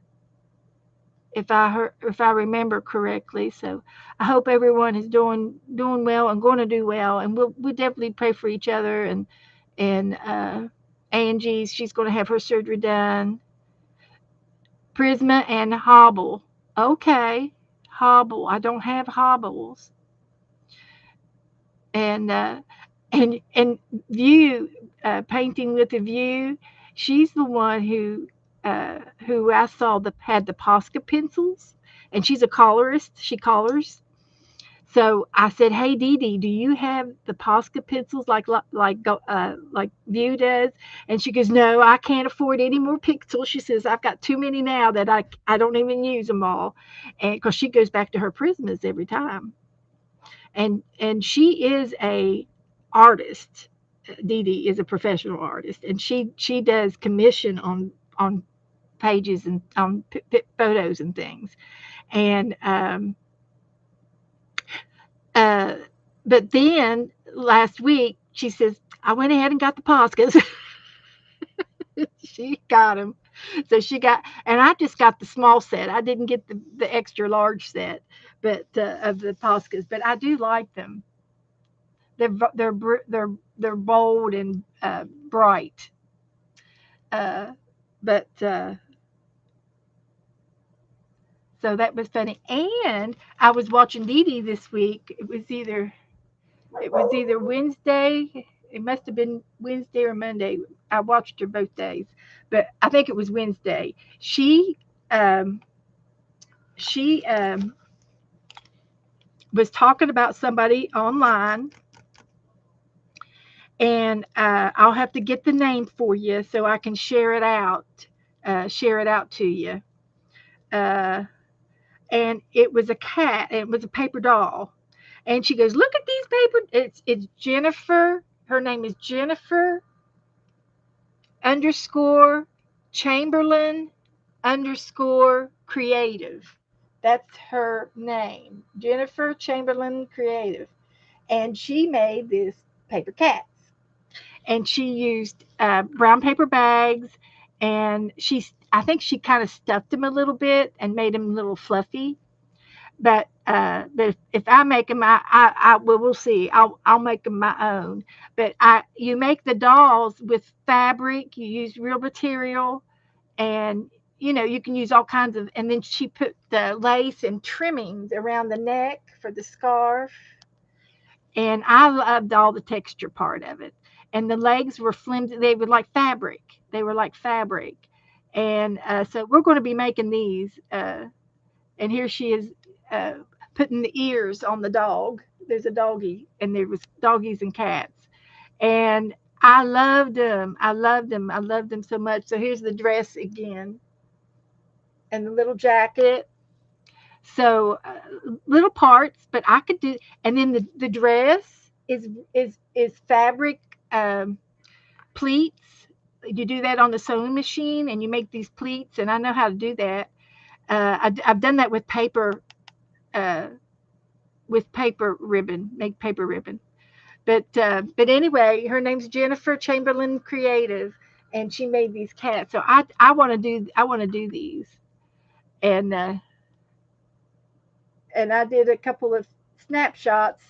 if I remember correctly. So I hope everyone is doing well and going to do well, and we'll definitely pray for each other. And Angie, she's going to have her surgery done. Prisma and Hobble. Okay, Hobble. I don't have Hobbles. And View, painting with a View. She's the one who I saw had the Posca pencils, and she's a colorist. She colors. So I said, "Hey, Dee Dee, do you have the Posca pencils like View does?" And she goes, "No, I can't afford any more pencils." She says, "I've got too many now that I don't even use them all," and because she goes back to her Prismas every time, and she is a artist. Dee Dee is a professional artist, and she does commission on pages and on photos and things, and Uh, but then last week she says, I went ahead and got the Poscas. She got them. So she got, and I just got the small set. I didn't get the extra large set, but of the Poscas. But I do like them. They're bold and bright. Uh, but so that was funny. And I was watching Dee Dee this week. It was either Wednesday. It must have been Wednesday or Monday. I watched her both days, but I think it was Wednesday. Um, she was talking about somebody online, and I'll have to get the name for you so I can share it out to you. Uh, and it was a cat. It was a paper doll, and she goes, "Look at these paper." It's Jennifer. Her name is Jennifer underscore Chamberlain underscore creative. That's her name, Jennifer Chamberlain Creative. And she made this paper cats. And she used brown paper bags, and I think she kind of stuffed them a little bit and made them a little fluffy. But if I make them, well, we'll see. I'll make them my own. But you make the dolls with fabric. You use real material, and you can use all kinds of. And then she put the lace and trimmings around the neck for the scarf, and I loved all the texture part of it. And the legs were flimsy. They were like fabric. They were like fabric. And so we're going to be making these. And here she is uh, putting the ears on the dog. There's a doggy, and there was doggies and cats, and I loved them. I loved them. I loved them so much. So here's the dress again, and the little jacket. So little parts, but I could do. And then the dress is fabric um, pleats. You do that on the sewing machine, and you make these pleats, and I know how to do that. I've done that uh, with paper ribbon, make paper ribbon. But anyway, her name's Jennifer Chamberlain Creative, and she made these cats. So I want to do these, and uh, and I did a couple of snapshots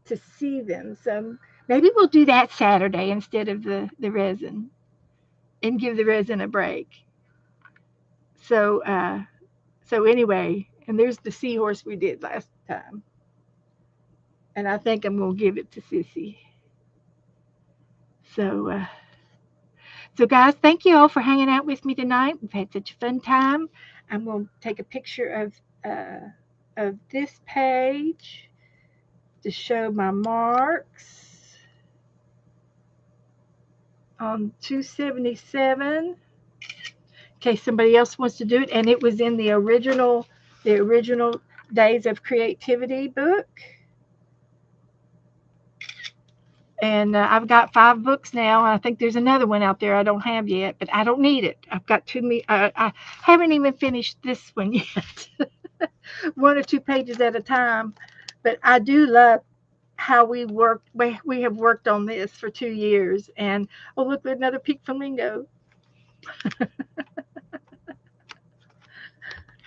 to see them. So maybe we'll do that Saturday instead of the resin, and give the resin a break. So so anyway, and there's the seahorse we did last time, and I think I'm gonna give it to Sissy. So. So, guys, thank you all for hanging out with me tonight. We've had such a fun time. I'm going to take a picture of this page to show my marks on 277 in case somebody else wants to do it. And it was in the original Days of Creativity book. And I've got 5 books now. I think there's another one out there I don't have yet, but I don't need it. I've got too many. I haven't even finished this one yet. One or two pages at a time. But I do love how we work. We have worked on this for 2 years. And oh, look, another pink flamingo.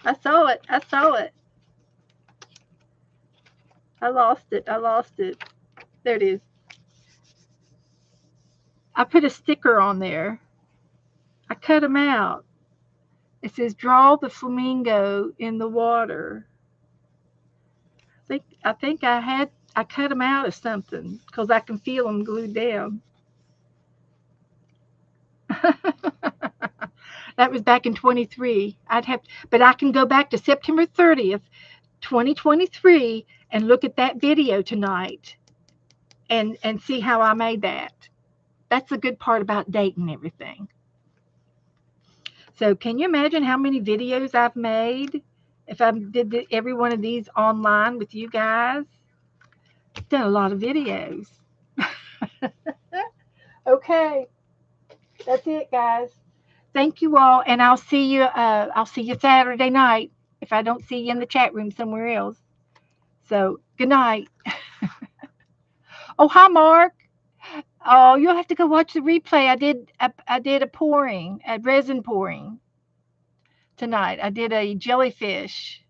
I saw it. I saw it. I lost it. I lost it. There it is. I put a sticker on there. I cut them out. It says, draw the flamingo in the water. I think I cut them out of something because I can feel them glued down. That was back in 23. But I can go back to September 30th, 2023, and look at that video tonight and see how I made that. That's the good part about dating everything. So can you imagine how many videos I've made if I did every one of these online with you guys? I've done a lot of videos. Okay, that's it, guys. Thank you all, and I'll see you. I'll see you Saturday night if I don't see you in the chat room somewhere else. So good night. Oh, hi, Mark. Oh, you'll have to go watch the replay. I did a pouring, a resin pouring tonight. I did a jellyfish.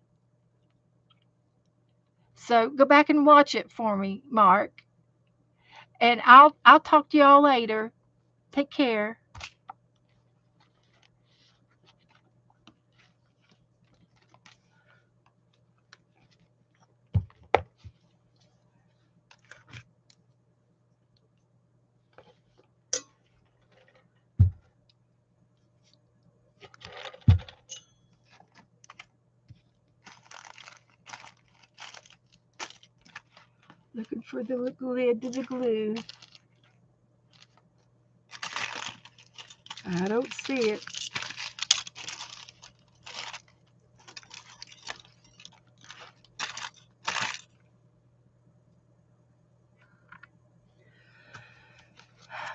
So go back and watch it for me, Mark. And I'll talk to y'all later. Take care. Looking for the lid to the glue. I don't see it.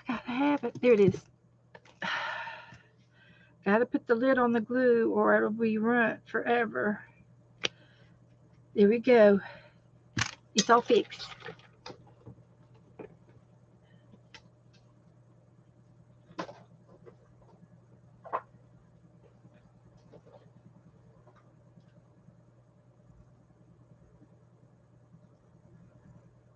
Gotta have it. There it is. Gotta put the lid on the glue or it'll be ruined forever. There we go. It's all fixed.